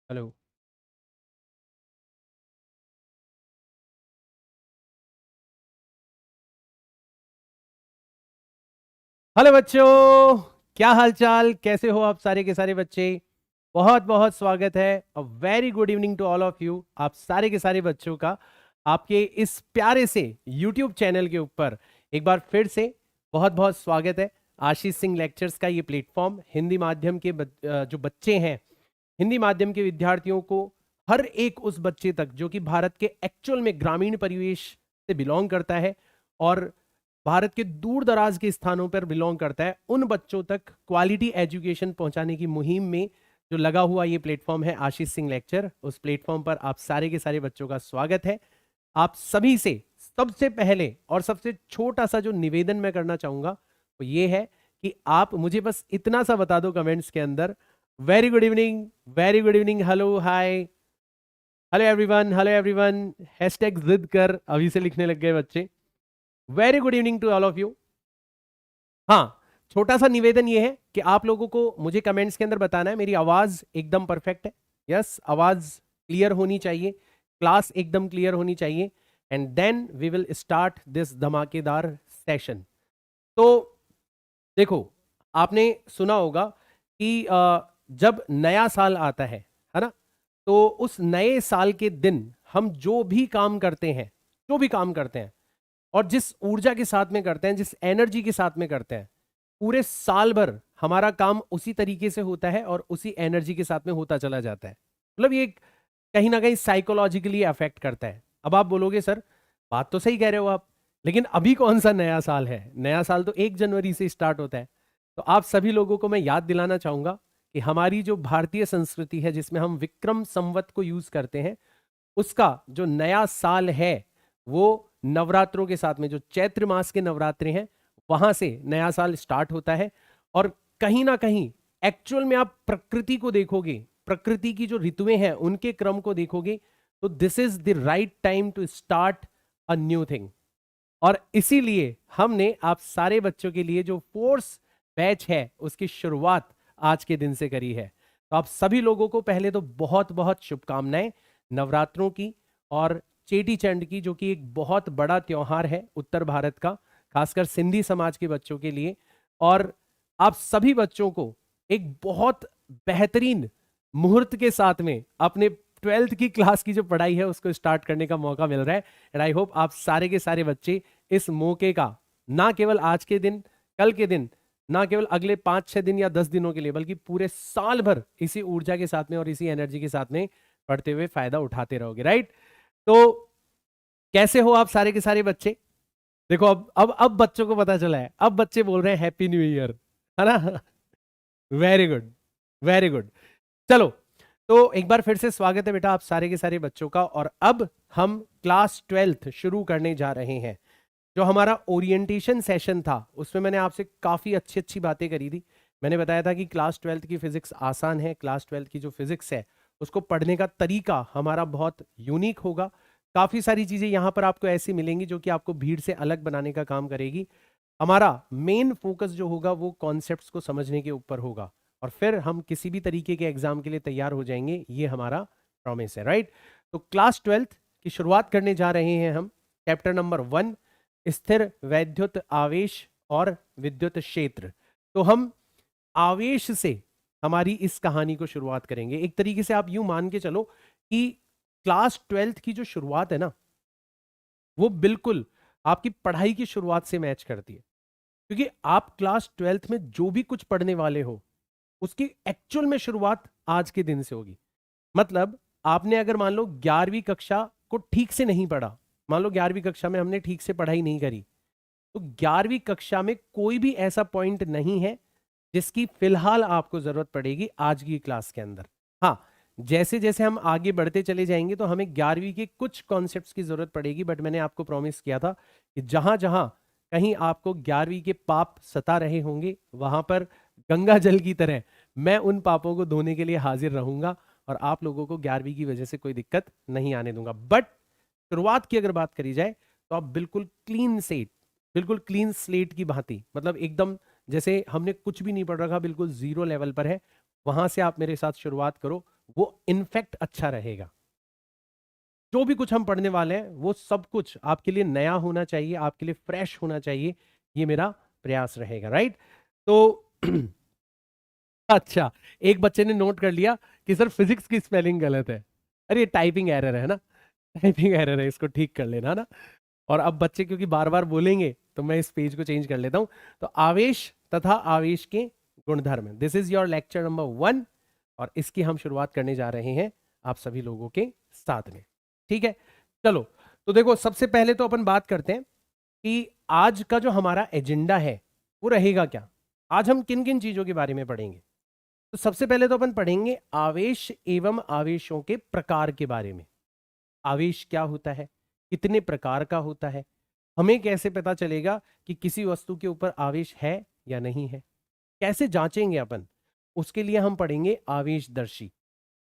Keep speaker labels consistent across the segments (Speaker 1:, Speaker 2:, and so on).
Speaker 1: Hello. Hello बच्चों, क्या हाल चाल, कैसे हो आप सारे के सारे बच्चे। बहुत बहुत स्वागत है। A very good evening to all of you, आप सारे के सारे बच्चों का आपके इस प्यारे से यूट्यूब चैनल के ऊपर एक बार फिर से बहुत बहुत स्वागत है। आशीष सिंह लेक्चर्स का ये प्लेटफॉर्म हिंदी माध्यम के जो बच्चे हैं, हिंदी माध्यम के विद्यार्थियों को, हर एक उस बच्चे तक जो कि भारत के एक्चुअल में ग्रामीण परिवेश से बिलोंग करता है और भारत के दूर दराज के स्थानों पर बिलोंग करता है, उन बच्चों तक क्वालिटी एजुकेशन पहुंचाने की मुहिम में जो लगा हुआ ये प्लेटफॉर्म है आशीष सिंह लेक्चर, उस प्लेटफॉर्म पर आप सारे के सारे बच्चों का स्वागत है। आप सभी से सबसे पहले और सबसे छोटा सा जो निवेदन मैं करना चाहूंगा वो ये है कि आप मुझे बस इतना सा बता दो कमेंट्स के अंदर, very good evening, very good evening, hello, hi, hello everyone, hashtag जिद कर अभी से लिखने लग गए बच्चे। Very good evening to all of you. हाँ, छोटा सा निवेदन ये है कि आप लोगों को मुझे कमेंट्स के अंदर बताना है मेरी आवाज एकदम परफेक्ट है। यस, आवाज क्लियर होनी चाहिए, क्लास एकदम क्लियर होनी चाहिए, and then we will start this धमाकेदार सेशन। तो देखो, आपने सुना होगा कि जब नया साल आता है ना, तो उस नए साल के दिन हम जो भी काम करते हैं, जो भी काम करते हैं और जिस ऊर्जा के साथ में करते हैं, जिस एनर्जी के साथ में करते हैं, पूरे साल भर हमारा काम उसी तरीके से होता है और उसी एनर्जी के साथ में होता चला जाता है। मतलब ये कहीं ना कहीं साइकोलॉजिकली अफेक्ट करता है। अब आप बोलोगे सर बात तो सही कह रहे हो आप, लेकिन अभी कौन सा नया साल है? नया साल तो 1 जनवरी से स्टार्ट होता है। तो आप सभी लोगों को मैं याद दिलाना चाहूंगा कि हमारी जो भारतीय संस्कृति है जिसमें हम विक्रम संवत को यूज करते हैं, उसका जो नया साल है वो नवरात्रों के साथ में, जो चैत्र मास के नवरात्रे हैं वहां से नया साल स्टार्ट होता है। और कहीं ना कहीं एक्चुअल में आप प्रकृति को देखोगे, प्रकृति की जो ऋतुएं हैं उनके क्रम को देखोगे, तो this is the right time to start a new thing. और इसीलिए हमने आप सारे बच्चों के लिए जो फोर्स बैच है उसकी शुरुआत आज के दिन से करी है। तो आप सभी लोगों को पहले तो बहुत बहुत शुभकामनाएं नवरात्रों की और चेटी चंड की, जो कि एक बहुत बड़ा त्योहार है उत्तर भारत का, खासकर सिंधी समाज के बच्चों के लिए। और आप सभी बच्चों को एक बहुत बेहतरीन मुहूर्त के साथ में अपने 12th की क्लास की जो पढ़ाई है उसको स्टार्ट करने का मौका मिल रहा है। एंड आई होप आप सारे के सारे बच्चे इस मौके का ना केवल आज के दिन, कल के दिन, ना केवल अगले 5-6 दिन या 10 दिनों के लिए, बल्कि पूरे साल भर इसी ऊर्जा के साथ में और इसी एनर्जी के साथ में पढ़ते हुए फायदा उठाते रहोगे, राइट? तो कैसे हो आप सारे के सारे बच्चे? देखो, अब बच्चों को पता चला है, अब बच्चे बोल रहे हैं हैप्पी न्यू ईयर, है ना? Very good, very good. चलो, तो एक बार फिर से स्वागत है बेटा आप सारे के सारे बच्चों का। और अब हम क्लास 12th शुरू करने जा रहे हैं। जो हमारा ओरिएंटेशन सेशन था उसमें मैंने आपसे काफी अच्छी अच्छी बातें करी थी। मैंने बताया था कि क्लास 12th की फिजिक्स आसान है, क्लास 12th की जो फिजिक्स है उसको पढ़ने का तरीका हमारा बहुत यूनिक होगा। काफी सारी चीजें यहां पर आपको ऐसी मिलेंगी जो कि आपको भीड़ से अलग बनाने का काम करेगी। हमारा मेन फोकस जो होगा वो कॉन्सेप्ट्स को समझने के ऊपर होगा, और फिर हम किसी भी तरीके के एग्जाम के लिए तैयार हो जाएंगे, ये हमारा प्रॉमिस है, राइट? तो क्लास 12th की शुरुआत करने जा रहे हैं हम। चैप्टर नंबर 1, स्थिर वैद्युत आवेश और विद्युत क्षेत्र। तो हम आवेश से हमारी इस कहानी को शुरुआत करेंगे। एक तरीके से आप यूं मान के चलो कि क्लास 12th की जो शुरुआत है ना, वो बिल्कुल आपकी पढ़ाई की शुरुआत से मैच करती है। क्योंकि आप क्लास 12th में जो भी कुछ पढ़ने वाले हो उसकी एक्चुअल में शुरुआत आज के दिन से होगी। मतलब आपने अगर मान लो 11वीं कक्षा को ठीक से नहीं पढ़ा, मान लो 11वीं कक्षा में हमने ठीक से पढ़ाई नहीं करी, तो 11वीं कक्षा में कोई भी ऐसा पॉइंट नहीं है जिसकी फिलहाल आपको जरूरत पड़ेगी आज की क्लास के अंदर। हाँ, जैसे जैसे हम आगे बढ़ते चले जाएंगे तो हमें 11वीं के कुछ कॉन्सेप्ट्स की जरूरत पड़ेगी, बट मैंने आपको प्रॉमिस किया था कि जहां जहां कहीं आपको 11वीं के पाप सता रहे होंगे वहां पर गंगा जल की तरह मैं उन पापों को धोने के लिए हाजिर रहूंगा और आप लोगों को 11वीं की वजह से कोई दिक्कत नहीं आने दूंगा। बट शुरुआत की अगर बात करी जाए तो आप बिल्कुल क्लीन सेट, बिल्कुल क्लीन स्लेट की भांति, मतलब एकदम जैसे हमने कुछ भी नहीं पढ़ रखा, बिल्कुल जीरो लेवल पर है, वहां से आप मेरे साथ शुरुआत करो। वो इनफैक्ट अच्छा रहेगा। जो भी कुछ हम पढ़ने वाले हैं वो सब कुछ आपके लिए नया होना चाहिए, आपके लिए फ्रेश होना चाहिए, ये मेरा प्रयास रहेगा, राइट? तो अच्छा, एक बच्चे ने नोट कर लिया कि सर फिजिक्स की स्पेलिंग गलत है। अरे टाइपिंग एरर है ना, टाइपिंग एरर है, इसको ठीक कर लेना ना। और अब बच्चे क्योंकि बार बार बोलेंगे तो मैं इस पेज को चेंज कर लेता हूं। तो आवेश तथा आवेश के गुणधर्म, this is your lecture number 1 और इसकी हम शुरुआत करने जा रहे हैं आप सभी लोगों के साथ में। ठीक है, चलो। तो देखो, सबसे पहले तो अपन बात करते हैं कि आज का जो हमारा एजेंडा है वो रहेगा क्या। आज हम किन किन चीजों के बारे में पढ़ेंगे। तो सबसे पहले तो अपन पढ़ेंगे आवेश एवं आवेशों के प्रकार के बारे में। आवेश क्या होता है, कितने प्रकार का होता है, हमें कैसे पता चलेगा कि किसी वस्तु के ऊपर आवेश है या नहीं है, कैसे जांचेंगे अपन, उसके लिए हम पढ़ेंगे आवेशदर्शी।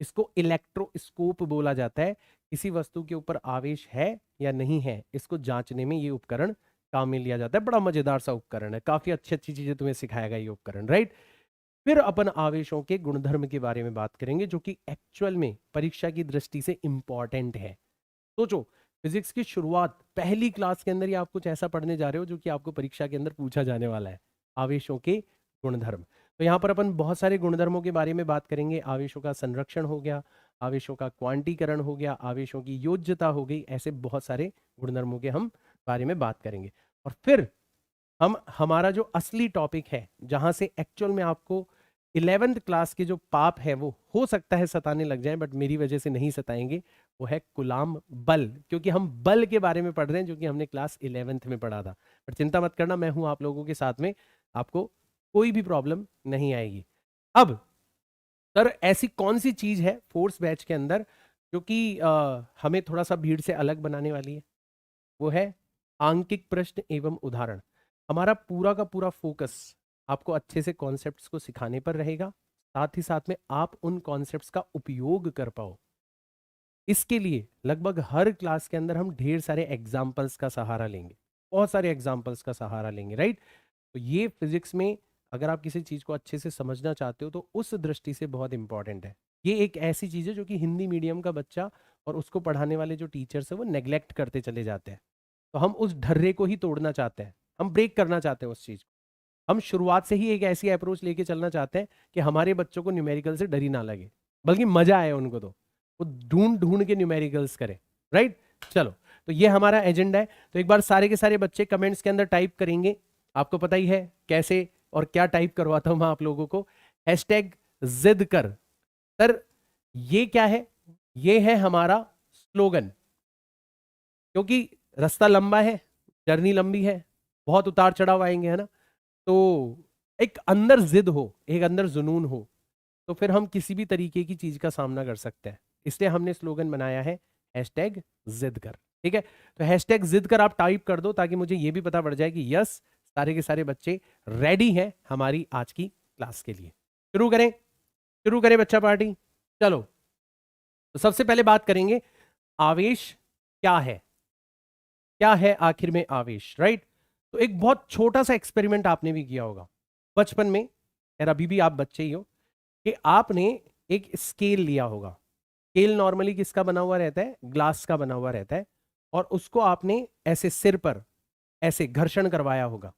Speaker 1: इसको इलेक्ट्रोस्कोप बोला जाता है। किसी वस्तु के ऊपर आवेश है या नहीं है, इसको जांचने में ये उपकरण काम में लिया जाता है। बड़ा मजेदार सा उपकरण है, काफी अच्छी अच्छी चीजें तुम्हें सिखाएगा ये उपकरण, राइट? फिर अपन आवेशों के गुणधर्म के बारे में बात करेंगे, जो कि एक्चुअल में परीक्षा की दृष्टि से इंपॉर्टेंट है। सोचो, फिजिक्स की शुरुआत पहली क्लास के अंदर ही आप कुछ ऐसा पढ़ने जा रहे हो जो कि आपको परीक्षा के अंदर पूछा जाने वाला है, आवेशों के गुणधर्म। तो यहाँ पर अपन बहुत सारे गुणधर्मों के बारे में बात करेंगे। आवेशों का संरक्षण हो गया, आवेशों का क्वांटीकरण हो गया, आवेशों की योज्यता हो गई, ऐसे बहुत सारे गुणधर्मों के हम बारे में बात करेंगे। और फिर हम हमारा जो असली टॉपिक है, जहां से एक्चुअल में आपको 11th क्लास के जो पाप है वो हो सकता है सताने लग जाए, बट मेरी वजह से नहीं सताएंगे, वो है गुलाम बल। क्योंकि हम बल के बारे में पढ़ रहे हैं जो कि हमने क्लास 11th में पढ़ा था। पर चिंता मत करना, मैं हूं आप लोगों के साथ में, आपको कोई भी प्रॉब्लम नहीं आएगी। अब सर, ऐसी कौन सी चीज है फोर्स बैच के अंदर जो कि हमें थोड़ा सा भीड़ से अलग बनाने वाली है? वो है आंकिक प्रश्न एवं उदाहरण। हमारा पूरा का पूरा फोकस आपको अच्छे से कॉन्सेप्ट्स को सिखाने पर रहेगा, साथ ही साथ में आप उन कॉन्सेप्ट्स का उपयोग कर पाओ। इसके लिए लगभग हर क्लास के अंदर हम ढेर सारे एग्जाम्पल्स का सहारा लेंगे, बहुत सारे एग्जाम्पल्स का सहारा लेंगे, राइट? तो ये फिजिक्स में अगर आप किसी चीज को अच्छे से समझना चाहते हो तो उस दृष्टि से बहुत इंपॉर्टेंट है। ये एक ऐसी चीज है जो कि हिंदी मीडियम का बच्चा और उसको पढ़ाने वाले जो टीचर्स है वो नेग्लेक्ट करते चले जाते हैं। तो हम उस ढर्रे को ही तोड़ना चाहते हैं, हम ब्रेक करना चाहते हैं उस चीज को। हम शुरुआत से ही एक ऐसी अप्रोच लेके चलना चाहते हैं कि हमारे बच्चों को न्यूमेरिकल से डर ही ना लगे, बल्कि मजा आए उनको। तो वो ढूंढ ढूंढ के न्यूमेरिकल्स करें, राइट? चलो, तो ये हमारा एजेंडा है। तो एक बार सारे के सारे बच्चे कमेंट्स के अंदर टाइप करेंगे। आपको पता ही है कैसे और क्या टाइप करवाता हूं मैं आप लोगों को। हैशटैग जिद कर। सर, ये क्या है? ये है हमारा स्लोगन। क्योंकि रास्ता लंबा है, जर्नी लंबी है, बहुत उतार चढ़ाव आएंगे, है ना? तो एक अंदर जिद हो, एक अंदर जुनून हो, तो फिर हम किसी भी तरीके की चीज का सामना कर सकते हैं। इसलिए हमने स्लोगन बनाया है हैशटैग जिद कर। ठीक है, तो हैशटैग जिद कर आप टाइप कर दो ताकि मुझे ये भी पता पड़ जाए कि यस, सारे के सारे बच्चे रेडी हैं हमारी आज की क्लास के लिए। शुरू करें, शुरू करें बच्चा पार्टी। चलो, तो सबसे पहले बात करेंगे आवेश क्या है, क्या है आखिर में आवेश, राइट? तो एक बहुत छोटा सा एक्सपेरिमेंट आपने भी किया होगा बचपन में, यार अभी भी आप बच्चे ही हो, कि आपने एक स्केल लिया होगा। स्केल नॉर्मली किसका बना हुआ रहता है? ग्लास का बना हुआ रहता है। और उसको आपने ऐसे सिर पर ऐसे घर्षण करवाया होगा,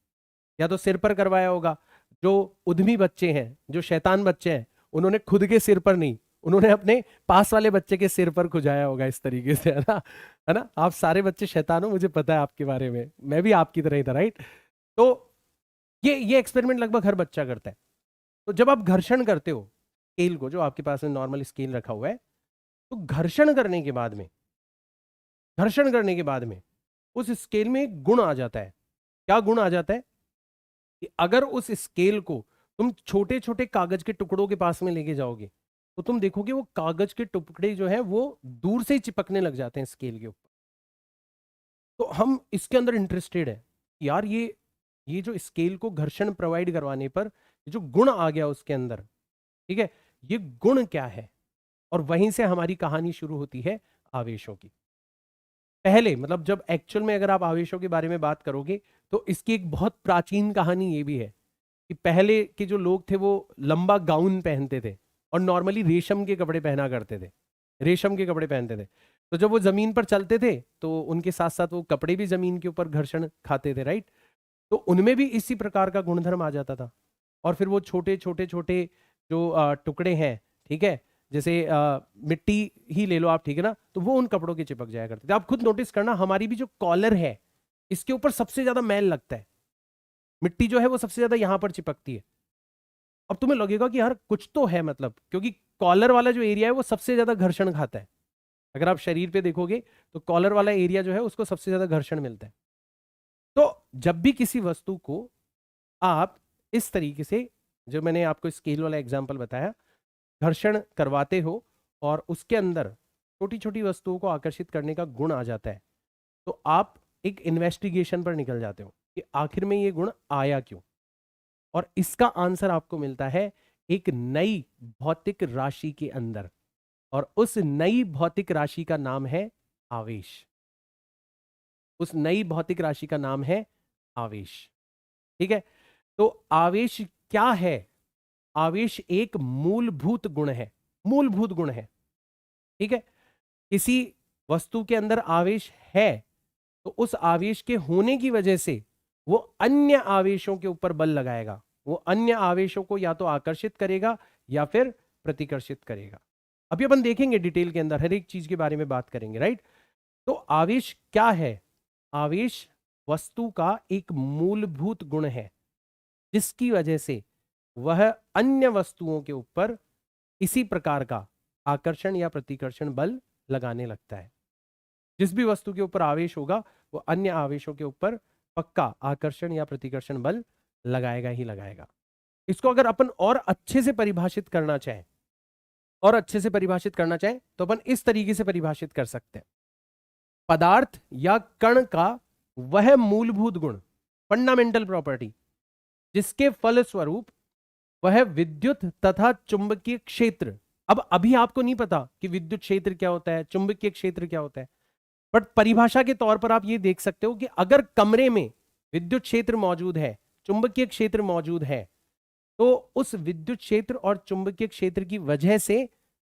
Speaker 1: या तो सिर पर करवाया होगा। जो उद्यमी बच्चे हैं, जो शैतान बच्चे हैं, उन्होंने खुद के सिर पर नहीं, उन्होंने अपने पास वाले बच्चे के सिर पर खुजाया होगा इस तरीके से, है ना? है ना? आप सारे बच्चे शैतान हो, मुझे पता है आपके बारे में, मैं भी आपकी तरह ही था, राइट? तो ये एक्सपेरिमेंट लगभग हर बच्चा करता है। तो जब आप घर्षण करते हो स्केल को, जो आपके पास में नॉर्मल स्केल रखा हुआ है, तो घर्षण करने के बाद में, घर्षण करने के बाद में उस स्केल में एक गुण आ जाता है। क्या गुण आ जाता है? कि अगर उस स्केल को तुम छोटे छोटे कागज के टुकड़ों के पास में लेके जाओगे तो तुम देखोगे वो कागज के टुकड़े जो है वो दूर से ही चिपकने लग जाते हैं स्केल के ऊपर। तो हम इसके अंदर इंटरेस्टेड है, यार ये जो स्केल को घर्षण प्रोवाइड करवाने पर जो गुण आ गया उसके अंदर, ठीक है, ये गुण क्या है? और वहीं से हमारी कहानी शुरू होती है आवेशों की। पहले मतलब जब एक्चुअल में अगर आप आवेशों के बारे में बात करोगे तो इसकी एक बहुत प्राचीन कहानी ये भी है कि पहले के जो लोग थे वो लंबा गाउन पहनते थे, और नॉर्मली रेशम के कपड़े पहना करते थे, रेशम के कपड़े पहनते थे। तो जब वो जमीन पर चलते थे तो उनके साथ साथ वो कपड़े भी जमीन के ऊपर घर्षण खाते थे, राइट। तो उनमें भी इसी प्रकार का गुणधर्म आ जाता था। और फिर वो छोटे छोटे छोटे जो टुकड़े हैं, ठीक है, जैसे मिट्टी ही ले लो आप, ठीक है ना, तो वो उन कपड़ों के चिपक जाया करते थे। आप खुद नोटिस करना, हमारी भी जो कॉलर है इसके ऊपर सबसे ज्यादा मैल लगता है, मिट्टी जो है वो सबसे ज्यादा यहां पर चिपकती है। अब तुम्हें लगेगा कि यार कुछ तो है, मतलब क्योंकि कॉलर वाला जो एरिया है वो सबसे ज्यादा घर्षण खाता है। अगर आप शरीर पे देखोगे तो कॉलर वाला एरिया जो है उसको सबसे ज्यादा घर्षण मिलता है। तो जब भी किसी वस्तु को आप इस तरीके से, जो मैंने आपको स्केल वाला एग्जांपल बताया, घर्षण करवाते हो और उसके अंदर छोटी छोटी वस्तुओं को आकर्षित करने का गुण आ जाता है, तो आप एक इन्वेस्टिगेशन पर निकल जाते हो कि आखिर में ये गुण आया क्यों। और इसका आंसर आपको मिलता है एक नई भौतिक राशि के अंदर, और उस नई भौतिक राशि का नाम है आवेश। उस नई भौतिक राशि का नाम है आवेश, ठीक है। तो आवेश क्या है? आवेश एक मूलभूत गुण है, मूलभूत गुण है, ठीक है। किसी वस्तु के अंदर आवेश है तो उस आवेश के होने की वजह से वो अन्य आवेशों के ऊपर बल लगाएगा, वो अन्य आवेशों को या तो आकर्षित करेगा या फिर प्रतिकर्षित करेगा। अभी अपन देखेंगे डिटेल के अंदर, हर एक चीज के बारे में बात करेंगे, राइट। तो आवेश क्या है? आवेश वस्तु का एक मूलभूत गुण है जिसकी वजह से वह अन्य वस्तुओं के ऊपर इसी प्रकार का आकर्षण या प्रतिकर्षण बल लगाने लगता है। जिस भी वस्तु के ऊपर आवेश होगा वो अन्य आवेशों के ऊपर पक्का आकर्षण या प्रतिकर्षण बल लगाएगा ही लगाएगा। इसको अगर अपन और अच्छे से परिभाषित करना चाहें, और अच्छे से परिभाषित करना चाहें तो अपन इस तरीके से परिभाषित कर सकते हैं। पदार्थ या कण का वह मूलभूत गुण, फंडामेंटल प्रॉपर्टी, जिसके फलस्वरूप वह विद्युत तथा चुंबकीय क्षेत्र, अब अभी आपको नहीं पता कि विद्युत क्षेत्र क्या होता है, चुंबकीय क्षेत्र क्या होता है, बट परिभाषा के तौर पर आप ये देख सकते हो कि अगर कमरे में विद्युत क्षेत्र मौजूद है, चुंबकीय क्षेत्र मौजूद है, तो उस विद्युत क्षेत्र और चुंबकीय क्षेत्र की वजह से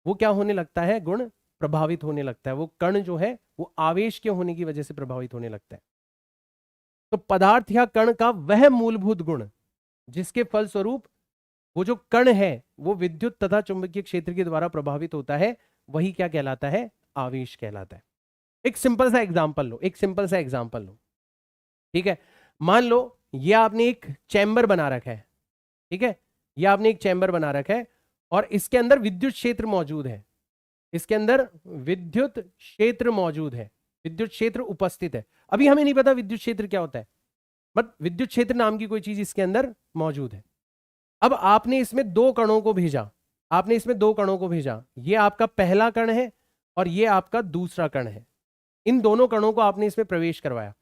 Speaker 1: वो क्या होने लगता है, गुण प्रभावित होने लगता है। वो कण जो है वो आवेश के होने की वजह से प्रभावित होने लगता है। तो पदार्थ या कण का वह मूलभूत गुण जिसके फलस्वरूप वो जो कण है वो विद्युत तथा चुंबकीय क्षेत्र के द्वारा प्रभावित होता है, वही क्या कहलाता है, आवेश कहलाता है। एक सिंपल सा एग्जांपल लो, एक सिंपल सा एग्जांपल लो, ठीक है। मान लो ये आपने एक चैम्बर बना रखा है, ठीक है, ये आपने एक चैम्बर बना रखा है और इसके अंदर विद्युत क्षेत्र मौजूद है, इसके अंदर विद्युत क्षेत्र मौजूद है, विद्युत क्षेत्र उपस्थित है। अभी हमें नहीं पता विद्युत क्षेत्र क्या होता है, बट विद्युत क्षेत्र नाम की कोई चीज इसके अंदर मौजूद है। अब आपने इसमें दो कणों को भेजा, आपने इसमें दो कणों को भेजा, ये आपका पहला कण है और ये आपका दूसरा कण है। इन दोनों कणों को आपने इसमें प्रवेश करवाया।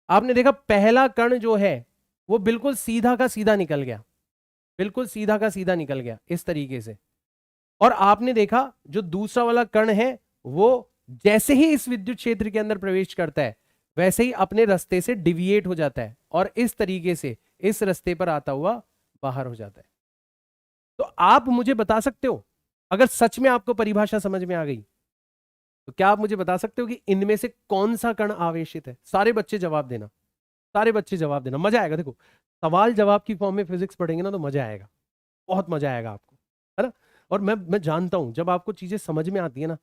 Speaker 1: आपने देखा पहला कण जो है वो बिल्कुल सीधा का सीधा निकल गया, बिल्कुल सीधा का सीधा निकल गया इस तरीके से। और आपने देखा जो दूसरा वाला कण है वो जैसे ही इस विद्युत क्षेत्र के अंदर प्रवेश करता है वैसे ही अपने रास्ते से डिविएट हो जाता है और इस तरीके से इस रास्ते पर आता हुआ बाहर हो जाता है। तो आप मुझे बता सकते हो, अगर सच में आपको परिभाषा समझ में आ गई तो क्या आप मुझे बता सकते हो कि इनमें से कौन सा कण आवेशित है? सारे बच्चे जवाब देना, सारे बच्चे जवाब देना, मजा आएगा। देखो सवाल जवाब की फॉर्म में फिजिक्स पढ़ेंगे ना तो मजा आएगा, बहुत मजा आएगा आपको, है ना। और मैं जानता हूं जब आपको चीजें समझ में आती है ना,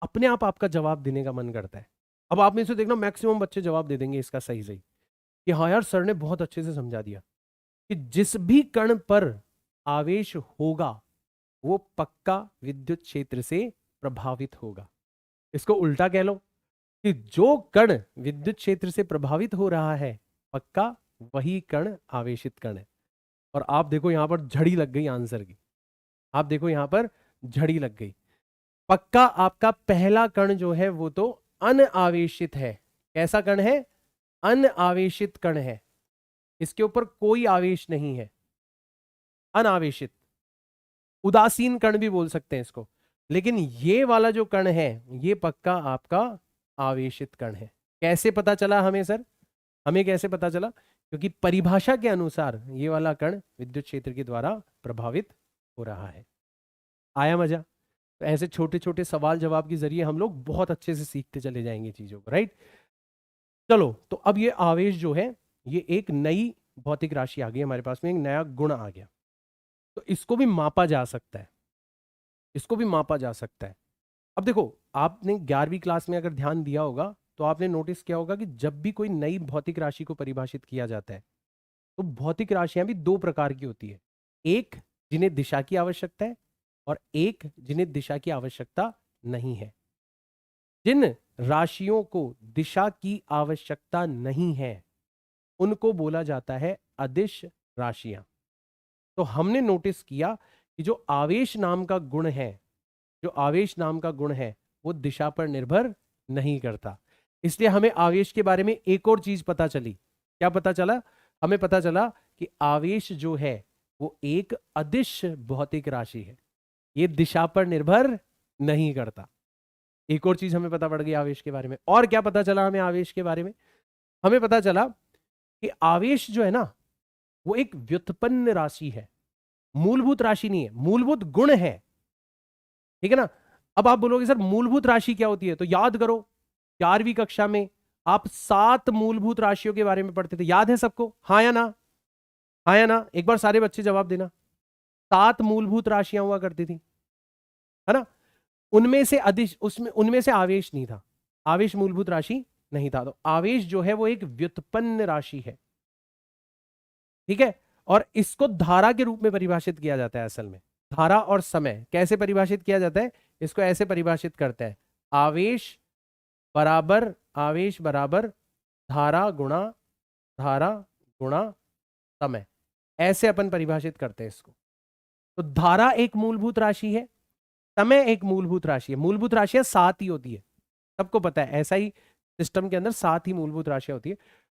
Speaker 1: अपने आप आपका जवाब देने का मन करता है। अब आप में से देखना मैक्सिमम बच्चे जवाब दे देंगे इसका सही सही कि हाँ यार सर ने बहुत अच्छे से समझा दिया कि जिस भी कण पर आवेश होगा वो पक्का विद्युत क्षेत्र से प्रभावित होगा। इसको उल्टा कह लो कि जो कण विद्युत क्षेत्र से प्रभावित हो रहा है पक्का वही कण आवेशित कण है। और आप देखो यहां पर झड़ी लग गई आंसर की, आप देखो यहां पर झड़ी लग गई। पक्का आपका पहला कण जो है वो तो अनआवेशित है। कैसा कण है? अनआवेशित कण है, इसके ऊपर कोई आवेश नहीं है, अनावेशित, उदासीन कण भी बोल सकते हैं इसको। लेकिन ये वाला जो कण है ये पक्का आपका आवेशित कण है। कैसे पता चला हमें सर? हमें कैसे पता चला? क्योंकि परिभाषा के अनुसार ये वाला कण विद्युत क्षेत्र के द्वारा प्रभावित हो रहा है। आया मजा? तो ऐसे छोटे छोटे सवाल जवाब के जरिए हम लोग बहुत अच्छे से सीखते चले जाएंगे चीजों को, राइट? चलो, तो अब ये आवेश जो है, ये एक नई भौतिक राशि आ गई हमारे पास में, एक नया गुण आ गया। तो इसको भी मापा जा सकता है, इसको भी मापा जा सकता है। अब देखो, आपने 11वीं क्लास में अगर ध्यान दिया होगा तो आपने नोटिस किया होगा कि जब भी कोई नई भौतिक राशि को परिभाषित किया जाता है तो भौतिक राशियां भी दो प्रकार की होती है। एक जिन्हें दिशा की आवश्यकता है, और एक जिन्हें दिशा की आवश्यकता नहीं है। जिन राशियों को दिशा की आवश्यकता नहीं है उनको बोला जाता है अदिश राशियां। तो हमने नोटिस किया कि जो आवेश नाम का गुण है, जो आवेश नाम का गुण है वो दिशा पर निर्भर नहीं करता। इसलिए हमें आवेश के बारे में एक और चीज पता चली। क्या पता चला? हमें पता चला कि आवेश जो है वो एक अदिश भौतिक राशि है, ये दिशा पर निर्भर नहीं करता। एक और चीज हमें पता पड़ गई आवेश के बारे में। और क्या पता चला हमें आवेश के बारे में? हमें पता चला कि आवेश जो है ना वो एक व्युत्पन्न राशि है, मूलभूत राशि नहीं है, मूलभूत गुण है। ठीक है ना? अब आप बोलोगे सर मूलभूत राशि क्या होती है? तो याद करो, 4वीं कक्षा में आप 7 मूलभूत राशियों के बारे में पढ़ते थे, याद है सबको? हाँ या ना? हाँ या ना? एक बार सारे बच्चे जवाब देना। 7 मूलभूत राशियां हुआ करती थी, है ना? उनमें से अदिश, उसमें उनमें से आवेश नहीं था, आवेश मूलभूत राशि नहीं था। तो आवेश जो है वो एक व्युत्पन्न राशि है, ठीक है? और इसको धारा के रूप में परिभाषित किया जाता है। असल में धारा और समय कैसे परिभाषित किया जाता है? इसको ऐसे परिभाषित करते हैं, आवेश बराबर धारा गुणा समय, ऐसे अपन परिभाषित करते हैं इसको। तो धारा एक मूलभूत राशि है, समय एक मूलभूत राशि है। मूलभूत राशियां 7 ही होती है, सबको पता है, ऐसा ही सिस्टम के अंदर 7 ही मूलभूत राशियां होती है।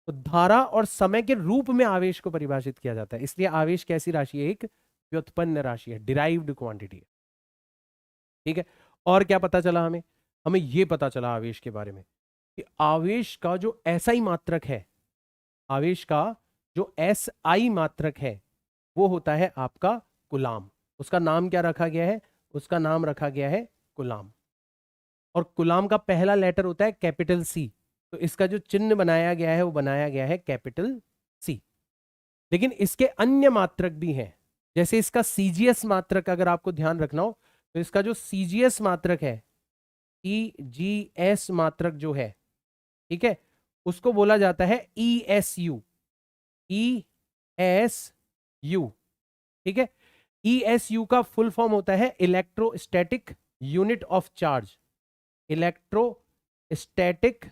Speaker 1: तो धारा और समय के रूप में आवेश को परिभाषित किया जाता है। इसलिए आवेश कैसी राशि है? एक व्युत्पन्न राशि है, डिराइव्ड क्वांटिटी है, ठीक है? और क्या पता चला हमें? हमें यह पता चला आवेश के बारे में कि आवेश का जो एसआई मात्रक है, आवेश का जो एसआई मात्रक है वो होता है आपका कूलाम। उसका नाम क्या रखा गया है? उसका नाम रखा गया है कूलाम। और कूलाम का पहला लेटर होता है कैपिटल सी, तो इसका जो चिन्ह बनाया गया है वो बनाया गया है कैपिटल सी। लेकिन इसके अन्य मात्रक भी हैं, जैसे इसका सीजीएस मात्रक अगर आपको ध्यान रखना हो तो इसका जो सीजीएस मात्रक है, सीजीएस मात्रक जो है, ठीक है, उसको बोला जाता है ईएसयू, ईएसयू, ठीक है? ईएसयू का फुल फॉर्म होता है electrostatic unit of charge, electrostatic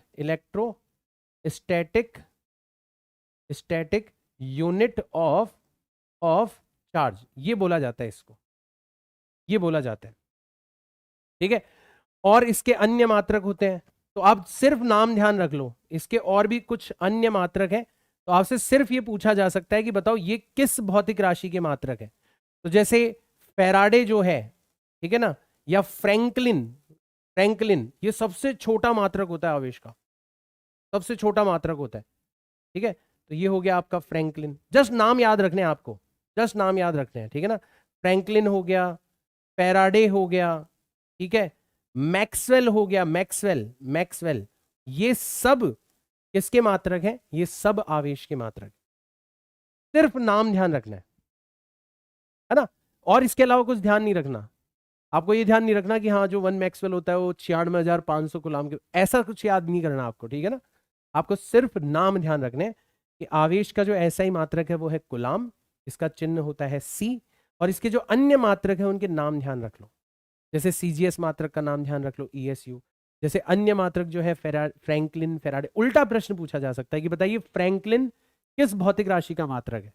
Speaker 1: unit of charge, ये बोला जाता है इसको, ये बोला जाता है, ठीक है? और इसके अन्य मात्रक होते हैं, तो आप सिर्फ नाम ध्यान रख लो, इसके और भी कुछ अन्य मात्रक हैं। तो आपसे सिर्फ ये पूछा जा सकता है कि बताओ ये किस भौतिक राशि के मात्रक है? तो जैसे फैराडे जो है, ठीक है ना, या फ्रैंकलिन, ये सबसे छोटा मात्रक होता है आवेश का, सबसे छोटा मात्रक होता है, ठीक है? तो ये हो गया आपका फ्रैंकलिन। जस्ट नाम याद रखने हैं आपको, जस्ट नाम याद रखने हैं, ठीक है ना? फ्रैंकलिन हो गया, फैराडे हो गया, ठीक है, मैक्सवेल हो गया, मैक्सवेल, ये सब किसके मात्रक हैं? ये सब आवेश के मात्रक। सिर्फ नाम ध्यान रखना है ना? और इसके अलावा कुछ ध्यान नहीं रखना। आपको ये ध्यान नहीं रखना कि हाँ जो 1 मैक्सवेल होता है वो 96,500 कूलाम के, ऐसा कुछ याद नहीं करना आपको, ठीक है ना? आपको सिर्फ नाम ध्यान रखने कि आवेश का जो ऐसा ही मात्रक है वो है कूलाम, इसका चिन्ह होता है सी, और इसके जो अन्य मात्रक है उनके नाम ध्यान रख लो। जैसे सीजीएस मात्रक का नाम ध्यान रख लो, ईएसयू। जैसे अन्य मात्रक जो है फ्रैंकलिन, फैराडे। उल्टा प्रश्न पूछा जा सकता है कि बताइए फ्रैंकलिन किस भौतिक राशि का मात्रक है,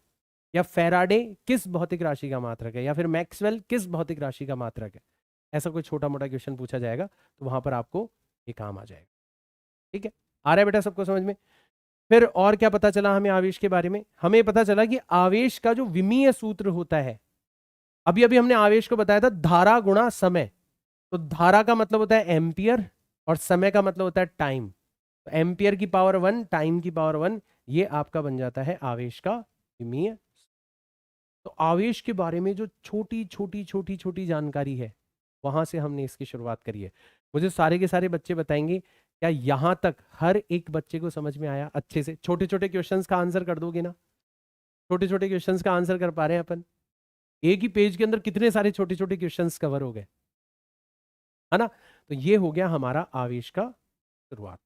Speaker 1: या फैराडे किस भौतिक राशि का मात्रक है, या फिर मैक्सवेल किस भौतिक राशि का मात्रक है। ऐसा कोई छोटा मोटा क्वेश्चन पूछा जाएगा तो वहां पर आपको ये काम आ जाएगा, ठीक है? आ रहा है बेटा सबको समझ में? फिर और क्या पता चला हमें आवेश के बारे में? हमें पता चला कि आवेश का जो विमीय सूत्र होता है, अभी अभी हमने आवेश को बताया था धारा गुणा समय। तो धारा का मतलब होता है एम्पियर और समय का मतलब होता है टाइम। तो एम्पियर की पावर 1, टाइम की पावर 1, ये आपका बन जाता है आवेश का विमीय। तो आवेश के बारे में जो छोटी छोटी जानकारी है वहां से हमने इसकी शुरुआत करी है। मुझे सारे के सारे बच्चे बताएंगे क्या यहां तक हर एक बच्चे को समझ में आया अच्छे से? छोटे छोटे क्वेश्चंस का आंसर कर दोगे ना? छोटे छोटे क्वेश्चंस का आंसर कर पा रहे हैं अपन? एक ही पेज के अंदर कितने सारे छोटे छोटे क्वेश्चंस कवर हो गए, है ना? तो ये हो गया हमारा आवेश का शुरुआत।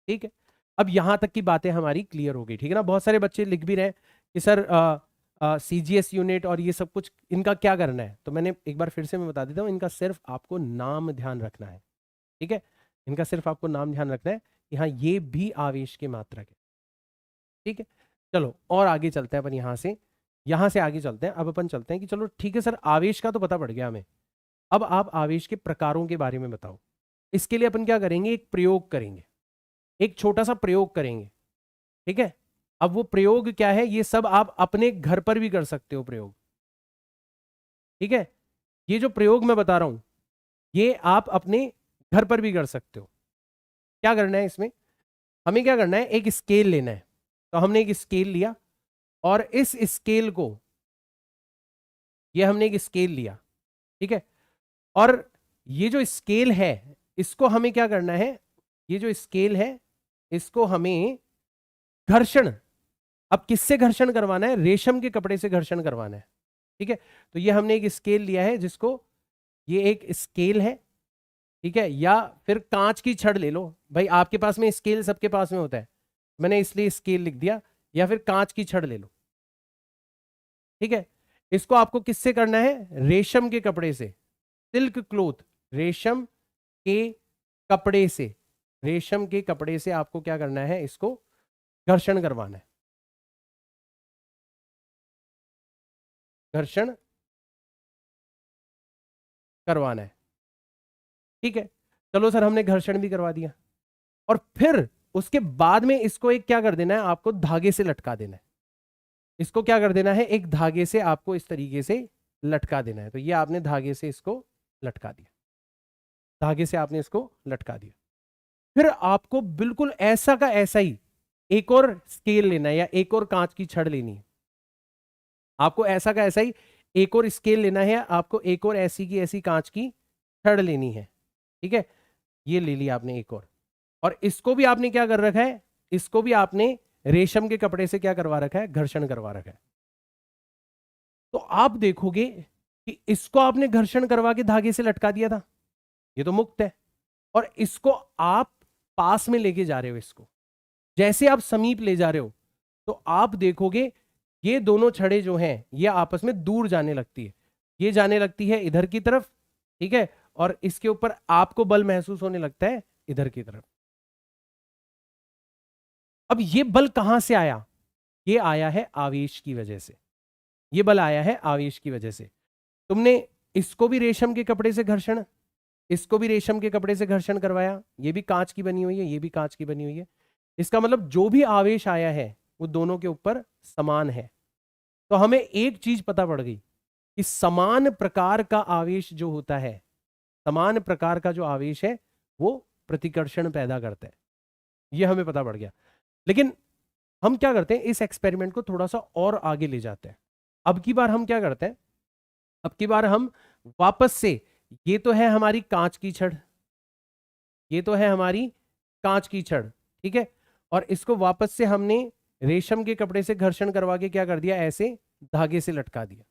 Speaker 1: ठीक है, अब यहां तक की बातें हमारी क्लियर हो गई, ठीक है ना? बहुत सारे बच्चे लिख भी रहे हैं कि सर सीजीएस यूनिट और ये सब कुछ इनका क्या करना है। तो मैंने एक बार फिर से मैं बता देता हूँ, इनका सिर्फ आपको नाम ध्यान रखना है। ठीक है, इनका सिर्फ आपको नाम ध्यान रखना है कि हाँ ये भी आवेश के मात्रक है। ठीक है, चलो और आगे चलते हैं अपन। यहां से आगे चलते हैं। अब अपन चलते हैं कि चलो ठीक है सर, आवेश का तो पता पड़ गया हमें, अब आप आवेश के प्रकारों के बारे में बताओ। इसके लिए अपन क्या करेंगे, एक प्रयोग करेंगे, एक छोटा सा प्रयोग करेंगे। ठीक है, अब वो प्रयोग क्या है, ये सब आप अपने घर पर भी कर सकते हो प्रयोग। ठीक है, ये जो प्रयोग मैं बता रहा हूं ये आप अपने घर पर भी कर सकते हो। क्या करना है इसमें, हमें क्या करना है, एक स्केल लेना है। तो हमने एक स्केल लिया और इस स्केल को, ये हमने एक स्केल लिया, ठीक है, और ये जो स्केल है इसको हमें क्या करना है, ये जो स्केल है इसको हमें घर्षण, अब किससे घर्षण करवाना है, रेशम के कपड़े से घर्षण करवाना है। ठीक है, तो ये हमने एक स्केल लिया है जिसको, ये एक स्केल है, ठीक है, या फिर कांच की छड़ ले लो भाई, आपके पास में स्केल सबके पास में होता है, मैंने इसलिए स्केल लिख दिया, या फिर कांच की छड़ ले लो। ठीक है, इसको आपको किससे करना है, रेशम के कपड़े से, सिल्क क्लोथ, रेशम के कपड़े से, रेशम के कपड़े से आपको क्या करना है, इसको घर्षण करवाना है, घर्षण करवाना है। ठीक है, चलो सर हमने घर्षण भी करवा दिया, और फिर उसके बाद में इसको एक क्या कर देना है, आपको धागे से लटका देना है। इसको क्या कर देना है, एक धागे से आपको इस तरीके से लटका देना है। तो ये आपने धागे से इसको लटका दिया, धागे से आपने इसको लटका दिया। फिर आपको बिल्कुल ऐसा का ऐसा ही एक और स्केल लेना है, या एक और कांच की छड़ लेनी है। आपको ऐसा का ऐसा ही एक और स्केल लेना है, आपको एक और ऐसी की ऐसी कांच की छड़ लेनी है। ठीक है, ये ले लिया आपने एक और इसको भी आपने क्या कर रखा है, इसको भी आपने रेशम के कपड़े से क्या करवा रखा है, घर्षण करवा रखा है। तो आप देखोगे कि इसको आपने घर्षण करवा के धागे से लटका दिया था, ये तो मुक्त है, और इसको आप पास में लेके जा रहे हो, इसको जैसे आप समीप ले जा रहे हो तो आप देखोगे ये दोनों छड़े जो हैं ये आपस में दूर जाने लगती है, ये जाने लगती है इधर की तरफ, ठीक है, और इसके ऊपर आपको बल महसूस होने लगता है इधर की तरफ। अब ये बल कहां से आया, ये आया है आवेश की वजह से, ये बल आया है आवेश की वजह से। तुमने इसको भी रेशम के कपड़े से घर्षण, इसको भी रेशम के कपड़े से घर्षण करवाया, ये भी कांच की बनी हुई है, ये भी कांच की बनी हुई है। इसका मतलब जो भी आवेश आया है वो दोनों के ऊपर समान है। तो हमें एक चीज पता पड़ गई कि समान प्रकार का आवेश जो होता है, समान प्रकार का जो आवेश है वो प्रतिकर्षण पैदा करता है, ये हमें पता पड़ गया। लेकिन हम क्या करते हैं, इस एक्सपेरिमेंट को थोड़ा सा और आगे ले जाते हैं। अब की बार हम क्या करते हैं, अब की बार हम वापस से, ये तो है हमारी कांच की छड़, ये तो है हमारी कांच की छड़, ठीक है, और इसको वापस से हमने रेशम के कपड़े से घर्षण करवा के क्या कर दिया, ऐसे धागे से लटका दिया।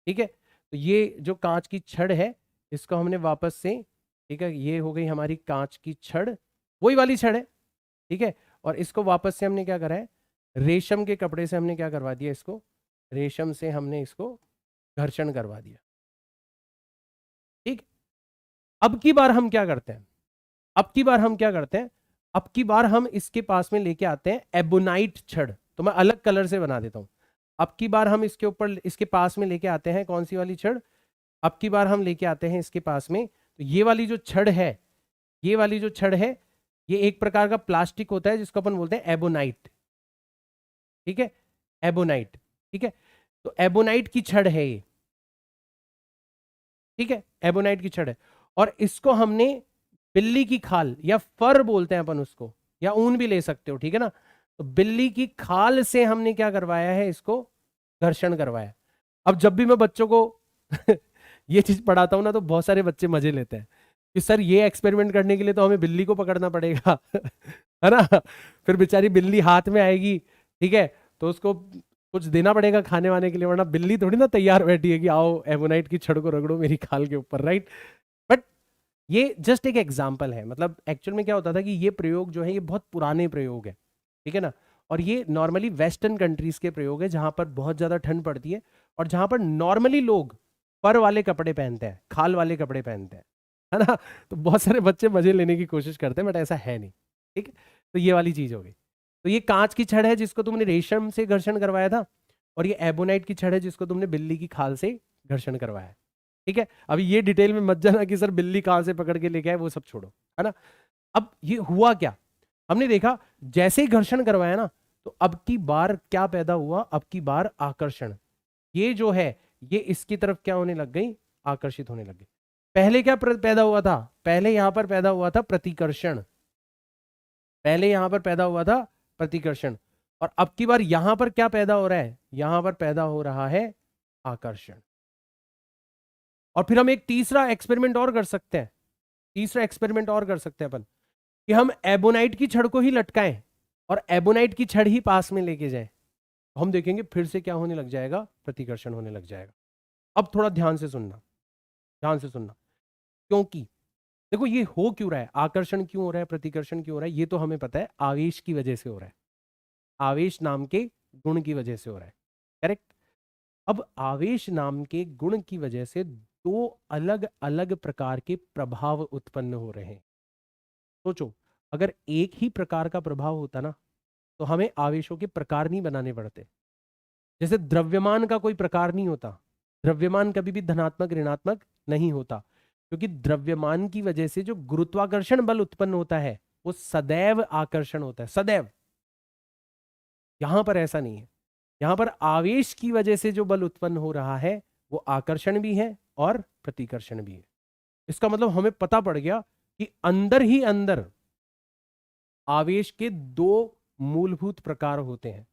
Speaker 1: ठीक है, तो ये जो कांच की छड़ है इसको हमने वापस से, ठीक है, ये हो गई हमारी कांच की छड़, वही वाली छड़ है, ठीक है, और इसको वापस से हमने क्या करा है, रेशम के कपड़े से हमने क्या करवा दिया, इसको रेशम से हमने इसको घर्षण करवा दिया। ठीक, अब की बार हम क्या करते हैं, अब की बार हम क्या करते हैं, अब की बार हम इसके पास में लेके आते हैं एबोनाइट छड़, तो मैं अलग कलर से बना देता हूं। अब की बार हम इसके ऊपर, इसके पास में लेके आते हैं कौन सी वाली छड़, अब की बार हम लेके आते हैं इसके पास में, तो ये वाली जो छड़ है, ये वाली जो छड़ है ये एक प्रकार का प्लास्टिक होता है जिसको अपन बोलते हैं एबोनाइट। ठीक है, एबोनाइट, ठीक है, तो एबोनाइट की छड़ है ये, ठीक है, एबोनाइट की छड़ है, और इसको हमने बिल्ली की खाल या फर बोलते हैं अपन उसको, या ऊन भी ले सकते हो, ठीक है ना, तो बिल्ली की खाल से हमने क्या करवाया है, इसको घर्षण करवाया। अब जब भी मैं बच्चों को ये चीज पढ़ाता हूँ ना तो बहुत सारे बच्चे मजे लेते हैं कि सर ये एक्सपेरिमेंट करने के लिए तो हमें बिल्ली को पकड़ना पड़ेगा है ना, फिर बेचारी बिल्ली हाथ में आएगी, ठीक है, तो उसको कुछ देना पड़ेगा खाने वाने के लिए, वरना बिल्ली थोड़ी ना तैयार बैठी है कि आओ एमोनाइट की छड़ को रगड़ो मेरी खाल के ऊपर, राइट। बट ये जस्ट एक एग्जाम्पल है, मतलब एक्चुअल में क्या होता था कि ये प्रयोग जो है ये बहुत पुराने प्रयोग है, ठीक है ना, और ये नॉर्मली वेस्टर्न कंट्रीज के प्रयोग है जहां पर बहुत ज्यादा ठंड पड़ती है और जहां पर नॉर्मली लोग फर वाले कपड़े पहनते हैं, खाल वाले कपड़े पहनते हैं, है ना। तो बहुत सारे बच्चे मजे लेने की कोशिश करते हैं बट ऐसा है नहीं, ठीक है। तो ये वाली चीज हो गई। तो ये कांच की छड़ है जिसको तुमने रेशम से घर्षण करवाया था, और ये एबोनाइट की छड़ है जिसको तुमने बिल्ली की खाल से घर्षण करवाया है, ठीक है। अभी ये डिटेल में मत जाना कि सर बिल्ली कहां से पकड़ के लेके आए, वो सब छोड़ो, है ना। अब ये हुआ क्या, हमने देखा जैसे ही घर्षण करवाया ना, तो अब की बार क्या पैदा हुआ, अब की बार आकर्षण, ये जो है ये इसकी तरफ क्या होने लग गई, आकर्षित होने लग गई। पहले क्या पैदा हुआ था, पहले यहां पर पैदा हुआ था प्रतिकर्षण, पहले यहां पर पैदा हुआ था प्रतिकर्षण, और अब की बार यहां पर क्या पैदा हो रहा है, यहां पर पैदा हो रहा है आकर्षण। और फिर हम एक तीसरा एक्सपेरिमेंट और कर सकते हैं, तीसरा एक्सपेरिमेंट और कर सकते हैं अपन, कि हम एबोनाइट की छड़ को ही लटकाएं और एबोनाइट की छड़ ही पास में लेके जाएं, तो हम देखेंगे फिर से क्या होने लग जाएगा, प्रतिकर्षण होने लग जाएगा। अब थोड़ा ध्यान से सुनना, ध्यान से सुनना, क्योंकि देखो ये हो क्यों रहा है, आकर्षण क्यों हो रहा है, प्रतिकर्षण क्यों हो रहा है, ये तो हमें पता है आवेश की वजह से हो रहा है, आवेश नाम के गुण की वजह से हो रहा है, करेक्ट। अब आवेश नाम के गुण की वजह से दो अलग अलग प्रकार के प्रभाव उत्पन्न हो रहे हैं। सोचो, अगर एक ही प्रकार का प्रभाव होता ना तो हमें आवेशों के प्रकार नहीं बनाने पड़ते। जैसे द्रव्यमान का कोई प्रकार नहीं होता, द्रव्यमान कभी भी धनात्मक ऋणात्मक नहीं होता, क्योंकि द्रव्यमान की वजह से जो गुरुत्वाकर्षण बल उत्पन्न होता है वो सदैव आकर्षण होता है, सदैव। यहां पर ऐसा नहीं है, यहां पर आवेश की वजह से जो बल उत्पन्न हो रहा है वो आकर्षण भी है और प्रतिकर्षण भी है। इसका मतलब हमें पता पड़ गया कि अंदर ही अंदर आवेश के दो मूलभूत प्रकार होते हैं,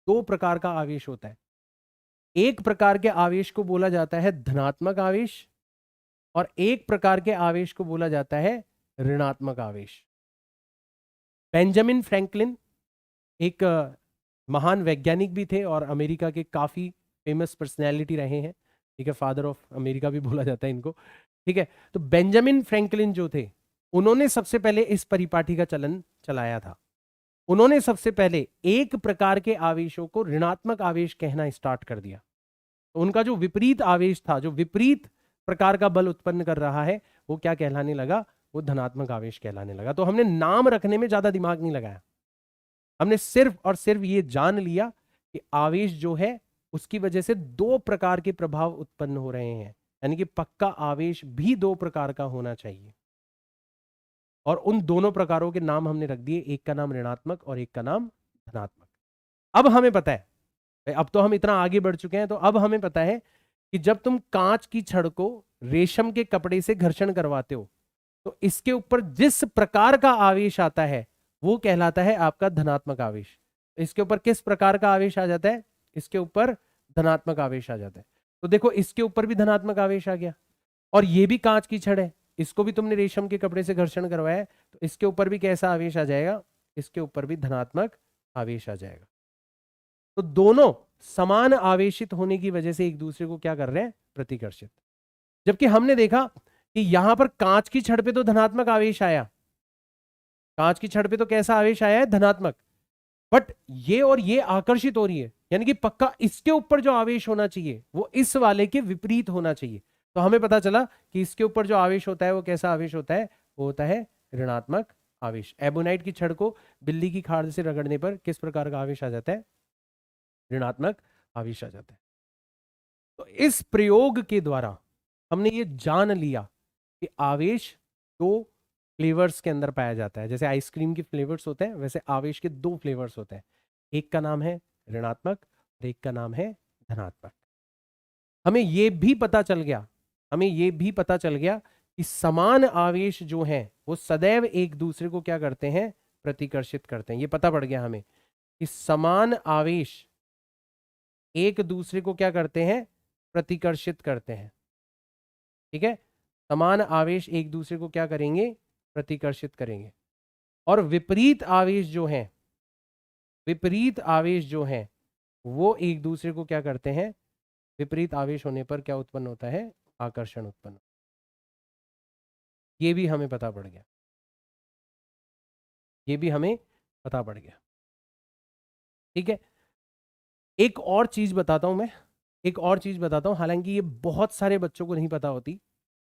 Speaker 1: दो प्रकार का आवेश होता है। एक प्रकार के आवेश को बोला जाता है धनात्मक आवेश, और एक प्रकार के आवेश को बोला जाता है ऋणात्मक आवेश। बेंजामिन फ्रैंकलिन एक महान वैज्ञानिक भी थे और अमेरिका के काफी फेमस पर्सनैलिटी रहे हैं, ठीक है, फादर ऑफ अमेरिका भी बोला जाता है इनको, ठीक है। तो बेंजामिन फ्रैंकलिन जो थे, उन्होंने सबसे पहले इस परिपाटी का चलन चलाया था। उन्होंने सबसे पहले एक प्रकार के आवेशों को ऋणात्मक आवेश कहना स्टार्ट कर दिया। तो उनका जो विपरीत आवेश था, जो विपरीत प्रकार का बल उत्पन्न कर रहा है, वो क्या कहलाने लगा, वो धनात्मक आवेश कहलाने लगा। तो हमने नाम रखने में ज्यादा दिमाग नहीं लगाया, हमने सिर्फ और सिर्फ ये जान लिया कि आवेश जो है उसकी वजह से दो प्रकार के प्रभाव उत्पन्न हो रहे हैं, यानी कि पक्का आवेश भी दो प्रकार का होना चाहिए। और उन दोनों प्रकारों के नाम हमने रख दिए, एक का नाम ऋणात्मक और एक का नाम धनात्मक। अब हमें पता है, अब तो हम इतना आगे बढ़ चुके हैं, तो अब हमें पता है कि जब तुम कांच की छड़ को रेशम के कपड़े से घर्षण करवाते हो तो इसके ऊपर जिस प्रकार का आवेश आता है वो कहलाता है आपका धनात्मक आवेश। इसके ऊपर किस प्रकार का आवेश आ जाता है, इसके ऊपर धनात्मक आवेश आ जाता है। तो देखो इसके ऊपर भी धनात्मक आवेश आ गया, और ये भी कांच की छड़ है, इसको भी तुमने रेशम के कपड़े से घर्षण करवाया है, तो इसके ऊपर भी कैसा आवेश आ जाएगा, इसके ऊपर भी धनात्मक आवेश आ जाएगा। तो दोनों समान आवेशित होने की वजह से एक दूसरे को क्या कर रहे हैं, प्रतिकर्षित। जबकि हमने देखा कि यहां पर कांच की छड़ पे तो धनात्मक आवेश आया, कांच की छड़ पे तो कैसा आवेश आया है, धनात्मक, बट ये और ये आकर्षित हो रही है, यानी कि पक्का इसके ऊपर जो आवेश होना चाहिए वो इस वाले के विपरीत होना चाहिए। तो हमें पता चला कि इसके ऊपर जो आवेश होता है वो कैसा आवेश होता है, वो होता है ऋणात्मक आवेश। एबोनाइट की छड़ को बिल्ली की खाल से रगड़ने पर किस प्रकार का आवेश आ जाता है, ऋणात्मक आवेश आ जाता है। तो इस प्रयोग के द्वारा हमने ये जान लिया कि आवेश दो फ्लेवर्स के अंदर पाया जाता है। जैसे आइसक्रीम के फ्लेवर्स होते हैं वैसे आवेश के दो फ्लेवर्स होते हैं, एक का नाम है ऋणात्मक और एक का नाम है धनात्मक। हमें ये भी पता चल गया, हमें ये भी पता चल गया कि समान आवेश जो हैं वो सदैव एक दूसरे को क्या करते हैं, प्रतिकर्षित करते हैं। ये पता पड़ गया हमें कि समान आवेश एक दूसरे को क्या करते हैं, प्रतिकर्षित करते हैं। ठीक है, समान आवेश एक दूसरे को क्या करेंगे, प्रतिकर्षित करेंगे। और विपरीत आवेश जो हैं, विपरीत आवेश जो हैं वो एक दूसरे को क्या करते हैं, विपरीत आवेश होने पर क्या उत्पन्न होता है, आकर्षण उत्पन्न। ये भी हमें पता पड़ गया, ये भी हमें पता पड़ गया। ठीक है, एक और चीज बताता हूं मैं, एक और चीज बताता हूं, हालांकि ये बहुत सारे बच्चों को नहीं पता होती,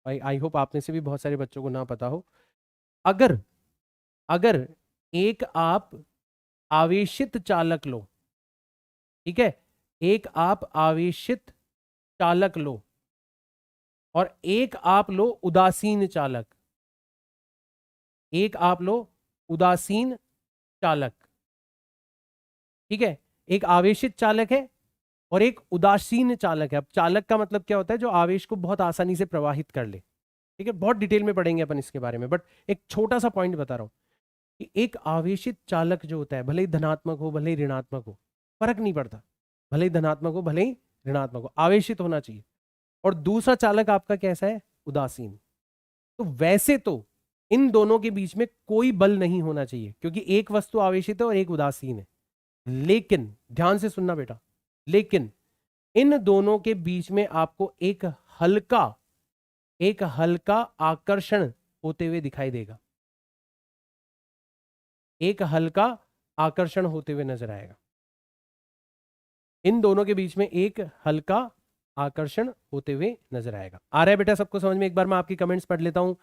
Speaker 1: आई होप आप में से भी बहुत सारे बच्चों को ना पता हो। अगर अगर एक आप आवेशित चालक लो, ठीक है, एक आप आवेशित चालक लो और एक आप लो उदासीन चालक, एक आप लो उदासीन चालक। ठीक है, एक आवेशित चालक है और एक उदासीन चालक है। अब चालक का मतलब क्या होता है, जो आवेश को बहुत आसानी से प्रवाहित कर ले। ठीक है, बहुत डिटेल में पढ़ेंगे अपन इसके बारे में, बट एक छोटा सा पॉइंट बता रहा हूं कि एक आवेशित चालक जो होता है, भले ही धनात्मक हो भले ही ऋणात्मक हो, फर्क नहीं पड़ता, भले ही धनात्मक हो भले ही ऋणात्मक हो, आवेशित होना चाहिए। और दूसरा चालक आपका कैसा है, उदासीन। तो वैसे तो इन दोनों के बीच में कोई बल नहीं होना चाहिए, क्योंकि एक वस्तु आवेशित है और एक उदासीन है। लेकिन ध्यान से सुनना बेटा, लेकिन इन दोनों के बीच में आपको एक हल्का आकर्षण होते हुए दिखाई देगा, एक हल्का आकर्षण होते हुए नजर आएगा। इन दोनों के बीच में एक हल्का आकर्षण होते हुए नजर आएगा। आ रहा है बेटा सबको समझ में? एक बार मैं आपकी कमेंट्स पढ़ लेता हूं।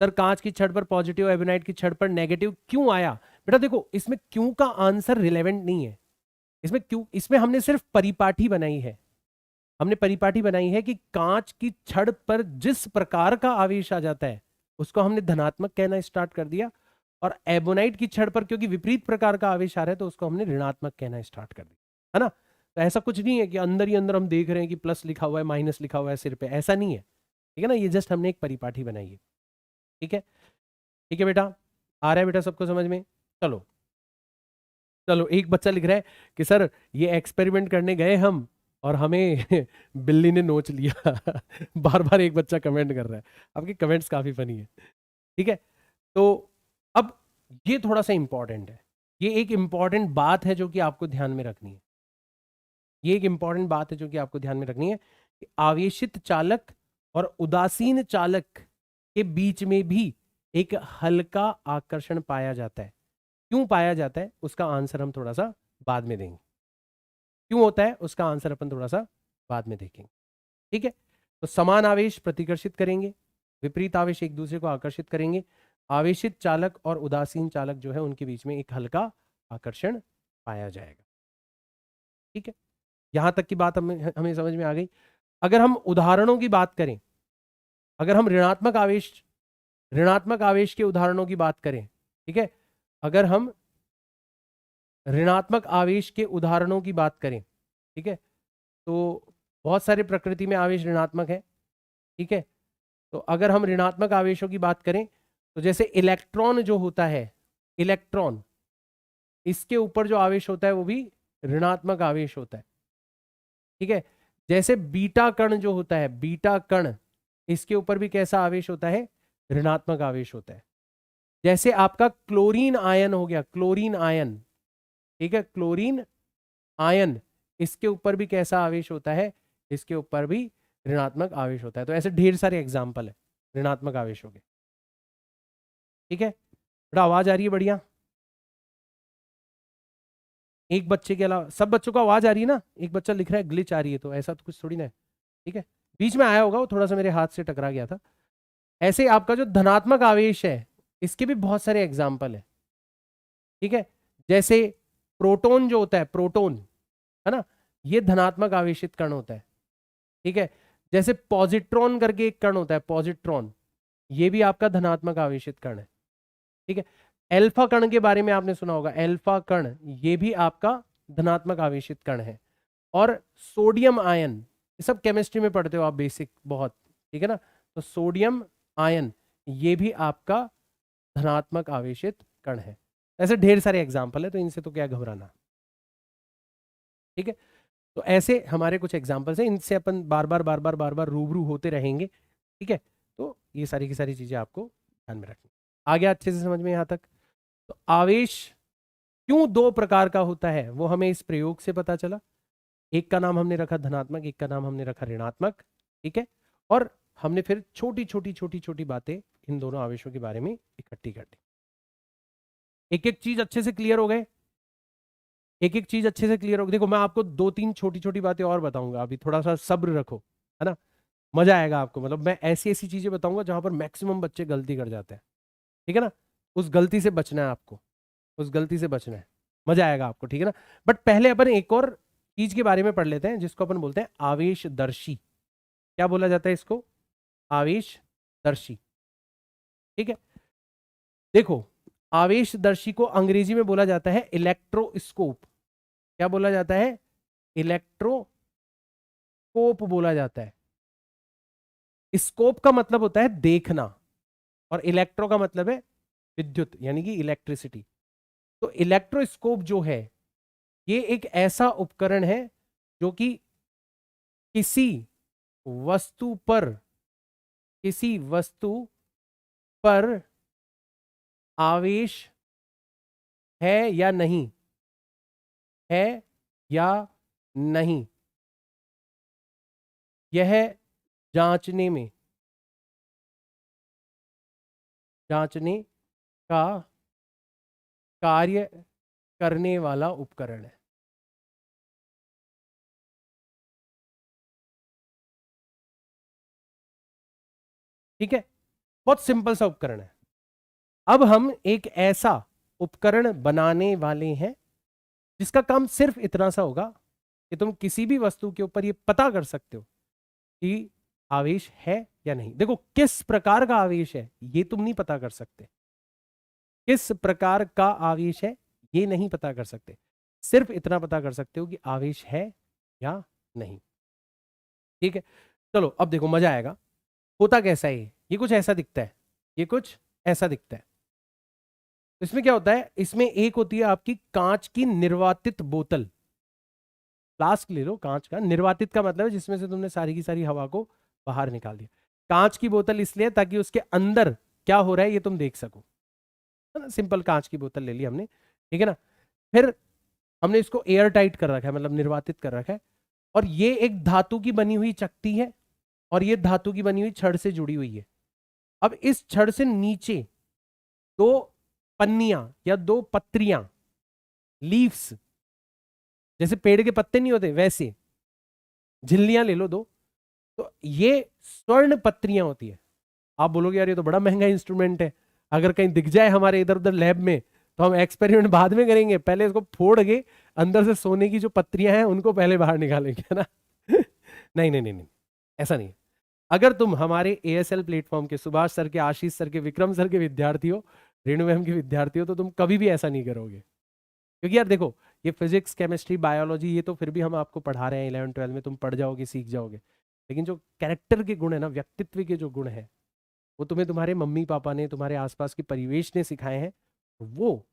Speaker 1: सर कांच की छड़ पर पॉजिटिव, एबोनाइट की छड़ पर नेगेटिव क्यों आया? बेटा देखो, इसमें क्यों का आंसर रिलेवेंट नहीं है। इसमें क्यों, इसमें हमने सिर्फ परिपाठी बनाई है, हमने परिपाटी बनाई है कि कांच की छड़ पर जिस प्रकार का आवेश आ जाता है उसको हमने धनात्मक कहना स्टार्ट कर दिया, और एबोनाइट की छड़ पर क्योंकि विपरीत प्रकार का आवेश आ रहा है तो उसको हमने ऋणात्मक कहना स्टार्ट कर दिया, है ना। तो ऐसा कुछ नहीं है कि अंदर ही अंदर हम देख रहे हैं कि प्लस लिखा हुआ है माइनस लिखा हुआ है सिर पे, ऐसा नहीं है, ठीक है ना। ये जस्ट हमने एक परिपाठी बनाई है, ठीक है। ठीक है बेटा, आ रहा है बेटा सबको समझ में? चलो चलो, एक बच्चा लिख रहा है कि सर ये एक्सपेरिमेंट करने गए हम और हमें बिल्ली ने नोच लिया। बार बार एक बच्चा कमेंट कर रहा है, आपके कमेंट्स काफी फनी है, ठीक है। तो अब ये थोड़ा सा इंपॉर्टेंट है, ये एक इंपॉर्टेंट बात है जो कि आपको ध्यान में रखनी है, ये एक इंपॉर्टेंट बात है जो कि आपको ध्यान में रखनी है कि आवेशित चालक और उदासीन चालक के बीच में भी एक हल्का आकर्षण पाया जाता है। क्यों पाया जाता है उसका आंसर हम थोड़ा सा बाद में देंगे, क्यों होता है उसका आंसर अपन थोड़ा सा बाद में देखेंगे, ठीक है। तो समान आवेश प्रतिकर्षित करेंगे, विपरीत आवेश एक दूसरे को आकर्षित करेंगे। आवेशित चालक और उदासीन चालक जो है उनके बीच में एक हल्का आकर्षण पाया जाएगा, ठीक है। यहां तक की बात हमें हमें समझ में आ गई। अगर हम उदाहरणों की बात करें, अगर हम ऋणात्मक आवेश के उदाहरणों की बात करें, ठीक है, अगर हम ऋणात्मक आवेश के उदाहरणों की बात करें, ठीक है, तो बहुत सारे प्रकृति में आवेश ऋणात्मक है, ठीक है। तो अगर हम ऋणात्मक आवेशों की बात करें तो जैसे इलेक्ट्रॉन जो होता है, इलेक्ट्रॉन, इसके ऊपर जो आवेश होता है वो भी ऋणात्मक आवेश होता है, ठीक है। जैसे बीटा कण जो होता है, बीटा कण, इसके ऊपर भी कैसा आवेश होता है, ऋणात्मक आवेश होता है। जैसे आपका क्लोरीन आयन हो गया, क्लोरीन आयन, ठीक है, क्लोरीन आयन, इसके ऊपर भी कैसा आवेश होता है, इसके ऊपर भी ऋणात्मक आवेश होता है। तो ऐसे ढेर सारे एग्जाम्पल है ऋणात्मक आवेशों के, ठीक है। बड़ा आवाज आ रही है? बढ़िया। एक बच्चे के अलावा सब बच्चों को आवाज आ रही है ना? एक बच्चा लिख रहा है ग्लिच आ रही है, तो ऐसा तो कुछ थोड़ी ना है, ठीक है। बीच में आया होगा, वो थोड़ा सा मेरे हाथ से टकरा गया था। ऐसे आपका जो धनात्मक आवेश है इसके भी बहुत सारे एग्जाम्पल है, ठीक है। जैसे प्रोटॉन जो होता है, प्रोटॉन, है ना, ये धनात्मक आवेशित कण होता है, ठीक है। जैसे पॉजिट्रॉन करके एक कण होता है, पॉजिट्रॉन, ये भी आपका धनात्मक आवेशित कण है, ठीक है। एल्फा कण के बारे में आपने सुना होगा, एल्फा कण, ये भी आपका धनात्मक आवेशित कण है। और सोडियम आयन, ये सब केमिस्ट्री में पढ़ते हो आप, बेसिक बहुत, ठीक है ना। तो सोडियम आयन, ये भी आपका धनात्मक आवेशित कण है। ऐसे ढेर सारे एग्जाम्पल है, तो इनसे तो क्या घबराना, ठीक है। तो ऐसे हमारे कुछ एग्जाम्पल्स हैं, इनसे अपन बार बार रूबरू होते रहेंगे, ठीक है, तो ये सारी की सारी चीजें आपको ध्यान में रखनी। आ गया अच्छे से समझ में यहां तक? तो आवेश क्यों दो प्रकार का होता है वो हमें इस प्रयोग से पता चला। एक का नाम हमने रखा धनात्मक, एक का नाम हमने रखा ऋणात्मक, ठीक है। और हमने फिर छोटी छोटी छोटी छोटी बातें इन दोनों आवेशों के बारे में इकट्ठी कर दी। एक एक चीज अच्छे से क्लियर हो गए? एक एक चीज अच्छे से क्लियर हो गई? देखो मैं आपको दो तीन छोटी छोटी बातें और बताऊंगा, अभी थोड़ा सा सब्र रखो, है ना, मजा आएगा आपको। मतलब मैं ऐसी ऐसी चीजें बताऊंगा जहां पर मैक्सिमम बच्चे गलती कर जाते हैं, ठीक है ना। उस गलती से बचना है आपको, उस गलती से बचना है, मजा आएगा आपको, ठीक है ना। बट पहले अपन एक और चीज के बारे में पढ़ लेते हैं जिसको अपन बोलते हैं आवेशदर्शी। क्या बोला जाता है इसको? आवेशदर्शी, ठीक है। देखो आवेशदर्शी को अंग्रेजी में बोला जाता है इलेक्ट्रोस्कोप। क्या बोला जाता है? इलेक्ट्रोस्कोप बोला जाता है। स्कोप का मतलब होता है देखना, और इलेक्ट्रो का मतलब है विद्युत यानी कि इलेक्ट्रिसिटी। तो इलेक्ट्रोस्कोप जो है ये एक ऐसा उपकरण है जो कि किसी वस्तु पर, किसी वस्तु पर आवेश है या नहीं, है या नहीं, यह जांचने में, जांचने का कार्य करने वाला उपकरण है। ठीक है, बहुत सिंपल सा उपकरण है। अब हम एक ऐसा उपकरण बनाने वाले हैं जिसका काम सिर्फ इतना सा होगा कि तुम किसी भी वस्तु के ऊपर ये पता कर सकते हो कि आवेश है या नहीं। देखो किस प्रकार का आवेश है ये तुम नहीं पता कर सकते, किस प्रकार का आवेश है ये नहीं पता कर सकते, सिर्फ इतना पता कर सकते हो कि आवेश है या नहीं। ठीक है, चलो अब देखो मजा आएगा। होता कैसा है ये कुछ ऐसा दिखता है, ये कुछ ऐसा दिखता है। इसमें क्या होता है? इसमें एक होती है आपकी कांच की निर्वातित बोतल। फ्लास्क ले लो कांच का, निर्वातित का मतलब है जिसमें से तुमने सारी की सारी हवा को बाहर निकाल दिया। कांच की बोतल इसलिए ताकि उसके अंदर क्या हो रहा है ये तुम देख सको, है ना। सिंपल कांच की बोतल ले ली हमने, ठीक है ना। फिर हमने इसको एयर टाइट कर रखा है, मतलब निर्वातित कर रखा है। और ये एक धातु की बनी हुई चकती है, और ये धातु की बनी हुई छड़ से जुड़ी हुई है। अब इस छड़ से नीचे दो पन्नियां या दो पत्रियां, लीव्स, जैसे पेड़ के पत्ते नहीं होते वैसे झिल्लियां ले लो दो, तो ये स्वर्ण पत्रियां होती है। आप बोलोगे यार ये तो बड़ा महंगा इंस्ट्रूमेंट है, अगर कहीं दिख जाए हमारे इधर उधर लैब में तो हम एक्सपेरिमेंट बाद में करेंगे, पहले इसको फोड़ के अंदर से सोने की जो पत्रियां हैं उनको पहले बाहर निकालेंगे, है ना। नहीं नहीं नहीं नहीं, ऐसा नहीं है। अगर तुम हमारे ASL प्लेटफॉर्म के सुभाष सर के, आशीष सर के, विक्रम सर के विद्यार्थी हो, रेणु मैम के विद्यार्थी हो, तो तुम कभी भी ऐसा नहीं करोगे। क्योंकि यार देखो ये फिजिक्स केमिस्ट्री बायोलॉजी ये तो फिर भी हम आपको पढ़ा रहे हैं 11वीं 12वीं में, तुम पढ़ जाओगे सीख जाओगे। लेकिन जो कैरेक्टर के गुण है ना, व्यक्तित्व के जो गुण है, वो तुम्हें तुम्हारे मम्मी पापा ने, तुम्हारे आसपास के परिवेश ने सिखाए हैं, वो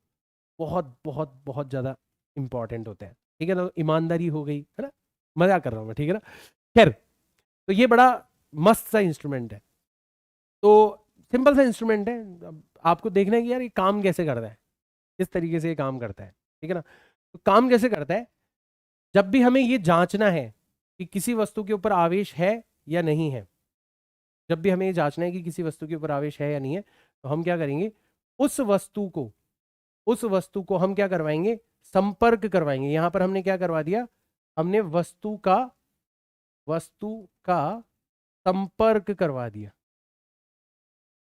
Speaker 1: बहुत बहुत बहुत ज्यादा इंपॉर्टेंट होते हैं। ठीक है ना, ईमानदारी हो गई, है ना, मजा कर रहा हूं मैं, ठीक है ना। खैर, तो ये बड़ा मस्त सा इंस्ट्रूमेंट है। तो सिंपल सा इंस्ट्रूमेंट है, अब आपको देखना है कि यार ये काम कैसे करता है, किस तरीके से ये काम करता है, ठीक है ना। तो काम कैसे करता है? जब भी हमें ये जांचना है कि किसी वस्तु के ऊपर आवेश है या नहीं है, जब भी हमें ये जांचना है कि किसी वस्तु के ऊपर आवेश है या नहीं है, तो हम क्या करेंगे? उस वस्तु को, उस वस्तु को हम क्या करवाएंगे? संपर्क करवाएंगे। यहां पर हमने क्या करवा दिया? हमने वस्तु का, वस्तु का संपर्क करवा दिया।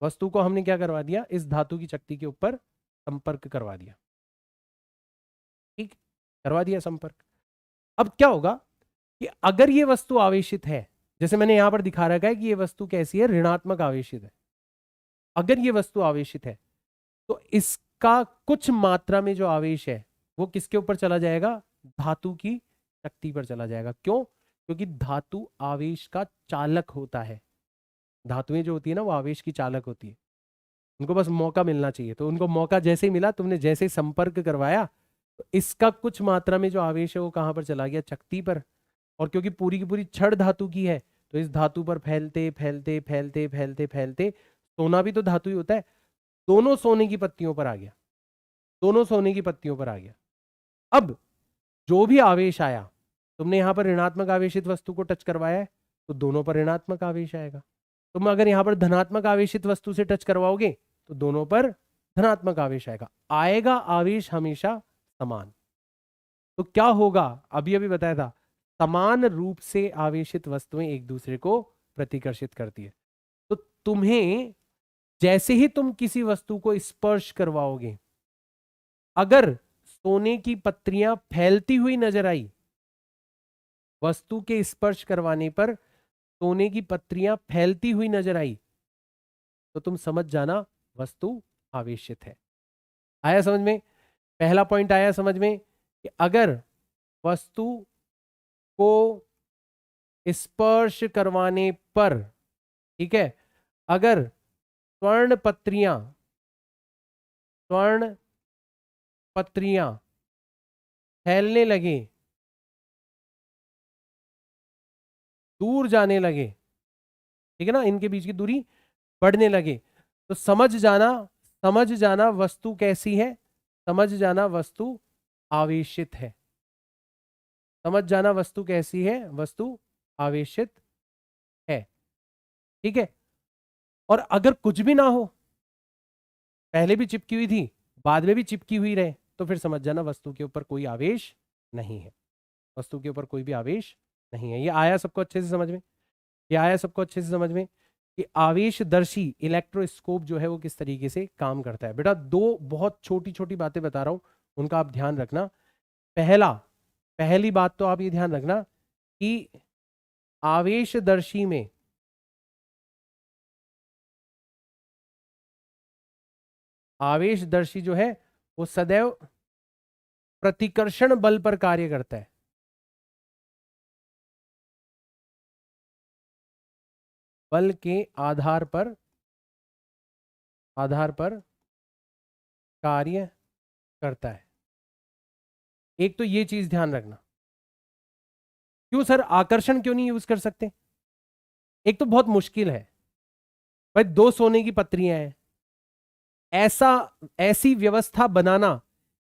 Speaker 1: वस्तु को हमने क्या करवा दिया? इस धातु की चकती के ऊपर संपर्क करवा दिया। ठीक, करवा दिया संपर्क। अब क्या होगा कि अगर ये वस्तु आवेशित है, जैसे मैंने यहां पर दिखा रखा है कि ये वस्तु कैसी है, ऋणात्मक आवेशित है। अगर ये वस्तु आवेशित है तो इसका कुछ मात्रा में जो आवेश है वो किसके ऊपर चला जाएगा? धातु की शक्ति पर चला जाएगा। क्यों? क्योंकि धातु आवेश का चालक होता है। धातुएं जो होती है ना वो आवेश की चालक होती है, उनको बस मौका मिलना चाहिए। तो उनको मौका जैसे ही मिला, तुमने जैसे ही संपर्क करवाया, तो इसका कुछ मात्रा में जो आवेश है वो कहां पर चला गया? चकती पर। और क्योंकि पूरी की पूरी छड़ धातु की है, तो इस धातु पर फैलते फैलते फैलते फैलते फैलते सोना भी तो धातु ही होता है, दोनों सोने की पत्तियों पर आ गया, दोनों सोने की पत्तियों पर आ गया। अब जो भी आवेश आया, तुमने यहां पर ऋणात्मक आवेशित वस्तु को टच करवाया है तो दोनों पर ऋणात्मक आवेश आएगा। तुम अगर यहां पर धनात्मक आवेशित वस्तु से टच करवाओगे तो दोनों पर धनात्मक आवेश आएगा। आएगा आवेश हमेशा समान। तो क्या होगा, अभी अभी बताया था, समान रूप से आवेशित वस्तुएं एक दूसरे को प्रतिकर्षित करती है। तो तुम्हें जैसे ही तुम किसी वस्तु को स्पर्श करवाओगे, अगर सोने की पत्रियां फैलती हुई नजर आई, वस्तु के स्पर्श करवाने पर सोने की पत्रियां फैलती हुई नजर आई, तो तुम समझ जाना वस्तु आवेशित है। आया समझ में? पहला पॉइंट आया समझ में कि अगर वस्तु को स्पर्श करवाने पर, ठीक है, अगर स्वर्ण पत्रियां फैलने लगे, दूर जाने लगे, ठीक है ना, इनके बीच की दूरी बढ़ने लगे, तो समझ जाना वस्तु कैसी है, समझ जाना वस्तु आवेशित है। समझ जाना वस्तु कैसी है, वस्तु आवेशित है। ठीक है। और अगर कुछ भी ना हो, पहले भी चिपकी हुई थी, बाद में भी चिपकी हुई रहे, तो फिर समझ जाना वस्तु के ऊपर कोई आवेश नहीं है, वस्तु के ऊपर कोई भी आवेश नहीं है। ये आया सबको अच्छे से समझ में? ये आया सबको अच्छे से समझ में कि आवेशदर्शी इलेक्ट्रोस्कोप जो है वो किस तरीके से काम करता है। बेटा दो बहुत छोटी छोटी बातें बता रहा हूं, उनका आप ध्यान रखना। पहली बात तो आप ये ध्यान रखना कि आवेशदर्शी में आवेशदर्शी जो है वो सदैव प्रतिकर्षण बल पर कार्य करता है। बल के आधार पर कार्य करता है। एक तो ये चीज ध्यान रखना। क्यों सर आकर्षण क्यों नहीं यूज कर सकते? एक तो बहुत मुश्किल है भाई, दो सोने की पत्रियां हैं, ऐसी व्यवस्था बनाना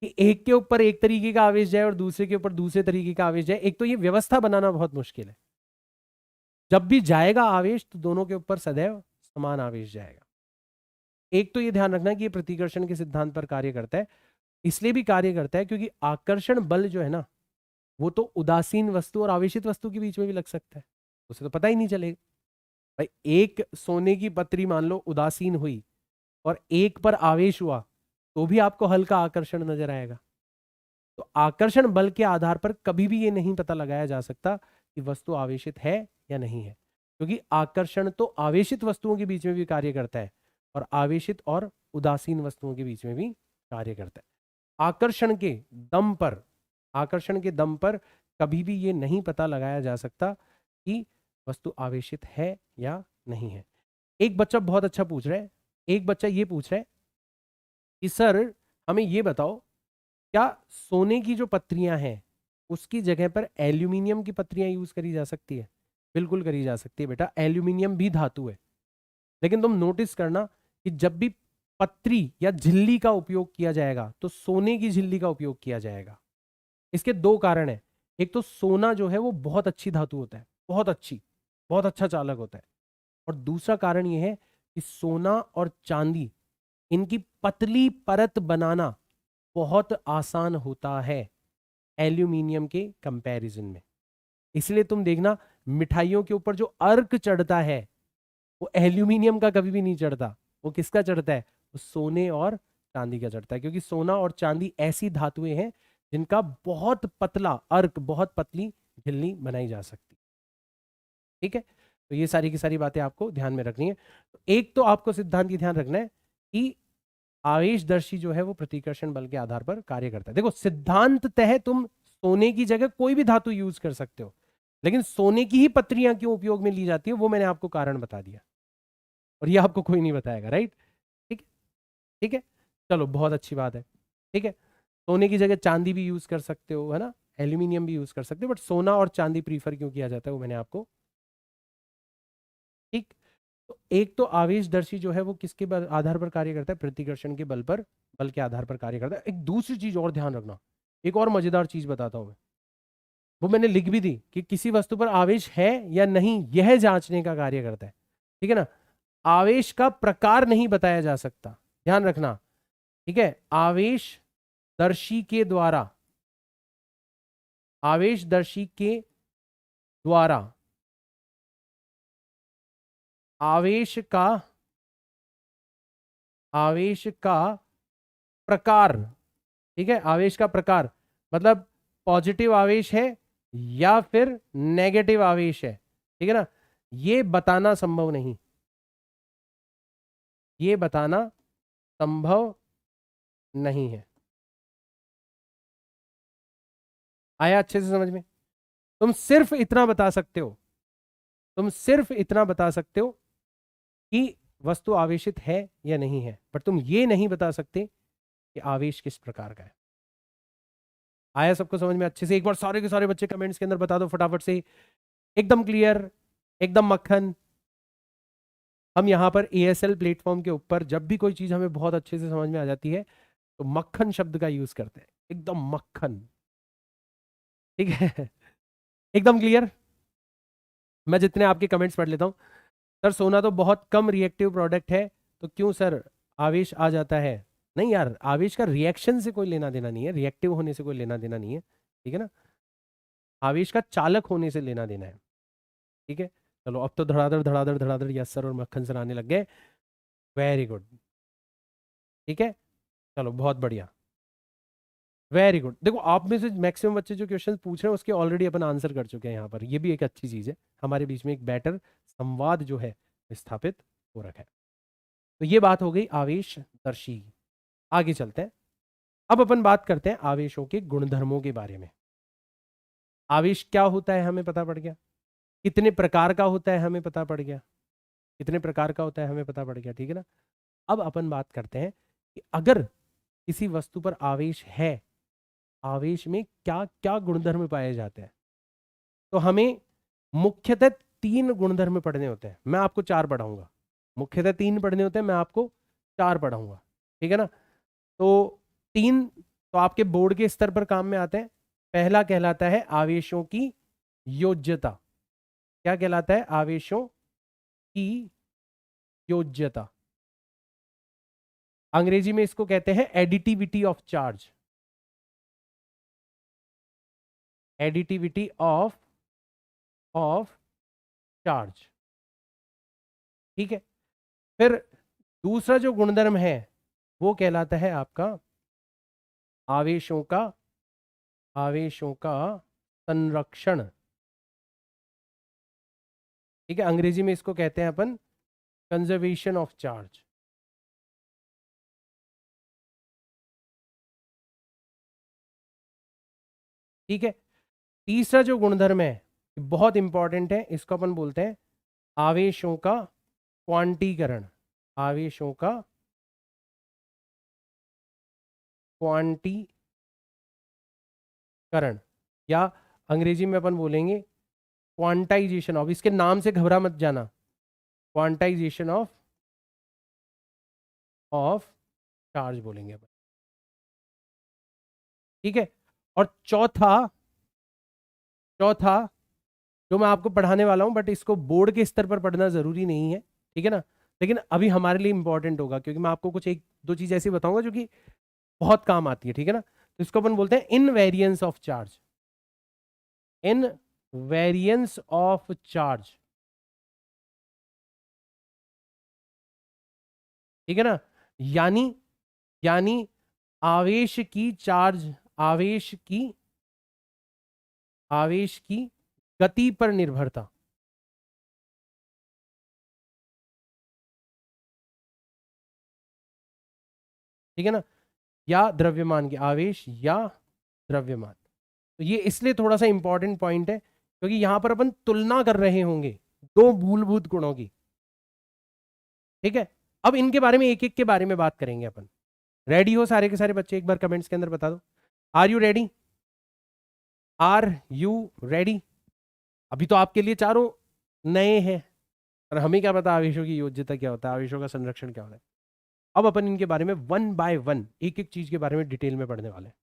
Speaker 1: कि एक के ऊपर एक तरीके का आवेश जाए और दूसरे के ऊपर दूसरे तरीके का आवेश जाए, एक तो ये व्यवस्था बनाना बहुत मुश्किल है। जब भी जाएगा आवेश तो दोनों के ऊपर सदैव समान आवेश जाएगा। एक तो ये ध्यान रखना कि ये प्रतिकर्षण के सिद्धांत पर कार्य करता है। इसलिए भी कार्य करता है क्योंकि आकर्षण बल जो है ना, वो तो उदासीन वस्तु और आवेशित वस्तु के बीच में भी लग सकता है, उसे तो पता ही नहीं चलेगा। भाई एक सोने की पत्री मान लो उदासीन हुई और एक पर आवेश हुआ तो भी आपको हल्का आकर्षण नजर आएगा। तो आकर्षण बल के आधार पर कभी भी ये नहीं पता लगाया जा सकता कि वस्तु आवेशित है या नहीं है, क्योंकि आकर्षण तो आवेशित वस्तुओं के बीच में भी कार्य करता है और आवेशित और उदासीन वस्तुओं के बीच में भी कार्य करता है। आकर्षण के दम पर कभी भी ये नहीं पता लगाया जा सकता कि वस्तु आवेशित है या नहीं है। एक बच्चा बहुत अच्छा पूछ रहा है, एक बच्चा ये पूछ रहा है कि सर हमें ये बताओ, क्या सोने की जो पत्रियां हैं उसकी जगह पर एल्यूमिनियम की पत्रियां यूज करी जा सकती है? बिल्कुल करी जा सकती है बेटा, एल्यूमिनियम भी धातु है। लेकिन तुम नोटिस करना कि जब भी पत्री या झिल्ली का उपयोग किया जाएगा तो सोने की झिल्ली का उपयोग किया जाएगा। इसके दो कारण है। एक तो सोना जो है वो बहुत अच्छी धातु होता है, बहुत अच्छा चालक होता है। और दूसरा कारण यह है कि सोना और चांदी, इनकी पतली परत बनाना बहुत आसान होता है एल्यूमिनियम के कंपैरिजन में। इसलिए तुम देखना मिठाइयों के ऊपर जो अर्क चढ़ता है वो एल्यूमिनियम का कभी भी नहीं चढ़ता, वो किसका चढ़ता है? वो सोने और चांदी का चढ़ता है, क्योंकि सोना और चांदी ऐसी धातुएं हैं जिनका बहुत पतला अर्क, बहुत पतली झिल्ली बनाई जा सकती। ठीक है, तो ये सारी की सारी बातें आपको ध्यान में रखनी है। तो एक तो आपको सिद्धांत की ध्यान रखना है कि आवेशदर्शी जो है वो प्रतिकर्षण बल के आधार पर कार्य करता है। देखो सिद्धांत तह तुम सोने की जगह कोई भी धातु यूज कर सकते हो, लेकिन सोने की ही पत्रियां क्यों उपयोग में ली जाती है वो मैंने आपको कारण बता दिया, और ये आपको कोई नहीं बताएगा। राइट? ठीक है, ठीक है, चलो बहुत अच्छी बात है। ठीक है, सोने की जगह चांदी भी यूज कर सकते हो, है ना, एल्यूमिनियम भी यूज कर सकते हो, बट सोना और चांदी प्रीफर क्यों किया जाता है वो मैंने आपको ठीक। तो एक तो आवेशदर्शी जो है वो किसके आधार पर कार्य करता है, प्रतिकर्षण के बल पर, बल के आधार पर कार्य करता है। एक दूसरी चीज और ध्यान रखना, एक और मजेदार चीज बताता हूं मैं, वो मैंने लिख भी दी कि किसी वस्तु पर आवेश है या नहीं यह जांचने का कार्य करता है, ठीक है ना। आवेश का प्रकार नहीं बताया जा सकता, ध्यान रखना, ठीक है। आवेशदर्शी के द्वारा, आवेशदर्शी के द्वारा आवेश का, आवेश का प्रकार, ठीक है, आवेश का प्रकार मतलब पॉजिटिव आवेश है या फिर नेगेटिव आवेश है, ठीक है ना, ये बताना संभव नहीं, ये बताना संभव नहीं है। आया अच्छे से समझ में? तुम सिर्फ इतना बता सकते हो, तुम सिर्फ इतना बता सकते हो कि वस्तु आवेशित है या नहीं है, पर तुम ये नहीं बता सकते कि आवेश किस प्रकार का है। आया सबको समझ में अच्छे से? एक बार सारे के सारे बच्चे कमेंट्स के अंदर बता दो फटाफट से, एकदम क्लियर, एकदम मक्खन। हम यहाँ पर ASL प्लेटफॉर्म के ऊपर जब भी कोई चीज हमें बहुत अच्छे से समझ में आ जाती है तो मक्खन शब्द का यूज करते हैं, एकदम मक्खन, ठीक है। एकदम क्लियर। मैं जितने आपके कमेंट्स पढ़ लेता हूँ, सर सोना तो बहुत कम रिएक्टिव प्रोडक्ट है, तो क्यों सर आवेश आ जाता है? नहीं यार, आवेश का रिएक्शन से कोई लेना देना नहीं है, रिएक्टिव होने से कोई लेना देना नहीं है, ठीक है ना। आवेश का चालक होने से लेना देना है, ठीक है। चलो अब तो धड़ाधड़ धड़ाधड़ धड़ाधड़ यस सर और मक्खन सर आने लग गए, वेरी गुड, ठीक है। चलो बहुत बढ़िया, वेरी गुड। देखो आप में से मैक्सिमम बच्चे जो क्वेश्चन पूछ रहे हैं उसके ऑलरेडी अपन आंसर कर चुके हैं यहाँ पर, ये भी एक अच्छी चीज है, हमारे बीच में एक बेटर संवाद जो है स्थापित हो रखा है। तो ये बात हो गई आवेशदर्शी की। आगे चलते हैं, अब अपन बात करते हैं आवेशों के गुणधर्मों के बारे में। आवेश क्या होता है हमें पता पड़ गया, कितने प्रकार का होता है हमें पता पड़ गया, कितने प्रकार का होता है हमें पता पड़ गया, ठीक है ना। अब अपन बात करते हैं कि अगर किसी वस्तु पर आवेश है, आवेश में क्या क्या गुणधर्म पाए जाते हैं। तो हमें मुख्यतः 3 गुणधर्म पढ़ने होते हैं, मैं आपको 4 पढ़ाऊंगा। मुख्यतः 3 पढ़ने होते हैं, मैं आपको 4 पढ़ाऊंगा, ठीक है ना। तो 3 तो आपके बोर्ड के स्तर पर काम में आते हैं। पहला कहलाता है आवेशों की योज्यता। क्या कहलाता है? आवेशों की योज्यता। अंग्रेजी में इसको कहते हैं additivity of charge, additivity of charge, ठीक है। फिर दूसरा जो गुणधर्म है वो कहलाता है आपका आवेशों का, आवेशों का संरक्षण, ठीक है। अंग्रेजी में इसको कहते हैं अपन कंजर्वेशन ऑफ चार्ज, ठीक है। तीसरा जो गुणधर्म है बहुत इंपॉर्टेंट है, इसको अपन बोलते हैं आवेशों का क्वांटीकरण, आवेशों का क्वांटीकरण, या अंग्रेजी में अपन बोलेंगे क्वांटाइजेशन ऑफ, इसके नाम से घबरा मत जाना, क्वांटाइजेशन ऑफ चार्ज बोलेंगे अपन, ठीक है। और चौथा, चौथा जो मैं आपको पढ़ाने वाला हूं, बट इसको बोर्ड के स्तर पर पढ़ना जरूरी नहीं है, ठीक है ना, लेकिन अभी हमारे लिए इंपॉर्टेंट होगा क्योंकि मैं आपको कुछ एक दो चीज ऐसी बताऊंगा जो कि बहुत काम आती है, ठीक है ना। तो इसको अपन बोलते हैं invariance of charge, invariance of charge, ठीक है ना। यानी, यानी आवेश की चार्ज, आवेश की, आवेश की गति पर निर्भरता, ठीक है ना, या द्रव्यमान की, आवेश या द्रव्यमान। तो ये इसलिए थोड़ा सा इंपॉर्टेंट पॉइंट है क्योंकि यहां पर अपन तुलना कर रहे होंगे दो मूलभूत गुणों की, ठीक है। अब इनके बारे में एक एक के बारे में बात करेंगे अपन। रेडी हो सारे के सारे बच्चे? एक बार कमेंट्स के अंदर बता दो, are you ready? Are you ready? अभी तो आपके लिए चारों नए हैं, और हमें क्या पता आवेशों की योज्यता क्या होता है, आवेशों का संरक्षण क्या होता है। अब अपन इनके बारे में वन बाय वन एक एक चीज के बारे में डिटेल में पढ़ने वाले हैं।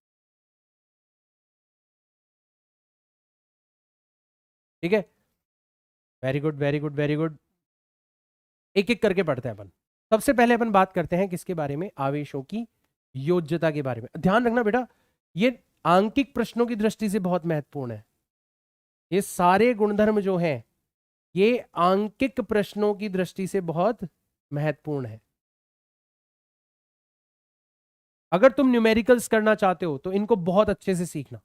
Speaker 1: ठीक है, very good very good very good. एक एक करके पढ़ते हैं अपन। सबसे पहले अपन बात करते हैं किसके बारे में, आवेशों की योज्यता के बारे में। ध्यान रखना बेटा, ये आंकिक प्रश्नों की दृष्टि से बहुत महत्वपूर्ण है। ये सारे गुणधर्म जो हैं ये आंकिक प्रश्नों की दृष्टि से बहुत महत्वपूर्ण है। अगर तुम न्यूमेरिकल्स करना चाहते हो तो इनको बहुत अच्छे से सीखना,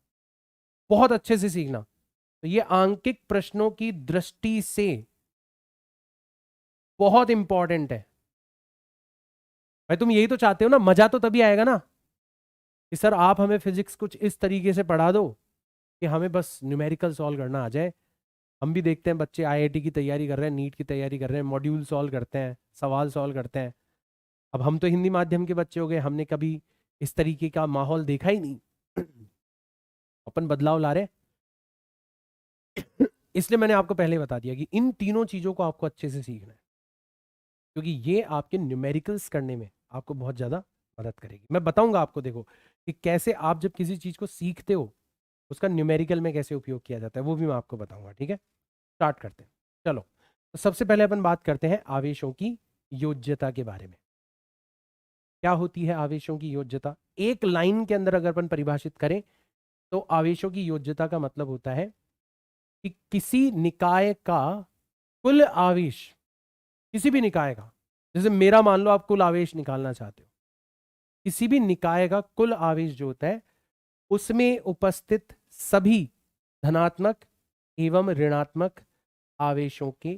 Speaker 1: बहुत अच्छे से सीखना। तो ये आंकिक प्रश्नों की दृष्टि से बहुत इंपॉर्टेंट है। भाई तुम यही तो चाहते हो ना, मजा तो तभी आएगा ना कि सर आप हमें फिजिक्स कुछ इस तरीके से पढ़ा दो कि हमें बस न्यूमेरिकल सॉल्व करना आ जाए। हम भी देखते हैं बच्चे आईआईटी की तैयारी कर रहे हैं, नीट की तैयारी कर रहे हैं, मॉड्यूल सॉल्व करते हैं, सवाल सॉल्व करते हैं। अब हम तो हिंदी माध्यम के बच्चे हो गए, हमने कभी इस तरीके का माहौल देखा ही नहीं। अपन बदलाव ला रहे हैं। इसलिए मैंने आपको पहले बता दिया कि इन तीनों चीजों को आपको अच्छे से सीखना है, क्योंकि ये आपके न्यूमेरिकल्स करने में आपको बहुत ज्यादा मदद करेगी। मैं बताऊंगा आपको, देखो कि कैसे आप जब किसी चीज को सीखते हो उसका न्यूमेरिकल में कैसे उपयोग किया जाता है, वो भी मैं आपको बताऊंगा। ठीक है, स्टार्ट करते हैं। चलो, तो सबसे पहले अपन बात करते हैं आवेशों की योज्यता के बारे में। क्या होती है आवेशों की योज्यता? एक लाइन के अंदर अगर अपन परिभाषित करें तो आवेशों की योज्यता का मतलब होता है कि किसी निकाय का कुल आवेश, किसी भी निकाय का, जैसे मेरा मान लो आप कुल आवेश निकालना चाहते हो, किसी भी निकाय का कुल आवेश जो होता है उसमें उपस्थित सभी धनात्मक एवं ऋणात्मक आवेशों के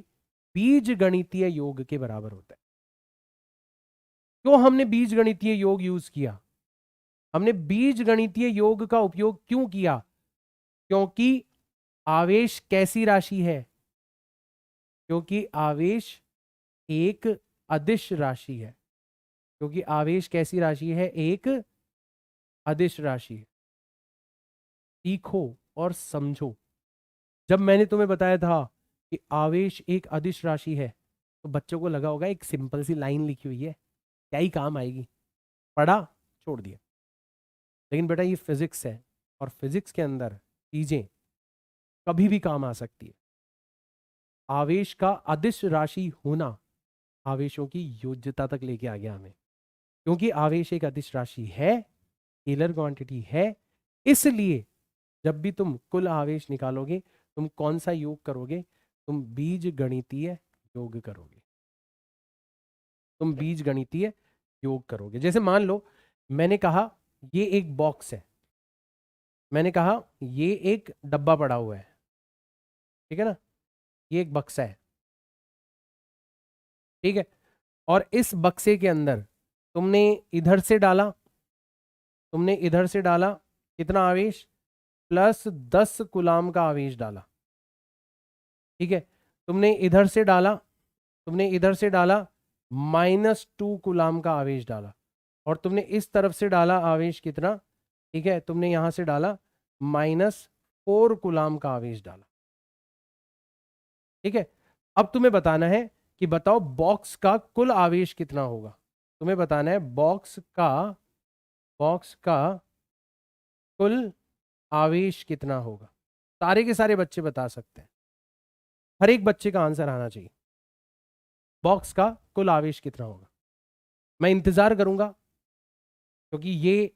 Speaker 1: बीज गणितीय योग के बराबर होता है। क्यों हमने बीज गणितीय योग यूज किया? हमने बीज गणितीय योग का उपयोग क्यों किया? क्योंकि आवेश कैसी राशि है? क्योंकि आवेश एक अदिश राशि है। क्योंकि आवेश कैसी राशि है? एक अदिश राशि है। सीखो और समझो। जब मैंने तुम्हें बताया था कि आवेश एक अदिश राशि है तो बच्चों को लगा होगा एक सिंपल सी लाइन लिखी हुई है, क्या ही काम आएगी, पढ़ा छोड़ दिया। लेकिन बेटा ये फिजिक्स है और फिजिक्स के अंदर चीजें कभी भी काम आ सकती है। आवेश का अदिश राशि होना आवेशों की योज्यता तक लेके आ गया हमें, क्योंकि आवेश एक अदिश राशि है, स्केलर क्वांटिटी है। इसलिए जब भी तुम कुल आवेश निकालोगे तुम कौन सा योग करोगे? तुम बीज गणितीय योग करोगे। तुम बीज गणितीय योग करोगे। जैसे मान लो मैंने कहा ये एक बॉक्स है, मैंने कहा ये एक डब्बा पड़ा हुआ है, ठीक है ना, ये एक बक्सा है, ठीक है। और इस बक्से के अंदर तुमने इधर से डाला, तुमने इधर से डाला कितना आवेश? प्लस 10 कुलाम का आवेश डाला, ठीक है। तुमने इधर से डाला, तुमने इधर से डाला -2 कुलाम का आवेश डाला। और तुमने इस तरफ से डाला आवेश कितना? ठीक है, तुमने यहां से डाला -4 कुलाम का आवेश डाला, ठीक है। अब तुम्हें बताना है कि बताओ बॉक्स का कुल आवेश कितना होगा। तुम्हें बताना है बॉक्स का कुल आवेश कितना होगा। सारे के सारे बच्चे बता सकते हैं, हर एक बच्चे का आंसर आना चाहिए। बॉक्स का कुल आवेश कितना होगा? मैं इंतजार करूंगा, क्योंकि ये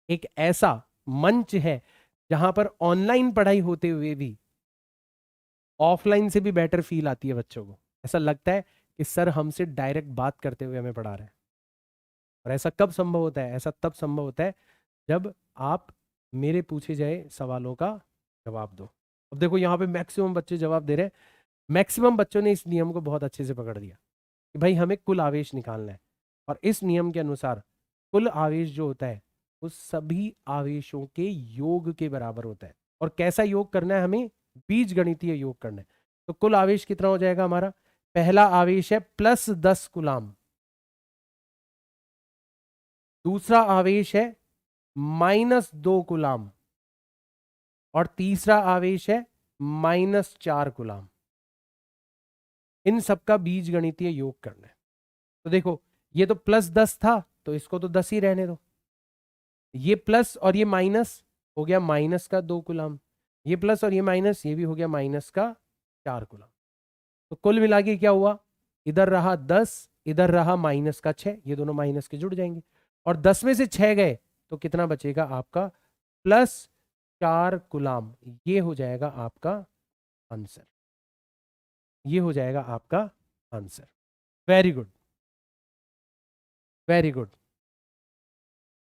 Speaker 1: एक ऐसा मंच है जहां पर ऑनलाइन पढ़ाई होते हुए भी ऑफलाइन से भी बेटर फील आती है बच्चों को। ऐसा लगता है कि सर हमसे डायरेक्ट बात करते हुए हमें पढ़ा रहे हैं। और ऐसा कब संभव होता है? ऐसा तब संभव होता है जब आप मेरे पूछे जाए सवालों का जवाब दो। अब देखो यहाँ पे मैक्सिमम बच्चे जवाब दे रहे हैं। मैक्सिमम बच्चों ने इस नियम को बहुत अच्छे से पकड़ लिया कि भाई हमें कुल आवेश निकालना है, और इस नियम के अनुसार कुल आवेश जो होता है वो सभी आवेशों के योग के बराबर होता है। और कैसा योग करना है? हमें बीज गणितीय योग करना है। तो कुल आवेश कितना हो जाएगा हमारा? पहला आवेश है +10 कुलाम, दूसरा आवेश है -2 कुलाम, और तीसरा आवेश है -4 कुलाम। इन सबका बीज गणितीय योग करना है। तो देखो ये तो +10 था, तो इसको तो 10 ही रहने दो। ये प्लस और ये माइनस हो गया -2 कूलम, ये प्लस और ये माइनस, ये भी हो गया -4 कूलम। तो कुल मिला के क्या हुआ, इधर रहा 10, इधर रहा -6, ये दोनों माइनस के जुड़ जाएंगे, और 10 में से 6 गए तो कितना बचेगा आपका, +4 कूलम। ये हो जाएगा आपका आंसर, ये हो जाएगा आपका answer. Very good, very good,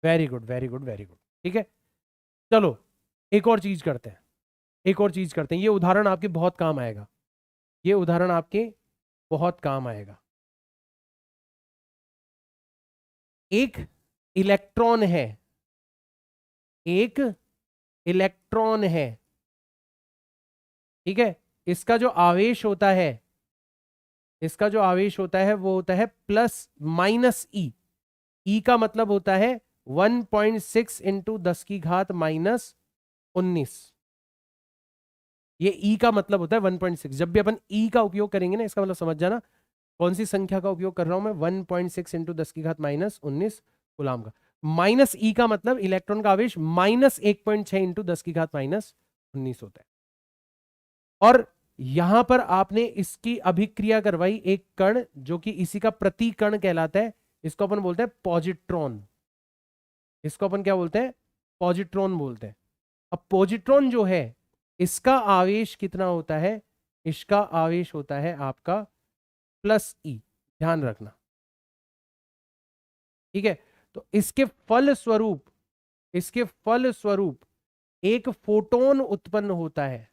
Speaker 1: very good, very good, very good. ठीक है, चलो एक और चीज करते हैं, एक और चीज करते हैं। ये उदाहरण आपके बहुत काम आएगा, ये उदाहरण आपके बहुत काम आएगा। एक इलेक्ट्रॉन है, एक इलेक्ट्रॉन है, ठीक है, इसका जो आवेश होता है, इसका जो आवेश होता है वो होता है +-E। ई का मतलब होता है 1.6 इंटू 10 की घात -19। ये ई का मतलब होता है 1.6। जब भी अपन ई का उपयोग करेंगे ना, इसका मतलब समझ जाना कौन सी संख्या का उपयोग कर रहा हूं मैं, 1.6 इंटू 10 की घात -19 गुलाम का। माइनस ई का मतलब इलेक्ट्रॉन का आवेश -1.6 इंटू 10 की घात -19 होता है। और यहां पर आपने इसकी अभिक्रिया करवाई एक कण, जो कि इसी का प्रतिकण कहलाता है, इसको अपन बोलते हैं पॉजिट्रॉन। इसको अपन क्या बोलते हैं, पॉजिट्रॉन बोलते हैं। अब पॉजिट्रॉन जो है, इसका आवेश कितना होता है, इसका आवेश होता है आपका +E, ध्यान रखना, ठीक है। तो इसके फल स्वरूप, इसके फल स्वरूप एक फोटोन उत्पन्न होता है।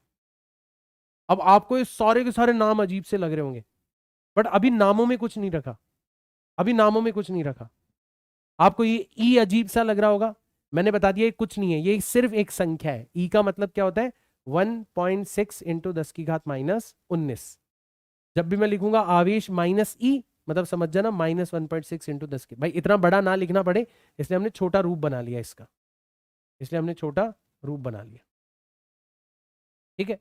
Speaker 1: अब आपको ये सारे के सारे नाम अजीब से लग रहे होंगे, बट अभी नामों में कुछ नहीं रखा, अभी नामों में कुछ नहीं रखा। आपको ये ई अजीब सा लग रहा होगा, मैंने बता दिया ये कुछ नहीं है, ये सिर्फ एक संख्या है। ई का मतलब क्या होता है, 1.6 इंटू 10 की घात -19। जब भी मैं लिखूंगा आवेश -E, मतलब समझ जाना -1.6 इंटू 10 की। भाई इतना बड़ा ना लिखना पड़े, इसलिए हमने छोटा रूप बना लिया इसका, इसलिए हमने छोटा रूप बना लिया, ठीक है।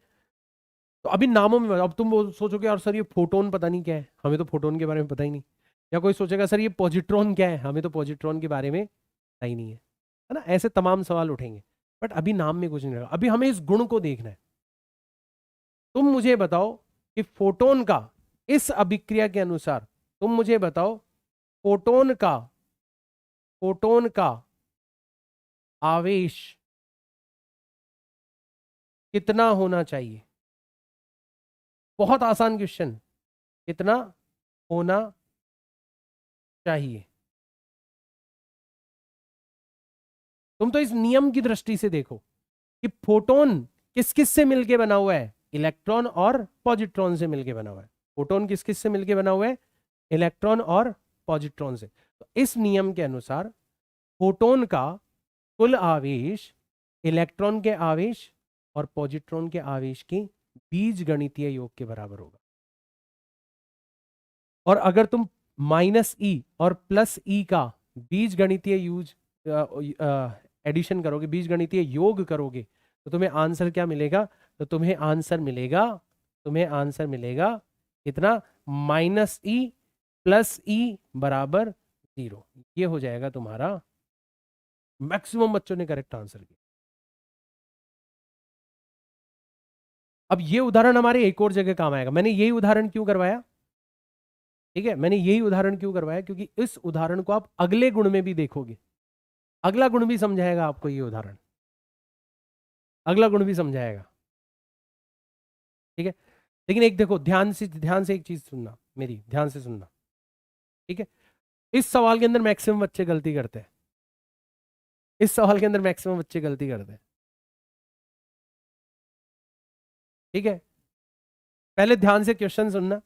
Speaker 1: तो अभी नामों में, अब तुम सोचोगे यार सर ये फोटोन पता नहीं क्या है, हमें तो फोटोन के बारे में पता ही नहीं। या कोई सोचेगा सर ये पॉजिट्रॉन क्या है, हमें तो पॉजिट्रॉन के बारे में पता ही नहीं है ना। ऐसे तमाम सवाल उठेंगे, बट अभी नाम में कुछ नहीं रहा, अभी हमें इस गुण को देखना है। तुम मुझे बताओ कि फोटोन का, इस अभिक्रिया के अनुसार तुम मुझे बताओ फोटोन का, फोटोन का आवेश कितना होना चाहिए। बहुत आसान क्वेश्चन, कितना होना चाहिए। तुम तो इस नियम की दृष्टि से देखो कि फोटोन किस किस से मिलके बना हुआ है, इलेक्ट्रॉन और पॉजिट्रॉन से मिलके बना हुआ है। फोटोन किस किस से मिलके बना हुआ है, इलेक्ट्रॉन और पॉजिट्रॉन से। तो इस नियम के अनुसार फोटोन का कुल आवेश इलेक्ट्रॉन के आवेश और पॉजिट्रॉन के आवेश की बीज गणितीय योग के बराबर होगा। और अगर तुम -E और +E का बीज गणितीय यूज एडिशन करोगे, बीज गणितीय योग करोगे, तो तुम्हें आंसर क्या मिलेगा, तो तुम्हें आंसर मिलेगा, तुम्हें आंसर मिलेगा कितना, -E +E बराबर 0। ये हो जाएगा तुम्हारा, मैक्सिमम बच्चों ने करेक्ट आंसर किया। अब ये उदाहरण हमारे एक और जगह काम आएगा। मैंने यही उदाहरण क्यों करवाया, ठीक है, मैंने यही उदाहरण क्यों करवाया, क्योंकि इस उदाहरण को आप अगले गुण में भी देखोगे, अगला गुण भी समझाएगा आपको ये उदाहरण, अगला गुण भी समझाएगा, ठीक है। लेकिन एक देखो, ध्यान से एक चीज सुनना, मेरी ध्यान से सुनना, ठीक है। इस सवाल के अंदर मैक्सिमम बच्चे गलती करते हैं, इस सवाल के अंदर मैक्सिमम बच्चे गलती करते हैं, ठीक है। पहले ध्यान से क्वेश्चन सुनना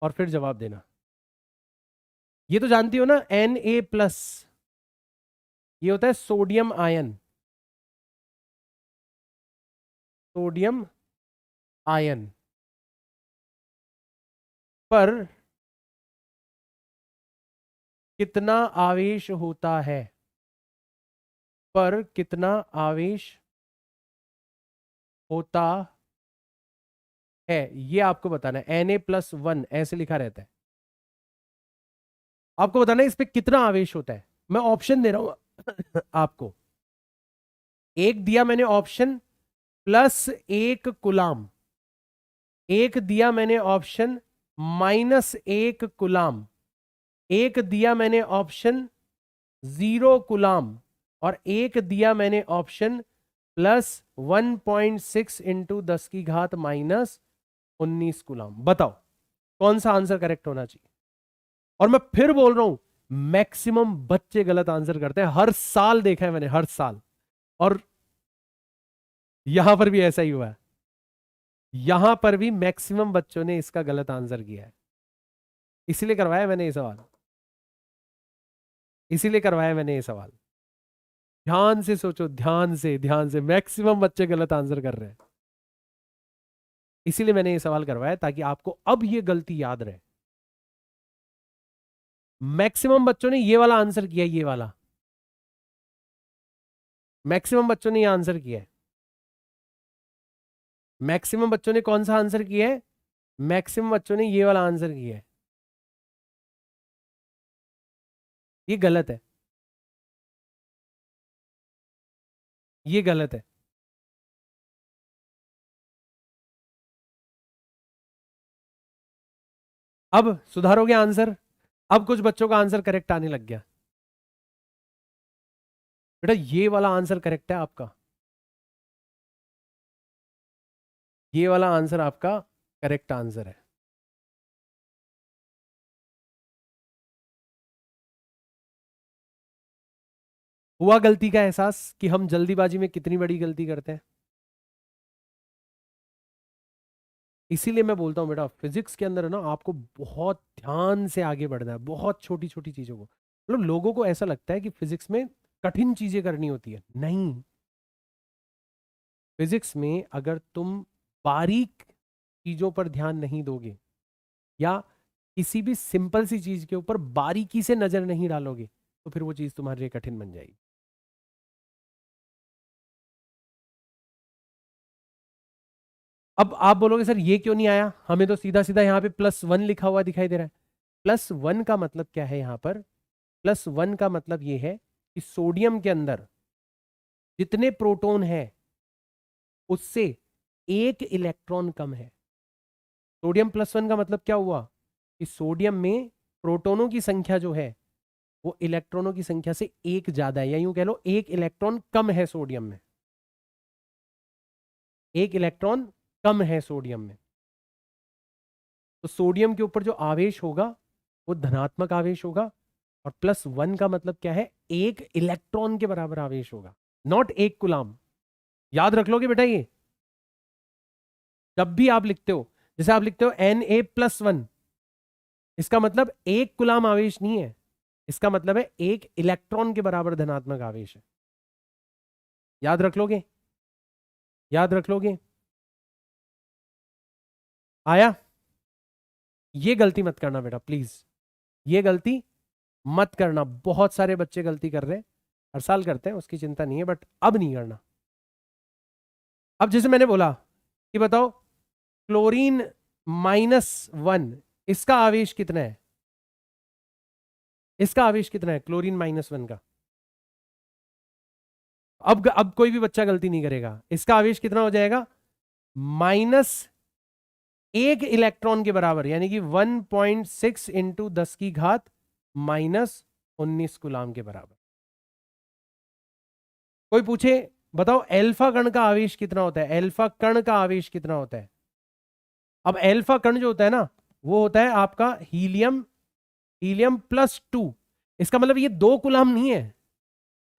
Speaker 1: और फिर जवाब देना। ये तो जानती हो ना, Na+, ये होता है सोडियम आयन, सोडियम आयन पर कितना आवेश होता है, पर कितना आवेश होता है ये आपको बताना है। Na+1 ऐसे लिखा रहता है, आपको बताना है इस पे कितना आवेश होता है। मैं ऑप्शन दे रहा हूं आपको। एक दिया मैंने ऑप्शन +1 कुलाम, एक दिया मैंने ऑप्शन -1 कुलाम, एक दिया मैंने ऑप्शन 0 कुलाम, और एक दिया मैंने ऑप्शन +1.6 इंटू 10⁻⁻19 कुलाम। बताओ कौन सा आंसर करेक्ट होना चाहिए। और मैं फिर बोल रहा हूं, मैक्सिमम बच्चे गलत आंसर करते हैं, हर साल देखा है मैंने, हर साल। और यहां पर भी ऐसा ही हुआ है, यहां पर भी मैक्सिमम बच्चों ने इसका गलत आंसर किया है। इसीलिए करवाया मैंने ये सवाल, इसीलिए करवाया मैंने ये सवाल। ध्यान से सोचो, ध्यान से, ध्यान से, मैक्सिमम बच्चे गलत आंसर कर रहे हैं। इसीलिए मैंने ये सवाल करवाया ताकि आपको अब ये गलती याद रहे। मैक्सिमम बच्चों ने ये वाला आंसर किया, ये वाला मैक्सिमम बच्चों ने ये आंसर किया है। मैक्सिमम बच्चों ने कौन सा आंसर किया है? मैक्सिमम बच्चों ने ये वाला आंसर किया है। ये गलत है, ये गलत है। अब सुधारोगे आंसर? अब कुछ बच्चों का आंसर करेक्ट आने लग गया। बेटा ये वाला आंसर करेक्ट है आपका, ये वाला आंसर आपका करेक्ट आंसर है। हुआ गलती का एहसास कि हम जल्दीबाजी में कितनी बड़ी गलती करते हैं। इसीलिए मैं बोलता हूं बेटा, फिजिक्स के अंदर है ना, आपको बहुत ध्यान से आगे बढ़ना है, बहुत छोटी छोटी चीजों को। मतलब लोगों को ऐसा लगता है कि फिजिक्स में कठिन चीजें करनी होती है, नहीं। फिजिक्स में अगर तुम बारीक चीजों पर ध्यान नहीं दोगे, या किसी भी सिंपल सी चीज के ऊपर बारीकी से नजर नहीं डालोगे, तो फिर वो चीज तुम्हारे लिए कठिन बन जाएगी। अब आप बोलोगे सर ये क्यों नहीं आया, हमें तो सीधा सीधा यहाँ पे +1 लिखा हुआ दिखाई दे रहा है। +1 का मतलब क्या है यहाँ पर? +1 का मतलब ये है कि सोडियम के अंदर जितने प्रोटॉन है उससे 1 इलेक्ट्रॉन कम है। सोडियम +1 का मतलब क्या हुआ कि सोडियम में प्रोटॉनों की संख्या जो है वो इलेक्ट्रॉनों की संख्या से 1 ज्यादा है, या यूं कह लो 1 इलेक्ट्रॉन कम है सोडियम में, 1 इलेक्ट्रॉन कम है सोडियम में। तो सोडियम के ऊपर जो आवेश होगा वो धनात्मक आवेश होगा, और +1 का मतलब क्या है? 1 इलेक्ट्रॉन के बराबर आवेश होगा, नॉट 1 कुलाम। याद रख लोगे बेटा ये, जब भी आप लिखते हो, जैसे आप लिखते हो Na+1, इसका मतलब 1 कुलाम आवेश नहीं है, इसका मतलब है 1 इलेक्ट्रॉन के बराबर धनात्मक आवेश है। याद रख लोगे? याद रख लोगे? आया? ये गलती मत करना बेटा प्लीज, ये गलती मत करना। बहुत सारे बच्चे गलती कर रहे हैं, हर साल करते हैं, उसकी चिंता नहीं है, बट अब नहीं करना। अब जैसे मैंने बोला कि बताओ क्लोरीन -1, इसका आवेश कितना है? इसका आवेश कितना है क्लोरीन -1 का? अब कोई भी बच्चा गलती नहीं करेगा। इसका आवेश कितना हो जाएगा? -1 इलेक्ट्रॉन के बराबर, यानी कि 1.6 इंटू 10⁻⁻19 कुलाम के बराबर। कोई पूछे बताओ अल्फा कण का आवेश कितना होता है? अल्फा कण का आवेश कितना होता है? अब अल्फा कण जो होता है ना, वो होता है आपका हीलियम, हीलियम+2। इसका मतलब ये 2 कुलाम नहीं है,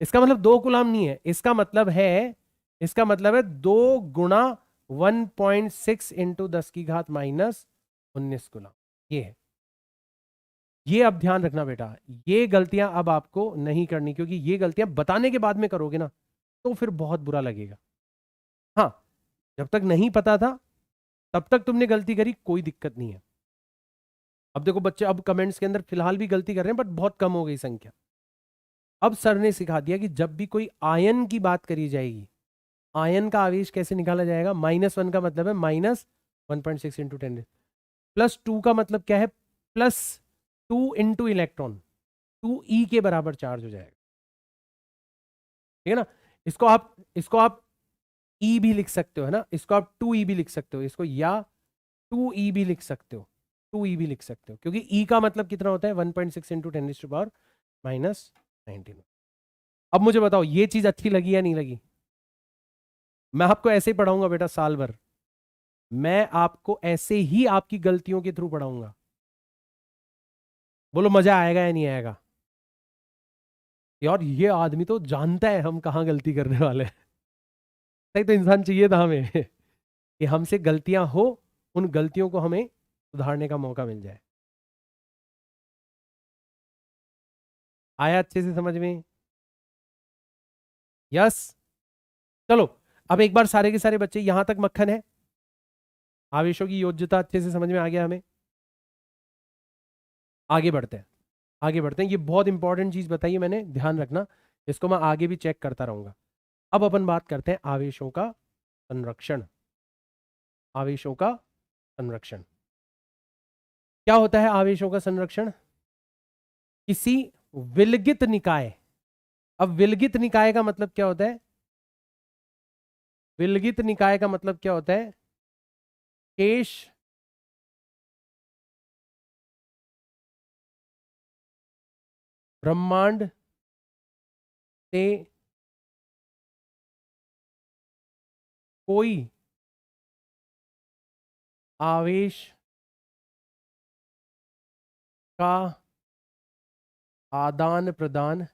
Speaker 1: इसका मतलब 2 कुलाम नहीं है, इसका मतलब है, इसका मतलब है 2 × 1.6 इंटू 10⁻⁻19 कुलाम। ये है। ये अब ध्यान रखना बेटा, ये गलतियां अब आपको नहीं करनी, क्योंकि ये गलतियां बताने के बाद में करोगे ना तो फिर बहुत बुरा लगेगा। हाँ, जब तक नहीं पता था तब तक तुमने गलती करी, कोई दिक्कत नहीं है। अब देखो बच्चे अब कमेंट्स के अंदर फिलहाल भी गलती कर रहे हैं, बट बहुत कम हो गई संख्या। अब सर ने सिखा दिया कि जब भी कोई आयन की बात करी जाएगी, आयन का आवेश कैसे निकाला जाएगा? -1 का मतलब है माइनस, 1.6 इंटू 10 प्लस 2 का मतलब क्या है, प्लस 2 इंटू इलेक्ट्रॉन, 2e के बराबर चार्ज हो जाएगा, ठीक है ना। इसको आप e भी लिख सकते हो, है ना, इसको आप 2e भी लिख सकते हो, इसको या 2e भी लिख सकते हो, 2e भी लिख सकते हो, क्योंकि e का मतलब कितना होता है 1.6 इंटू 10⁻⁻⁹। अब मुझे बताओ ये चीज अच्छी लगी या नहीं लगी। मैं आपको ऐसे ही पढ़ाऊंगा बेटा साल भर, मैं आपको ऐसे ही आपकी गलतियों के थ्रू पढ़ाऊंगा। बोलो मजा आएगा या नहीं आएगा। यार ये आदमी तो जानता है हम कहाँ गलती करने वाले हैं। सही तो इंसान चाहिए था हमें कि हमसे गलतियां हो, उन गलतियों को हमें सुधारने का मौका मिल जाए। आया अच्छे से समझ में। यस। चलो अब एक बार सारे के सारे बच्चे, यहां तक मक्खन है, आवेशों की योज्यता अच्छे से समझ में आ गया हमें। आगे बढ़ते हैं, आगे बढ़ते हैं। ये बहुत इंपॉर्टेंट चीज बताई है मैंने, ध्यान रखना, इसको मैं आगे भी चेक करता रहूंगा। अब अपन बात करते हैं आवेशों का संरक्षण। आवेशों का संरक्षण क्या होता है। आवेशों का संरक्षण किसी विलगित निकाय, अब विलगित निकाय का मतलब क्या होता है, विलगित निकाय का मतलब क्या होता है, शेष ब्रह्मांड से कोई आवेश का आदान प्रदान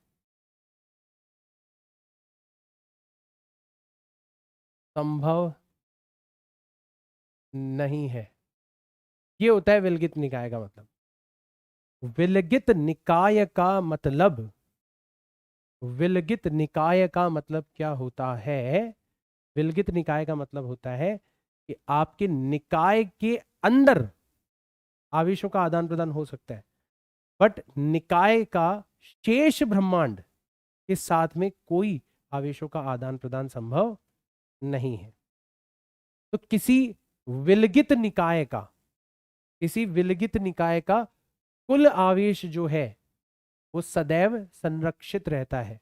Speaker 1: संभव नहीं है। ये होता है विलगित निकाय का मतलब। विलगित निकाय का मतलब, विलगित निकाय का मतलब क्या होता है, विलगित निकाय का मतलब होता है कि आपके निकाय के अंदर आवेशों का आदान प्रदान हो सकता है, बट निकाय का शेष ब्रह्मांड के साथ में कोई आवेशों का आदान प्रदान संभव नहीं है। तो किसी विलगित निकाय का, किसी विलगित निकाय का कुल आवेश जो है वो सदैव संरक्षित रहता है,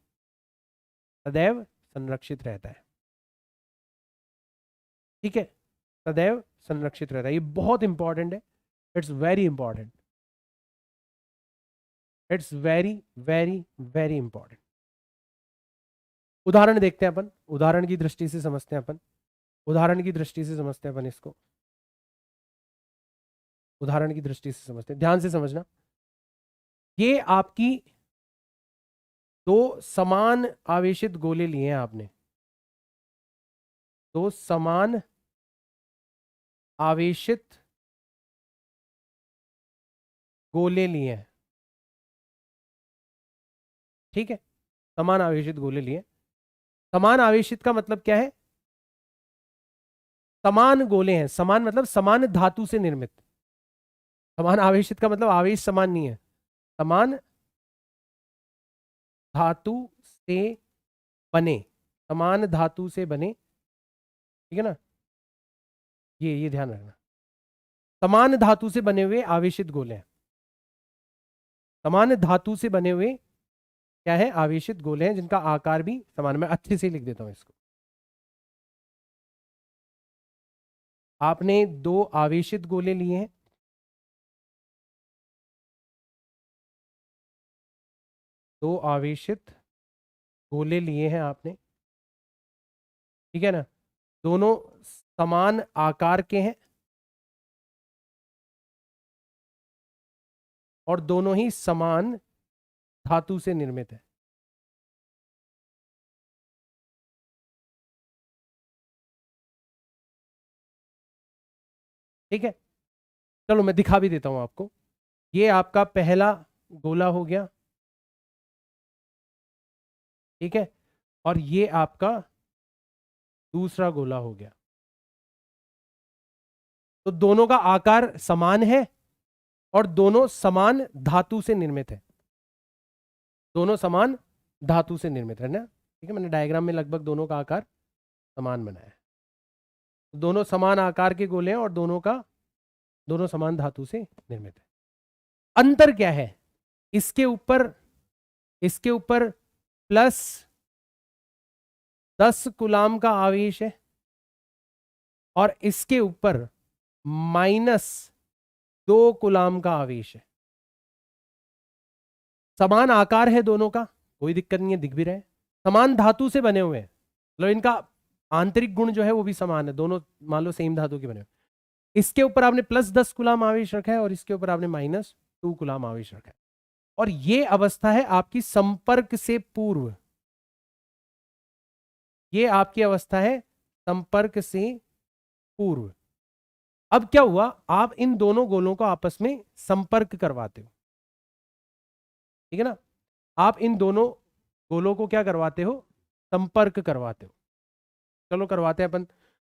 Speaker 1: सदैव संरक्षित रहता है, ठीक है, सदैव संरक्षित रहता है। ये बहुत इंपॉर्टेंट है, it's very important, it's very very very important. उदाहरण देखते हैं अपन, उदाहरण की दृष्टि से समझते हैं अपन, उदाहरण की दृष्टि से समझते हैं अपन इसको, उदाहरण की दृष्टि से समझते हैं, ध्यान से समझना। ये आपकी दो समान आवेशित गोले लिए हैं आपने, दो समान आवेशित गोले लिए हैं, ठीक है, समान आवेशित गोले लिए। समान आवेशित का मतलब क्या है, समान गोले हैं, समान मतलब समान धातु से निर्मित। समान आवेशित का मतलब आवेश समान नहीं है, समान धातु से बने, समान धातु से बने, ठीक है ना, ये ध्यान रखना, समान धातु से बने हुए आवेशित गोले हैं, समान धातु से बने हुए क्या है, आवेशित गोले हैं जिनका आकार भी समान। मैं अच्छे से लिख देता हूं इसको। आपने दो आवेशित गोले लिए हैं, दो आवेशित गोले लिए हैं आपने, ठीक है ना, दोनों समान आकार के हैं और दोनों ही समान धातु से निर्मित है। ठीक है, चलो मैं दिखा भी देता हूं आपको। ये आपका पहला गोला हो गया, ठीक है, और ये आपका दूसरा गोला हो गया। तो दोनों का आकार समान है और दोनों समान धातु से निर्मित है, दोनों समान धातु से निर्मित है ना, ठीक है, मैंने डायग्राम में लगभग दोनों का आकार समान बनाया है। दोनों समान आकार के गोले हैं और दोनों समान धातु से निर्मित है। अंतर क्या है? इसके ऊपर प्लस 10 कूलाम का आवेश है और इसके ऊपर माइनस 2 कूलाम का आवेश है। समान आकार है दोनों का, कोई दिक्कत नहीं है, दिख भी रहे हैं। समान धातु से बने हुए हैं, मतलब इनका आंतरिक गुण जो है वो भी समान है, दोनों मान लो सेम धातु के बने हुए। इसके ऊपर आपने प्लस 10 कूलाम आवेश रखा है और इसके ऊपर आपने माइनस 2 कूलाम आवेश रखा है। और ये अवस्था है आपकी संपर्क से पूर्व। ये आपकी अवस्था है संपर्क से पूर्व। अब क्या हुआ, आप इन दोनों गोलों को आपस में संपर्क करवाते हो, ठीक है ना। आप इन दोनों गोलों को क्या करवाते हो? संपर्क करवाते हो। चलो करवाते हैं अपन।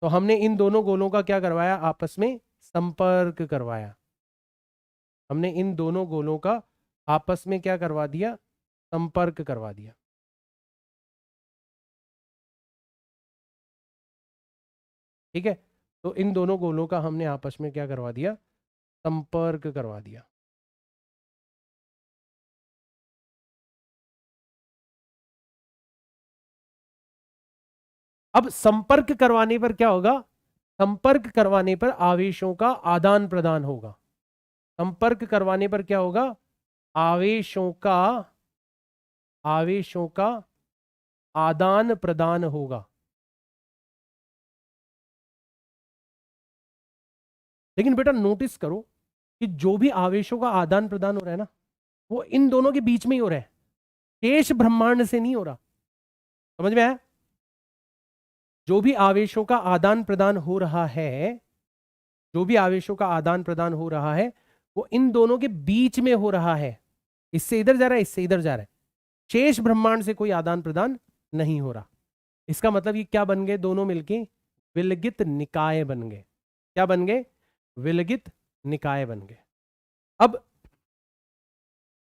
Speaker 1: तो हमने इन दोनों गोलों का क्या करवाया? आपस में संपर्क करवाया। हमने इन दोनों गोलों का आपस में क्या करवा दिया? संपर्क करवा दिया। ठीक है, तो इन दोनों गोलों का हमने आपस में क्या करवा दिया? संपर्क करवा दिया। अब संपर्क करवाने पर क्या होगा? संपर्क करवाने पर आवेशों का आदान प्रदान होगा। संपर्क करवाने पर क्या होगा? आवेशों का आदान प्रदान होगा। लेकिन बेटा नोटिस करो कि जो भी आवेशों का आदान प्रदान हो रहा है ना, वो इन दोनों के बीच में ही हो रहा है, शेष ब्रह्मांड से नहीं हो रहा। समझ में आया? जो भी आवेशों का आदान प्रदान हो रहा है, जो भी आवेशों का आदान प्रदान हो रहा है, वो इन दोनों के बीच में हो रहा है। इससे इधर जा रहा है, इससे इधर जा रहा है, शेष ब्रह्मांड से कोई आदान प्रदान नहीं हो रहा। इसका मतलब ये क्या बन गए? दोनों मिलके विलगित निकाय बन गए। क्या बन गए? विलगित निकाय बन गए। अब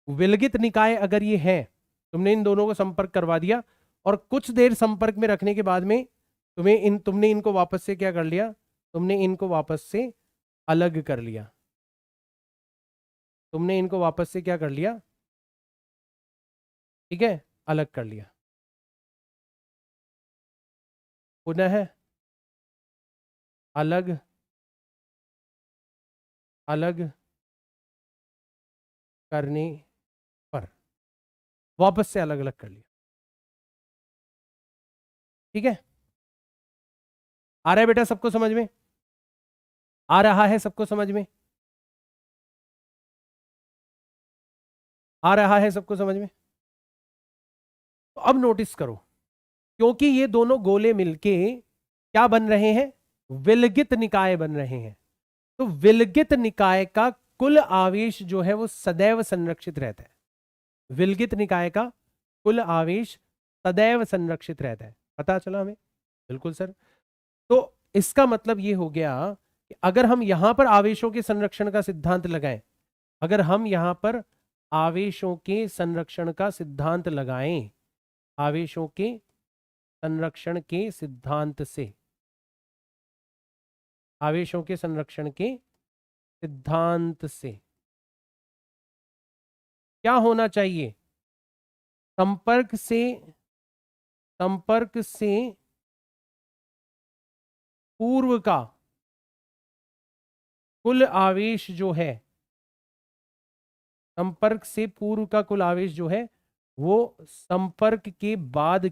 Speaker 1: विलगित निकाय अगर ये है, तुमने इन दोनों को संपर्क करवा दिया और कुछ देर संपर्क में रखने के बाद में तुमने इनको वापस से क्या कर लिया? तुमने इनको वापस से अलग कर लिया। तुमने इनको वापस से क्या कर लिया? ठीक है, अलग कर लिया। पुनः अलग अलग करने पर वापस से अलग अलग कर लिया। ठीक है, आ रहा है बेटा सबको समझ में? आ रहा है सबको समझ में? आ रहा है सबको समझ में? तो अब नोटिस करो, क्योंकि ये दोनों गोले मिलके क्या बन रहे हैं? विलगित निकाय बन रहे हैं। तो विलगित निकाय का कुल आवेश जो है वो सदैव संरक्षित रहता है। विलगित निकाय का कुल आवेश सदैव संरक्षित रहता है। पता चला हमें? बिल्कुल सर। तो इसका मतलब ये हो गया कि अगर हम यहां पर आवेशों के संरक्षण का सिद्धांत लगाएं, अगर हम यहां पर आवेशों के संरक्षण का सिद्धांत लगाएं, आवेशों के संरक्षण के सिद्धांत से, आवेशों के संरक्षण के सिद्धांत से क्या होना चाहिए? संपर्क से पूर्व का कुल आवेश जो है, संपर्क से पूर्व का कुल आवेश जो है वो संपर्क के बाद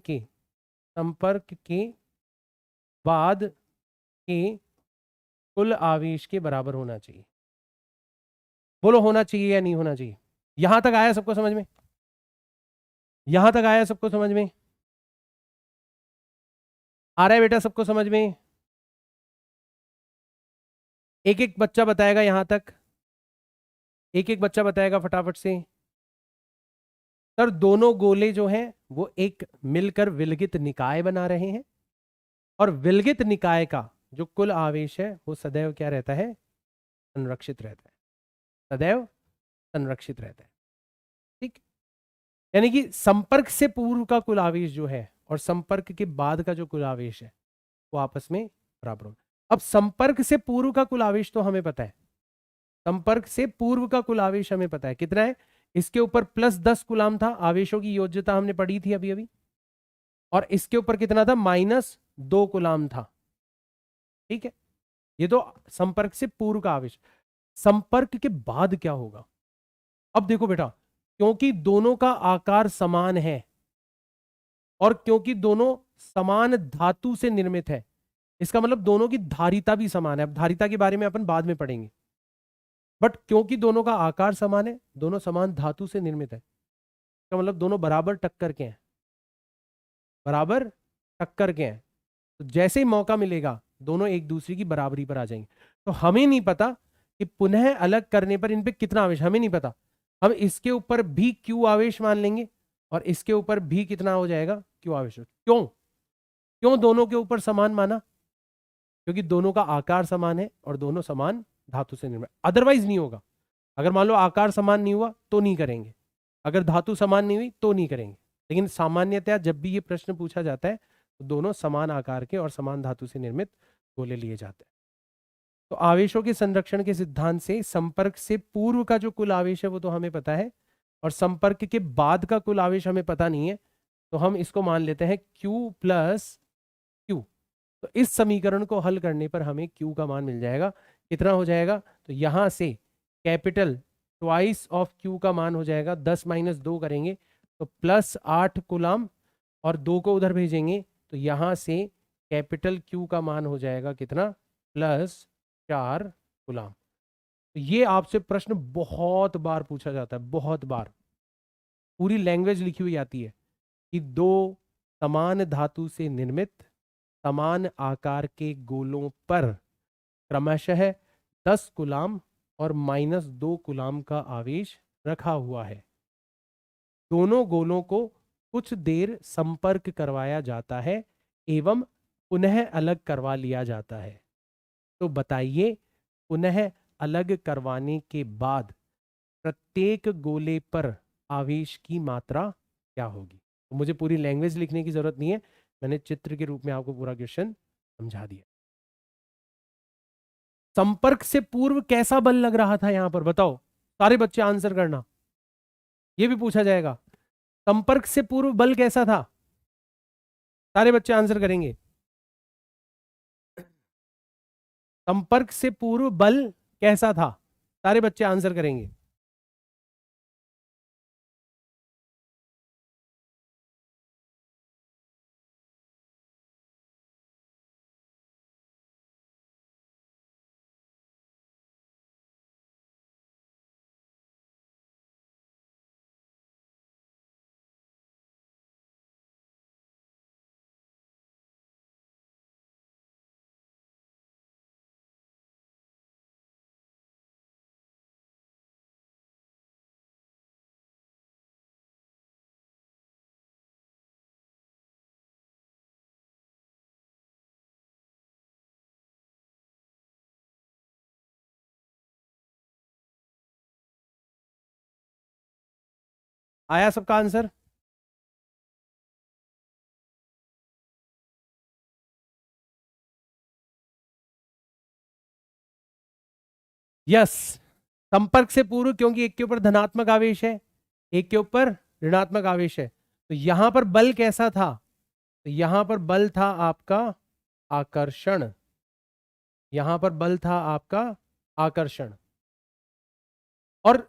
Speaker 1: के कुल आवेश के बराबर होना चाहिए। बोलो होना चाहिए या नहीं होना चाहिए? यहां तक आया सबको समझ में? यहां तक आया सबको समझ में? आ रहा है बेटा सबको समझ में? एक एक बच्चा बताएगा, यहां तक एक एक बच्चा बताएगा फटाफट से। सर दोनों गोले जो हैं वो एक मिलकर विलगित निकाय बना रहे हैं और विलगित निकाय का जो कुल आवेश है वो सदैव क्या रहता है? संरक्षित रहता है, सदैव संरक्षित रहता है। ठीक, यानी कि संपर्क से पूर्व का कुल आवेश जो है और संपर्क के बाद का जो कुल आवेश है वो आपस में बराबर होगा। अब संपर्क से पूर्व का कुल आवेश तो हमें पता है, संपर्क से पूर्व का कुल आवेश हमें पता है कितना है, इसके ऊपर +10 कूलाम था, आवेशों की योज्यता हमने पढ़ी थी अभी अभी, और इसके ऊपर कितना था, -2 कूलाम था। ठीक है, ये तो संपर्क से पूर्व का आवेश। संपर्क के बाद क्या होगा? अब देखो बेटा, क्योंकि दोनों का आकार समान है और क्योंकि दोनों समान धातु से निर्मित है, इसका मतलब दोनों की धारिता भी समान है। अब धारिता के बारे में अपन बाद में पढ़ेंगे, बट क्योंकि दोनों का आकार समान है, दोनों समान धातु से निर्मित है, इसका मतलब दोनों बराबर टक्कर के हैं, बराबर टक्कर के हैं। तो जैसे ही मौका मिलेगा दोनों एक दूसरे की बराबरी पर आ जाएंगे। तो हमें नहीं पता कि पुनः अलग करने पर इन पे कितना आवेश, हमें नहीं पता। हम इसके ऊपर भी Q आवेश मान लेंगे और इसके ऊपर भी कितना हो जाएगा, Q आवेश। क्यों क्यों दोनों के ऊपर समान माना? क्योंकि दोनों का आकार समान है और दोनों समान धातु से निर्मित, अदरवाइज नहीं होगा। अगर मान लो आकार समान नहीं हुआ तो नहीं करेंगे, अगर धातु समान नहीं हुई तो नहीं करेंगे, लेकिन सामान्यतया जब भी ये प्रश्न पूछा जाता है तो दोनों समान आकार के और समान धातु से निर्मित गोले लिए जाते हैं। तो आवेशों के संरक्षण के सिद्धांत से संपर्क से पूर्व का जो कुल आवेश है वो तो हमें पता है, और संपर्क के बाद का कुल आवेश हमें पता नहीं है, तो हम इसको मान लेते हैं Q + Q। तो इस समीकरण को हल करने पर हमें Q का मान मिल जाएगा, कितना हो जाएगा, तो यहां से कैपिटल ट्वाइस ऑफ Q का मान हो जाएगा 10 - 2 करेंगे तो +8 कूलाम, और 2 को उधर भेजेंगे तो यहां से कैपिटल Q का मान हो जाएगा कितना, +4 कूलाम। तो ये आपसे प्रश्न बहुत बार पूछा जाता है, बहुत बार, पूरी लैंग्वेज लिखी हुई आती है कि दो समान धातु से निर्मित समान आकार के गोलों पर क्रमशः 10 कूलाम और -2 कूलाम का आवेश रखा हुआ है। दोनों गोलों को कुछ देर संपर्क करवाया जाता है एवं पुनः अलग करवा लिया जाता है। तो बताइए, पुनः अलग करवाने के बाद प्रत्येक गोले पर आवेश की मात्रा क्या होगी? तो मुझे पूरी लैंग्वेज लिखने की जरूरत नहीं है, मैंने चित्र के रूप में आपको पूरा क्वेश्चन समझा दिया। संपर्क से पूर्व कैसा बल लग रहा था यहां पर, बताओ, सारे बच्चे आंसर करना, यह भी पूछा जाएगा। संपर्क से पूर्व बल कैसा था? सारे बच्चे आंसर करेंगे। संपर्क से पूर्व बल कैसा था? सारे बच्चे आंसर करेंगे। आया सबका आंसर? यस, संपर्क से पूर्व, क्योंकि एक के ऊपर धनात्मक आवेश है, एक के ऊपर ऋणात्मक आवेश है, तो यहां पर बल कैसा था? तो यहां पर बल था आपका आकर्षण, यहां पर बल था आपका आकर्षण। और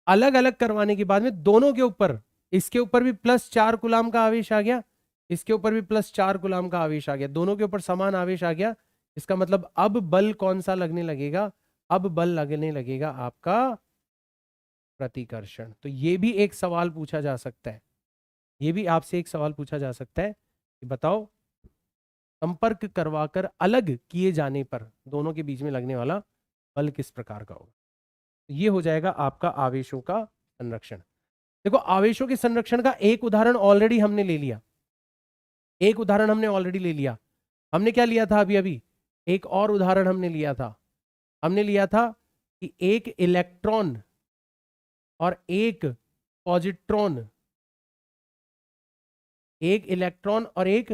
Speaker 1: अलग अलग करवाने के बाद में दोनों के ऊपर, इसके ऊपर भी +4 कूलाम का आवेश आ गया, इसके ऊपर भी +4 कूलाम का आवेश आ गया, दोनों के ऊपर समान आवेश आ गया। इसका मतलब अब बल कौन सा लगने लगेगा? अब बल लगने लगेगा आपका प्रतिकर्षण। तो ये भी एक सवाल पूछा जा सकता है, ये भी आपसे एक सवाल पूछा जा सकता है कि बताओ, संपर्क करवाकर अलग किए जाने पर दोनों के बीच में लगने वाला बल किस प्रकार का होगा? ये हो जाएगा आपका आवेशों का संरक्षण। देखो, आवेशों के संरक्षण का एक उदाहरण ऑलरेडी हमने ले लिया, एक उदाहरण हमने ऑलरेडी ले लिया। हमने क्या लिया था अभी अभी? एक और उदाहरण हमने लिया था, हमने लिया था कि एक इलेक्ट्रॉन और एक पॉजिट्रॉन, एक इलेक्ट्रॉन और एक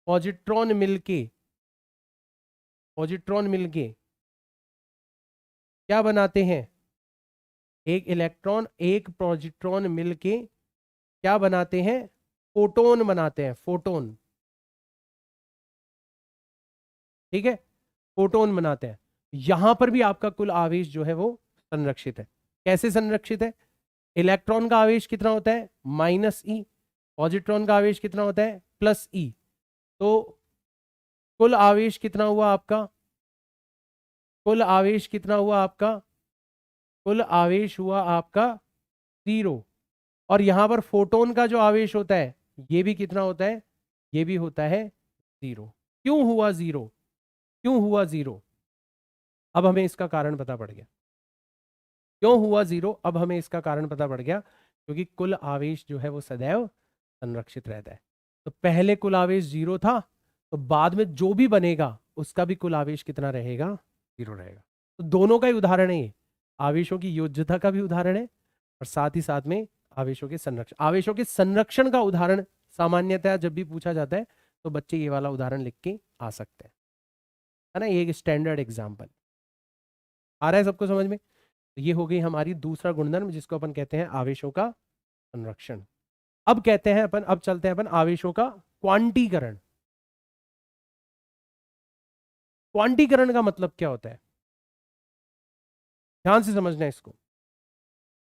Speaker 1: पॉजिट्रॉन मिलके पॉजिट्रॉन मिलके क्या बनाते हैं? एक इलेक्ट्रॉन एक पॉजिट्रॉन मिलके क्या बनाते हैं? फोटोन बनाते हैं, फोटोन। ठीक है, फोटोन बनाते हैं। यहां पर भी आपका कुल आवेश जो है वो संरक्षित है। कैसे संरक्षित है? इलेक्ट्रॉन का आवेश कितना होता है? -e। पॉजिट्रॉन का आवेश कितना होता है? +e। तो कुल आवेश कितना हुआ आपका? कुल आवेश कितना हुआ आपका? कुल आवेश हुआ आपका 0। और यहां पर फोटोन का जो आवेश होता है ये भी कितना होता है? ये भी होता है 0। क्यों हुआ 0? क्यों हुआ 0? अब हमें इसका कारण पता पड़ गया। क्यों हुआ 0? अब हमें इसका कारण पता पड़ गया, क्योंकि कुल आवेश जो है वो सदैव संरक्षित रहता है। तो पहले कुल आवेश 0 था, तो बाद में जो भी बनेगा उसका भी कुल आवेश कितना रहेगा? 0 रहेगा। तो दोनों का ही उदाहरण है ये। आवेशों की योज्यता का भी उदाहरण है और साथ ही साथ में आवेशों के संरक्षण का उदाहरण सामान्यतः जब भी पूछा जाता है तो बच्चे ये वाला उदाहरण लिख के आ सकते हैं, है ना। ये एक स्टैंडर्ड एग्जाम्पल आ रहा है सबको समझ में? तो ये हो गई हमारी दूसरा गुणधर्म, जिसको अपन कहते हैं आवेशों का संरक्षण। अब कहते हैं अपन, अब चलते हैं अपन आवेशों का क्वांटीकरण। क्वांटीकरण का मतलब क्या होता है? ध्यान से समझना है इसको।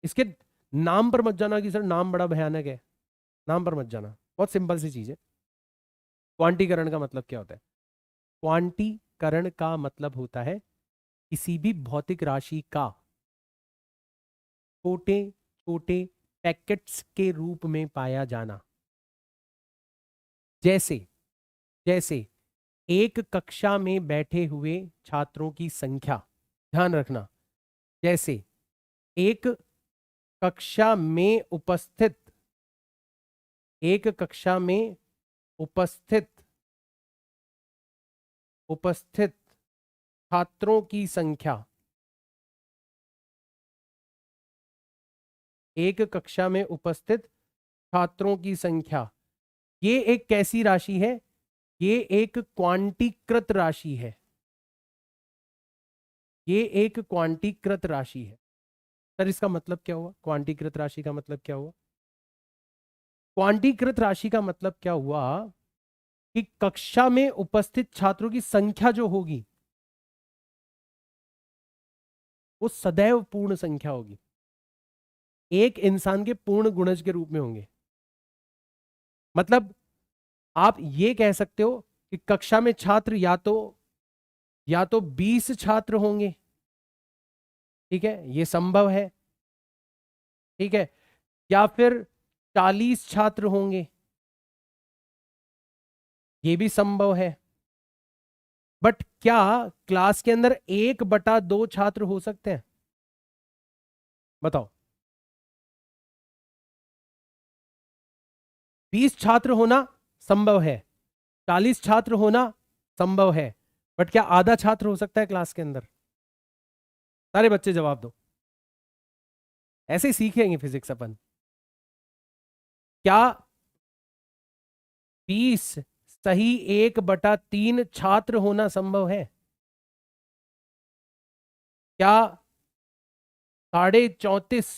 Speaker 1: इसके नाम पर मत जाना कि सर नाम बड़ा भयानक है, नाम पर मत जाना, बहुत सिंपल सी चीज है। क्वांटीकरण का मतलब क्या होता है? क्वांटीकरण का मतलब होता है किसी भी भौतिक राशि का छोटे छोटे पैकेट्स के रूप में पाया जाना। जैसे जैसे एक कक्षा में बैठे हुए छात्रों की संख्या, ध्यान रखना, जैसे एक कक्षा में उपस्थित एक कक्षा में उपस्थित उपस्थित छात्रों की संख्या, एक कक्षा में उपस्थित छात्रों की संख्या, ये एक कैसी राशि है? ये एक क्वांटीकृत राशि है। ये एक क्वांटीकृत राशि है। सर इसका मतलब क्या हुआ? क्वांटीकृत राशि का मतलब क्या हुआ? क्वांटीकृत राशि का मतलब क्या हुआ कि कक्षा में उपस्थित छात्रों की संख्या जो होगी वो सदैव पूर्ण संख्या होगी, एक इंसान के पूर्ण गुणज के रूप में होंगे। मतलब आप ये कह सकते हो कि कक्षा में छात्र या तो 20 छात्र होंगे, ठीक है, ये संभव है, ठीक है, या फिर 40 छात्र होंगे, ये भी संभव है। बट क्या क्लास के अंदर 1/2 छात्र हो सकते हैं? बताओ। 20 छात्र होना संभव है, 40 छात्र होना संभव है, बट क्या आधा छात्र हो सकता है क्लास के अंदर? सारे बच्चे जवाब दो, ऐसे ही सीखेंगे फिजिक्स अपन। क्या 20 सही 1/3 छात्र होना संभव है? क्या 34.5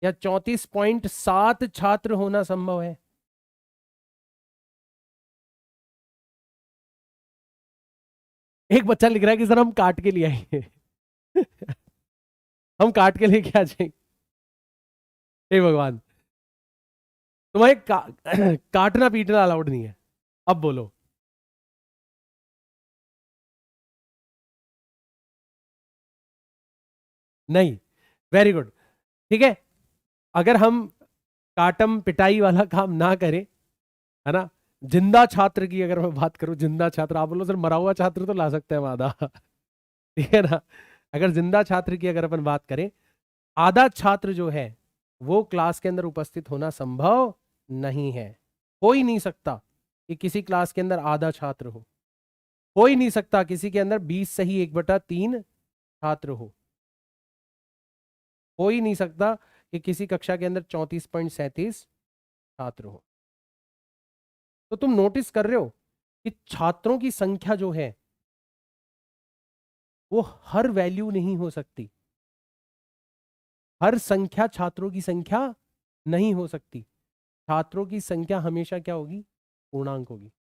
Speaker 1: या 34.7 छात्र होना संभव है? एक बच्चा लिख रहा है कि सर हम काट के लिए आएंगे हम काट के लेके आ जाएंगे। हे भगवान, तुम्हें काटना पीटना अलाउड नहीं है। अब बोलो। नहीं, वेरी गुड, ठीक है। अगर हम काटम पिटाई वाला काम ना करें, है ना, जिंदा छात्र की अगर मैं बात करूं, जिंदा छात्र, आप बोलो सर मरा हुआ छात्र तो ला सकते हैं हम आधा ठीक है ना। अगर जिंदा छात्र की अगर अपन बात करें, आधा छात्र जो है वो क्लास के अंदर उपस्थित होना संभव नहीं है। हो ही नहीं सकता कि किसी क्लास के अंदर आधा छात्र हो ही नहीं सकता किसी के अंदर 20 सही 1/3 छात्र हो ही नहीं सकता कि किसी कक्षा के अंदर 34.37 छात्र हो। तो तुम नोटिस कर रहे हो कि छात्रों की संख्या जो है वो हर वैल्यू नहीं हो सकती, हर संख्या छात्रों की संख्या नहीं हो सकती। छात्रों की संख्या हमेशा क्या होगी? पूर्णांक होगी।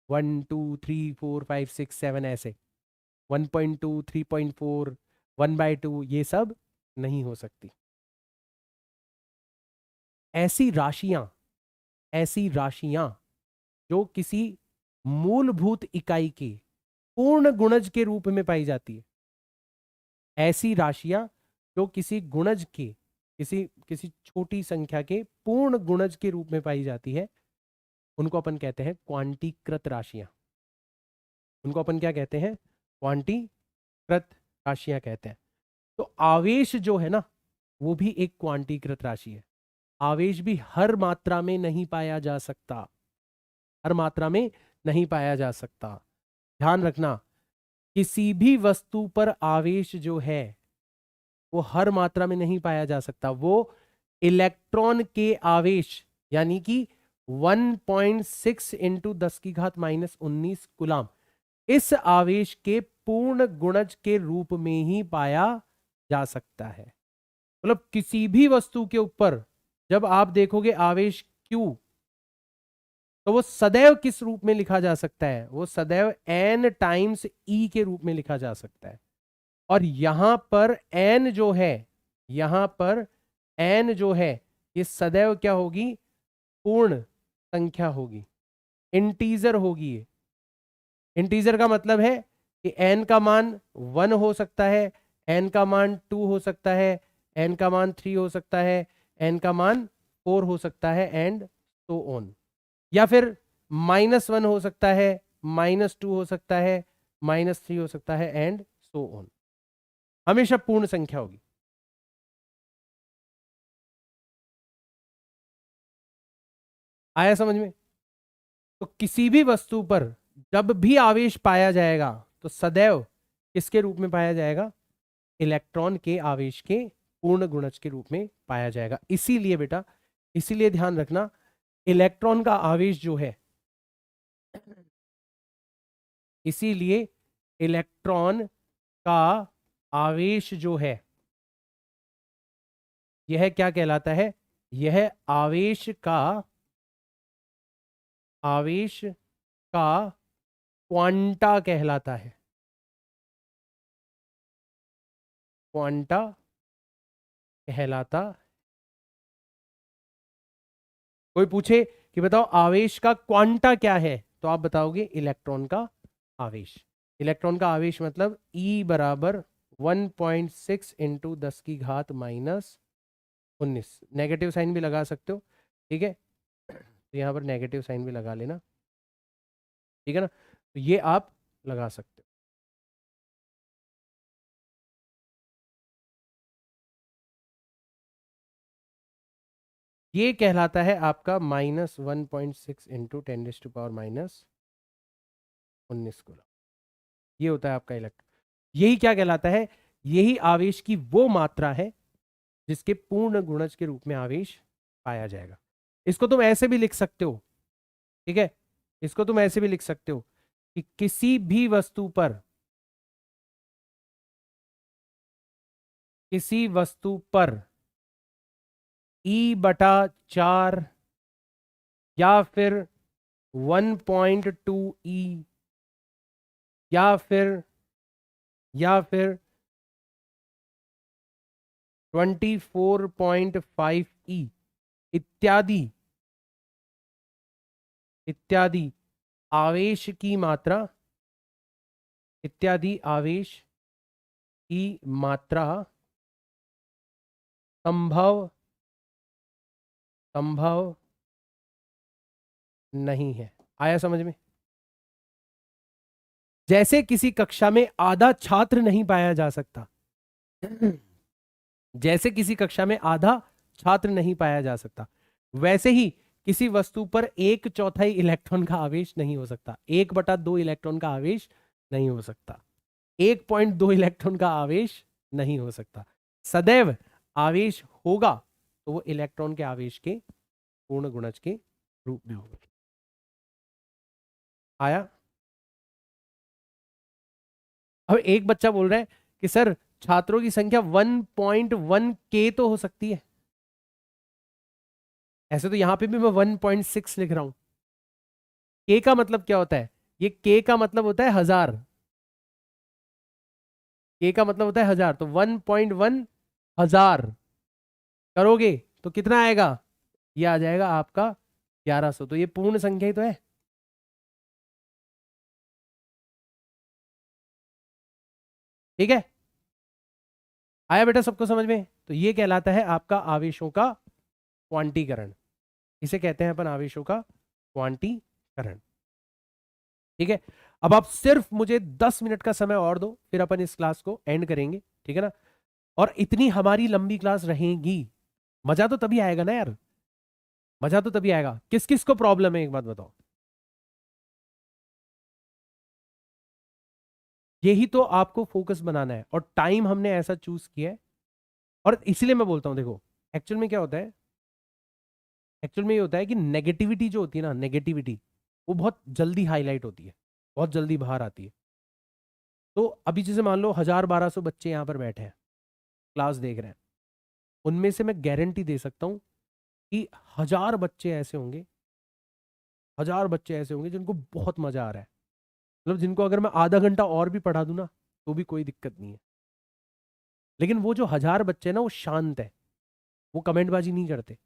Speaker 1: 1 2 3 4 5 6 7 ऐसे 1.2 3.4 1/2 ये सब नहीं हो सकती। ऐसी राशियां, ऐसी राशियां जो किसी मूलभूत इकाई के पूर्ण गुणज के रूप में पाई जाती है, ऐसी राशियां जो किसी गुणज के, किसी किसी छोटी संख्या के पूर्ण गुणज के रूप में पाई जाती है, उनको अपन कहते हैं क्वांटीकृत राशियां। उनको अपन क्या कहते हैं? क्वांटीकृत राशियां कहते हैं। तो आवेश जो है ना, वो भी एक क्वांटीकृत राशि है। आवेश भी हर मात्रा में नहीं पाया जा सकता, हर मात्रा में नहीं पाया जा सकता। ध्यान रखना, किसी भी वस्तु पर आवेश जो है वो हर मात्रा में नहीं पाया जा सकता। वो इलेक्ट्रॉन के आवेश यानी कि 1.6 इंटू 10⁻⁻19 कूलाम, इस आवेश के पूर्ण गुणज के रूप में ही पाया जा सकता है। मतलब किसी भी वस्तु के ऊपर जब आप देखोगे आवेश Q, तो वो सदैव किस रूप में लिखा जा सकता है? वो सदैव n टाइम्स E के रूप में लिखा जा सकता है। और यहां पर n जो है, यहां पर n जो है, ये सदैव क्या होगी? पूर्ण संख्या होगी, इंटीजर होगी। ये इंटीजर का मतलब है कि n का मान 1 हो सकता है, n का मान 2 हो सकता है, n का मान 3 हो सकता है, n का मान 4 हो सकता है, एंड सो ऑन। या फिर -1 हो सकता है, -2 हो सकता है, -3 हो सकता है, एंड सो ऑन। हमेशा पूर्ण संख्या होगी। आया समझ में? तो किसी भी वस्तु पर जब भी आवेश पाया जाएगा तो सदैव किसके रूप में पाया जाएगा? इलेक्ट्रॉन के आवेश के पूर्ण गुणज के रूप में पाया जाएगा। इसीलिए बेटा, इसीलिए ध्यान रखना, इलेक्ट्रॉन का आवेश जो है, इसीलिए इलेक्ट्रॉन का आवेश जो है, यह क्या कहलाता है? यह आवेश का क्वांटा कहलाता है। क्वांटा कहलाता। कोई पूछे कि बताओ आवेश का क्वांटा क्या है, तो आप बताओगे इलेक्ट्रॉन का आवेश। इलेक्ट्रॉन का आवेश मतलब E बराबर 1.6 इंटू 10⁻⁻19। नेगेटिव साइन भी लगा सकते हो, ठीक है? तो यहां पर नेगेटिव साइन भी लगा लेना, ठीक है ना? तो ये आप लगा सकते हो। ये कहलाता है आपका -1.6 इंटू 10⁻⁻19 कूलम। ये होता है आपका इलेक्ट्रॉन। यही क्या कहलाता है? यही आवेश की वो मात्रा है जिसके पूर्ण गुणज के रूप में आवेश पाया जाएगा। इसको तुम ऐसे भी लिख सकते हो, ठीक है? इसको तुम ऐसे भी लिख सकते हो कि किसी भी वस्तु पर, किसी वस्तु पर E/4 या फिर 1.2 E या फिर 24.5 E इत्यादि इत्यादि आवेश की मात्रा, इत्यादि आवेश की मात्रा संभव संभव नहीं है। आया समझ में? जैसे किसी कक्षा में आधा छात्र नहीं पाया जा सकता, जैसे किसी कक्षा में आधा छात्र नहीं पाया जा सकता, वैसे ही किसी वस्तु पर 1/4 इलेक्ट्रॉन का आवेश नहीं हो सकता, 1/2 इलेक्ट्रॉन का आवेश नहीं हो सकता, 1.2 इलेक्ट्रॉन का आवेश नहीं हो सकता। सदैव आवेश होगा तो वो इलेक्ट्रॉन के आवेश के पूर्ण गुणज के रूप में होगा। आया? अब एक बच्चा बोल रहा है कि सर छात्रों की संख्या 1.1 के तो हो सकती है। ऐसे तो यहां पे भी मैं 1.6 लिख रहा हूं। के का मतलब क्या होता है? ये के का मतलब होता है 1000। के का मतलब होता है 1000, तो 1.1 हजार करोगे तो कितना आएगा? ये आ जाएगा आपका 1100। तो ये पूर्ण संख्या ही तो है। ठीक है, आया बेटा सबको समझ में? तो ये कहलाता है आपका आवेशों का क्वांटीकरण। इसे कहते हैं अपन आवेशों का क्वांटीकरण। ठीक है, अब आप सिर्फ मुझे 10 मिनट का समय और दो, फिर अपन इस क्लास को एंड करेंगे। ठीक है ना? और इतनी हमारी लंबी क्लास रहेगी, मजा तो तभी आएगा ना यार। मजा तो तभी आएगा। किस किस को प्रॉब्लम है एक बात बताओ। यही तो आपको फोकस बनाना है, और टाइम हमने ऐसा चूज किया है। और इसलिए मैं बोलता हूं, देखो एक्चुअल में क्या होता है, एक्चुअल में ये होता है कि नेगेटिविटी जो होती है ना, नेगेटिविटी वो बहुत जल्दी हाईलाइट होती है, बहुत जल्दी बाहर आती है। तो अभी जैसे मान लो 1000-1200 बच्चे यहाँ पर बैठे हैं, क्लास देख रहे हैं, उनमें से मैं गारंटी दे सकता हूँ कि 1000 बच्चे ऐसे होंगे, 1000 बच्चे ऐसे होंगे जिनको बहुत मजा आ रहा है। मतलब जिनको अगर मैं आधा घंटा और भी पढ़ा दूं ना, तो भी कोई दिक्कत नहीं है। लेकिन वो जो 1000 बच्चे हैं ना, वो शांत है, वो कमेंटबाजी नहीं करते।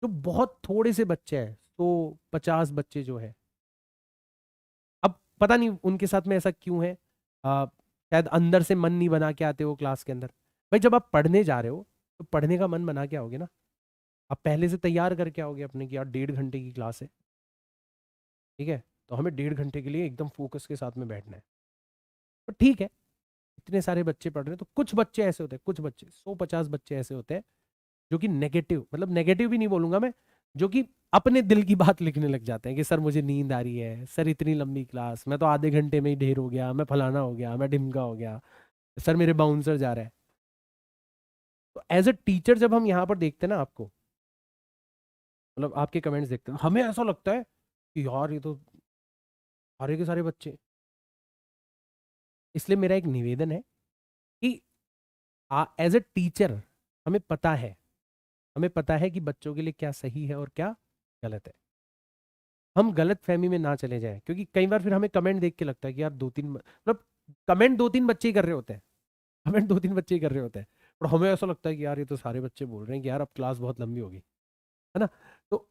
Speaker 1: तो बहुत थोड़े से बच्चे हैं, 150 बच्चे जो है। अब पता नहीं उनके साथ में ऐसा क्यों है। शायद अंदर से मन नहीं बना के आते वो क्लास के अंदर। भाई जब आप पढ़ने जा रहे हो, तो पढ़ने का मन बना के आओगे ना। आप पहले से तैयार करके आओगे अपने की, यार 1.5 घंटे की क्लास है, ठीक है, तो हमें 1.5 घंटे के लिए एकदम फोकस के साथ में बैठना है। तो ठीक है, इतने सारे बच्चे पढ़ रहे हैं, तो कुछ बच्चे ऐसे होते हैं, कुछ बच्चे 150 बच्चे ऐसे होते हैं जो कि नेगेटिव, मतलब नेगेटिव भी नहीं बोलूंगा मैं, जो कि अपने दिल की बात लिखने लग जाते हैं कि सर मुझे नींद आ रही है, सर इतनी लंबी क्लास, मैं तो आधे घंटे में ही ढेर हो गया, मैं फलाना हो गया, मैं ढिमका हो गया, सर मेरे बाउंसर जा रहा है। तो एज अ टीचर जब हम यहाँ पर देखते हैं ना आपको, मतलब आपके कमेंट्स देखते हैं, हमें ऐसा लगता है कि यार ये तो सारे के सारे बच्चे। इसलिए मेरा एक निवेदन है कि एज अ टीचर हमें पता है, हमें पता है कि बच्चों के लिए क्या सही है और क्या गलत है। हम गलत फहमी में ना चले जाएं, क्योंकि कई बार फिर हमें कमेंट देख के लगता है कि यार दो तीन, मतलब कमेंट 2-3 बच्चे ही कर रहे होते हैं, कमेंट 2-3 बच्चे ही कर रहे होते हैं, और हमें ऐसा लगता है कि यार ये तो सारे बच्चे बोल रहे हैं कि यार अब क्लास बहुत लंबी होगी, है ना? तो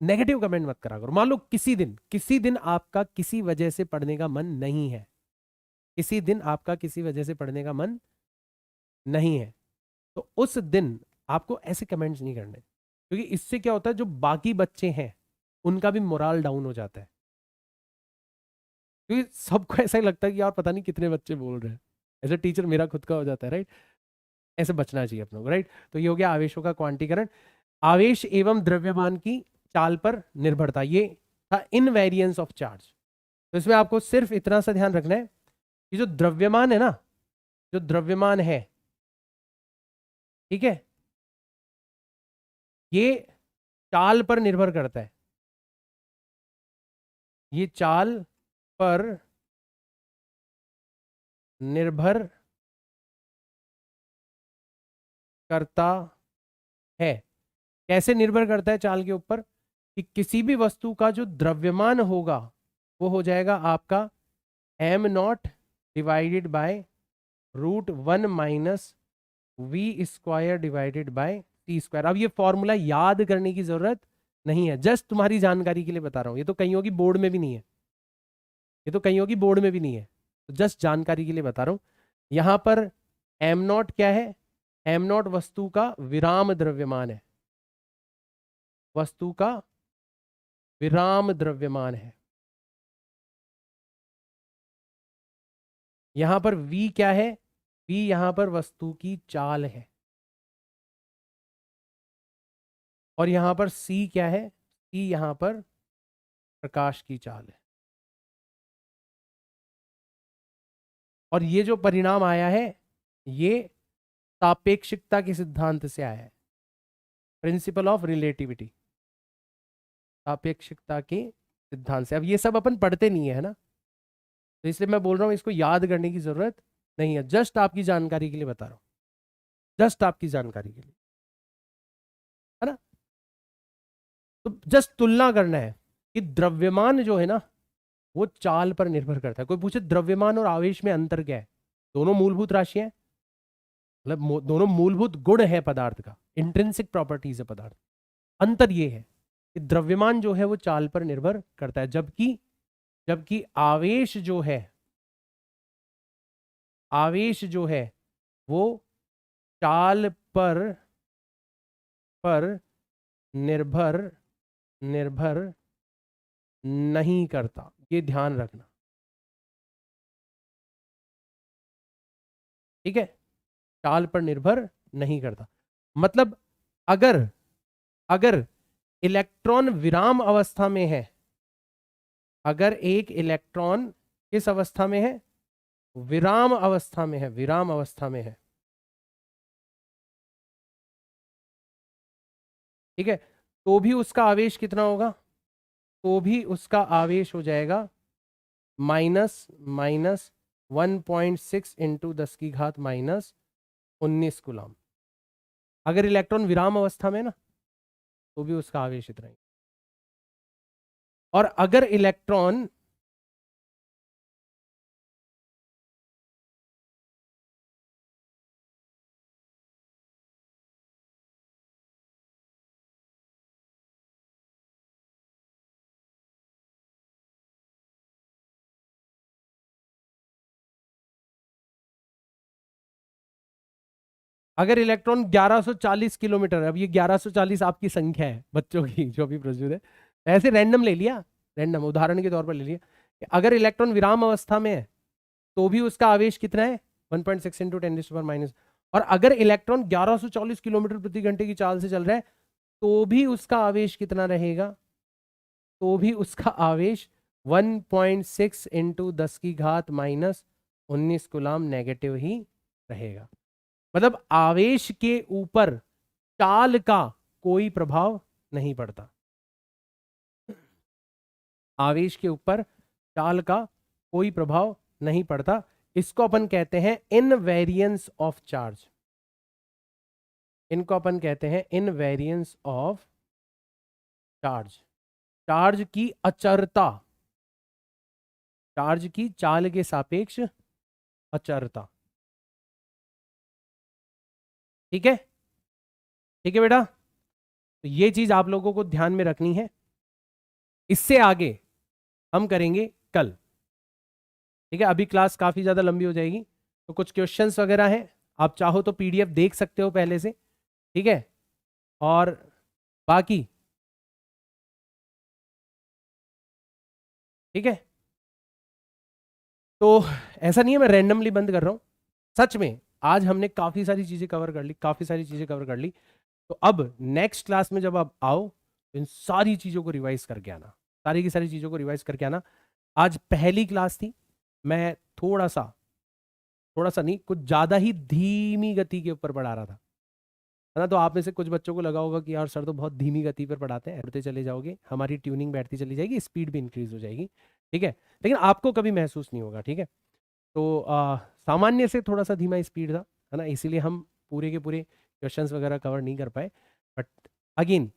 Speaker 1: नेगेटिव कमेंट मत करा करो। मान लो किसी दिन आपका किसी वजह से पढ़ने का मन नहीं है, किसी दिन आपका किसी वजह से पढ़ने का मन नहीं है, तो उस दिन आपको ऐसे कमेंट्स नहीं करने, क्योंकि इससे क्या होता है, जो बाकी बच्चे हैं उनका भी मोराल डाउन हो जाता है। क्योंकि सबको ऐसा ही लगता है कि यार पता नहीं कितने बच्चे बोल रहे हैं। एज अ टीचर मेरा खुद का हो जाता है, राइट? ऐसे बचना चाहिए अपनों को, राइट? तो ये हो गया आवेशों का क्वांटीकरण। आवेश एवं द्रव्यमान की चाल पर निर्भरता, ये था इनवेरियंस ऑफ चार्ज। तो इसमें आपको सिर्फ इतना सा ध्यान रखना है कि जो द्रव्यमान है ना, जो द्रव्यमान है, ठीक है, ये चाल पर निर्भर करता है, ये चाल पर निर्भर करता है। कैसे निर्भर करता है चाल के ऊपर? कि किसी भी वस्तु का जो द्रव्यमान होगा वो हो जाएगा आपका m0 divided by √1 - v² divided by t²। अब ये फॉर्मूला याद करने की जरूरत नहीं है, जस्ट तुम्हारी जानकारी के लिए बता रहा हूं। ये तो कहीं होगी बोर्ड में भी नहीं है, ये तो कहीं होगी बोर्ड में भी नहीं है, तो जस्ट जानकारी के लिए बता रहा हूं। यहां पर m0 क्या है? m0 वस्तु का विराम द्रव्यमान है, वस्तु का विराम द्रव्यमान है। यहां पर v क्या है? v यहां पर वस्तु की चाल है। और यहां पर c क्या है? c यहां पर प्रकाश की चाल है। और ये जो परिणाम आया है, ये सापेक्षिकता के सिद्धांत से आया है, प्रिंसिपल ऑफ रिलेटिविटी, सापेक्षिकता के सिद्धांत से। अब ये सब अपन पढ़ते नहीं है ना, तो इसलिए मैं बोल रहा हूं इसको याद करने की जरूरत नहीं है, जस्ट आपकी जानकारी के लिए बता रहा हूं, जस्ट आपकी जानकारी के लिए, है ना। तो जस्ट तुलना करना है कि द्रव्यमान जो है ना वो चाल पर निर्भर करता है। कोई पूछे द्रव्यमान और आवेश में अंतर क्या है, दोनों मूलभूत राशियां हैं, मतलब दोनों मूलभूत गुण है पदार्थ का, इंट्रिंसिक प्रॉपर्टीज है पदार्थ। अंतर ये है कि द्रव्यमान जो है वो चाल पर निर्भर करता है, जबकि जबकि आवेश जो है वो चाल पर निर्भर निर्भर नहीं करता, ये ध्यान रखना, ठीक है। चाल पर निर्भर नहीं करता, मतलब अगर अगर इलेक्ट्रॉन विराम अवस्था में है, अगर एक इलेक्ट्रॉन किस अवस्था में है, विराम अवस्था में है, विराम अवस्था में है, ठीक है, तो भी उसका आवेश कितना होगा, तो भी उसका आवेश हो जाएगा माइनस माइनस 1.6 इंटू 10⁻⁻19 कूलम। अगर इलेक्ट्रॉन विराम अवस्था में ना तो भी उसका आवेश इतना ही। और अगर इलेक्ट्रॉन अगर इलेक्ट्रॉन 1140 किलोमीटर, अब ये 1140 आपकी संख्या है बच्चों की जो भी प्रस्तुत है, ऐसे रैंडम ले लिया, रैंडम उदाहरण के तौर पर ले लिया कि अगर इलेक्ट्रॉन विराम अवस्था में है तो भी उसका आवेश कितना है 1.6 इंटू 10⁻⁻। और अगर इलेक्ट्रॉन 1140 किलोमीटर प्रति घंटे की चाल से चल रहा है तो भी उसका आवेश कितना रहेगा, तो भी उसका आवेश 1.6 इंटू 10⁻⁻19 कूलम नेगेटिव ही रहेगा। मतलब आवेश के ऊपर चाल का कोई प्रभाव नहीं पड़ता, आवेश के ऊपर चाल का कोई प्रभाव नहीं पड़ता। इसको अपन कहते हैं इनवेरियंस ऑफ चार्ज, इनको अपन कहते हैं इनवेरियंस ऑफ चार्ज, चार्ज की अचरता, चार्ज की चाल के सापेक्ष अचरता, ठीक है, ठीक है बेटा। तो ये चीज आप लोगों को ध्यान में रखनी है, इससे आगे हम करेंगे कल, ठीक है। अभी क्लास काफी ज्यादा लंबी हो जाएगी, तो कुछ क्वेश्चंस वगैरह हैं, आप चाहो तो पीडीएफ देख सकते हो पहले से, ठीक है। और बाकी ठीक है, तो ऐसा नहीं है मैं रैंडमली बंद कर रहा हूं, सच में आज हमने काफी सारी चीजें कवर कर ली, काफी सारी चीजें कवर कर ली। तो अब नेक्स्ट क्लास में जब आप आओ तो इन सारी चीजों को रिवाइज करके आना, सारी की सारी चीजों को रिवाइज करके आना। आज पहली क्लास थी, मैं थोड़ा सा नहीं कुछ ज्यादा ही धीमी गति के ऊपर पढ़ा रहा था, है ना। तो आप में से कुछ बच्चों को लगा होगा कि यार सर तो बहुत धीमी गति पर पढ़ाते हैं, बढ़ते चले जाओगे, हमारी ट्यूनिंग बैठती चली जाएगी, स्पीड भी इंक्रीज हो जाएगी, ठीक है। लेकिन आपको कभी महसूस नहीं होगा, ठीक है। तो सामान्य से थोड़ा सा धीमा स्पीड था, है ना, इसीलिए हम पूरे के पूरे क्वेश्चंस वगैरह कवर नहीं कर पाए। बट अगेन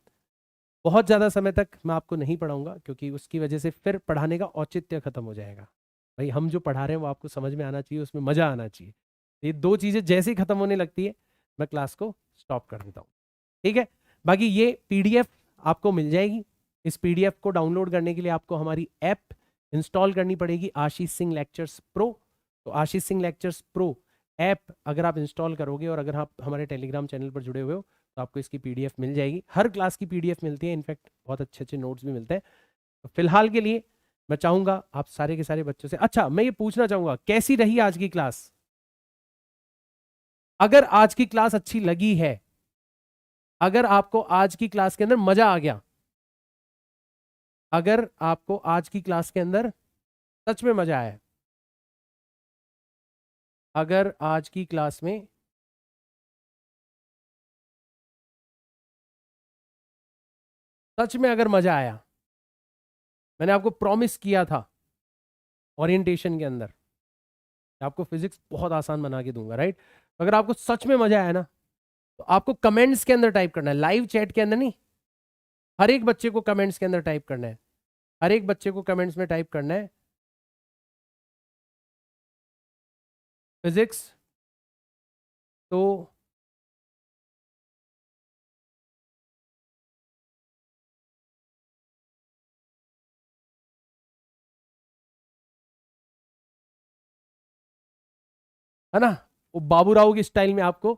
Speaker 1: बहुत ज़्यादा समय तक मैं आपको नहीं पढ़ाऊंगा, क्योंकि उसकी वजह से फिर पढ़ाने का औचित्य खत्म हो जाएगा। भाई हम जो पढ़ा रहे हैं वो आपको समझ में आना चाहिए, उसमें मज़ा आना चाहिए। ये दो चीज़ें जैसे ही खत्म होने लगती है मैं क्लास को स्टॉप कर देता हूँ, ठीक है। बाकी ये पीडीएफ आपको मिल जाएगी, इस पीडीएफ को डाउनलोड करने के लिए आपको हमारी ऐप इंस्टॉल करनी पड़ेगी, आशीष सिंह लेक्चर्स प्रो। तो Ashish Singh lectures pro app अगर आप इंस्टॉल करोगे और अगर आप हमारे टेलीग्राम चैनल पर जुड़े हुए हो तो आपको इसकी पीडीएफ मिल जाएगी, हर क्लास की पीडीएफ मिलती है, इनफैक्ट बहुत अच्छे अच्छे नोट्स भी मिलते हैं। तो फिलहाल के लिए मैं चाहूंगा आप सारे के सारे बच्चों से, अच्छा मैं ये पूछना चाहूंगा कैसी रही आज की क्लास। अगर आज की क्लास अच्छी लगी है, अगर आपको आज की क्लास के अंदर मजा आ गया, अगर आपको आज की क्लास के अंदर सच में मजा आया, अगर आज की क्लास में सच में अगर मजा आया, मैंने आपको प्रॉमिस किया था ओरिएंटेशन के अंदर, आपको फिजिक्स बहुत आसान बना के दूंगा, राइट? अगर आपको सच में मजा आया ना, तो आपको कमेंट्स के अंदर टाइप करना है, लाइव चैट के अंदर नहीं, हर एक बच्चे को कमेंट्स के अंदर टाइप करना है, हर एक बच्चे को कमेंट्स में टाइप करना है फिजिक्स तो है ना, वो बाबू राव की स्टाइल में आपको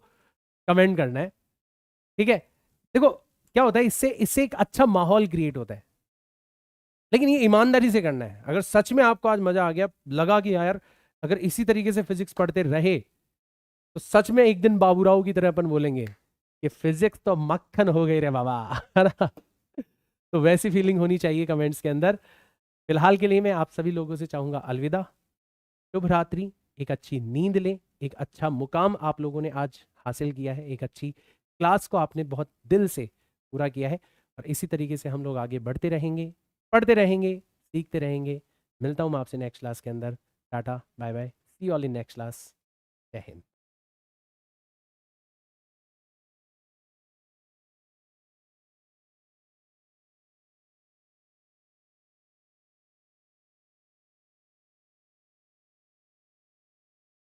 Speaker 1: कमेंट करना है, ठीक है? देखो क्या होता है, इससे इससे एक अच्छा माहौल क्रिएट होता है, लेकिन ये ईमानदारी से करना है। अगर सच में आपको आज मजा आ गया, लगा कि यार अगर इसी तरीके से फिजिक्स पढ़ते रहे तो सच में एक दिन बाबूराव की तरह अपन बोलेंगे कि फिजिक्स तो मक्खन हो गई रे बाबा, है ना? तो वैसी फीलिंग होनी चाहिए कमेंट्स के अंदर। फिलहाल के लिए मैं आप सभी लोगों से चाहूंगा अलविदा, शुभ रात्रि, एक अच्छी नींद लें, एक अच्छा मुकाम आप लोगों ने आज हासिल किया है, एक अच्छी क्लास को आपने बहुत दिल से पूरा किया है, और इसी तरीके से हम लोग आगे बढ़ते रहेंगे, पढ़ते रहेंगे, सीखते रहेंगे। मिलता हूं मैं आपसे नेक्स्ट क्लास के अंदर। Tata bye bye, see all in next class. जय हिंद।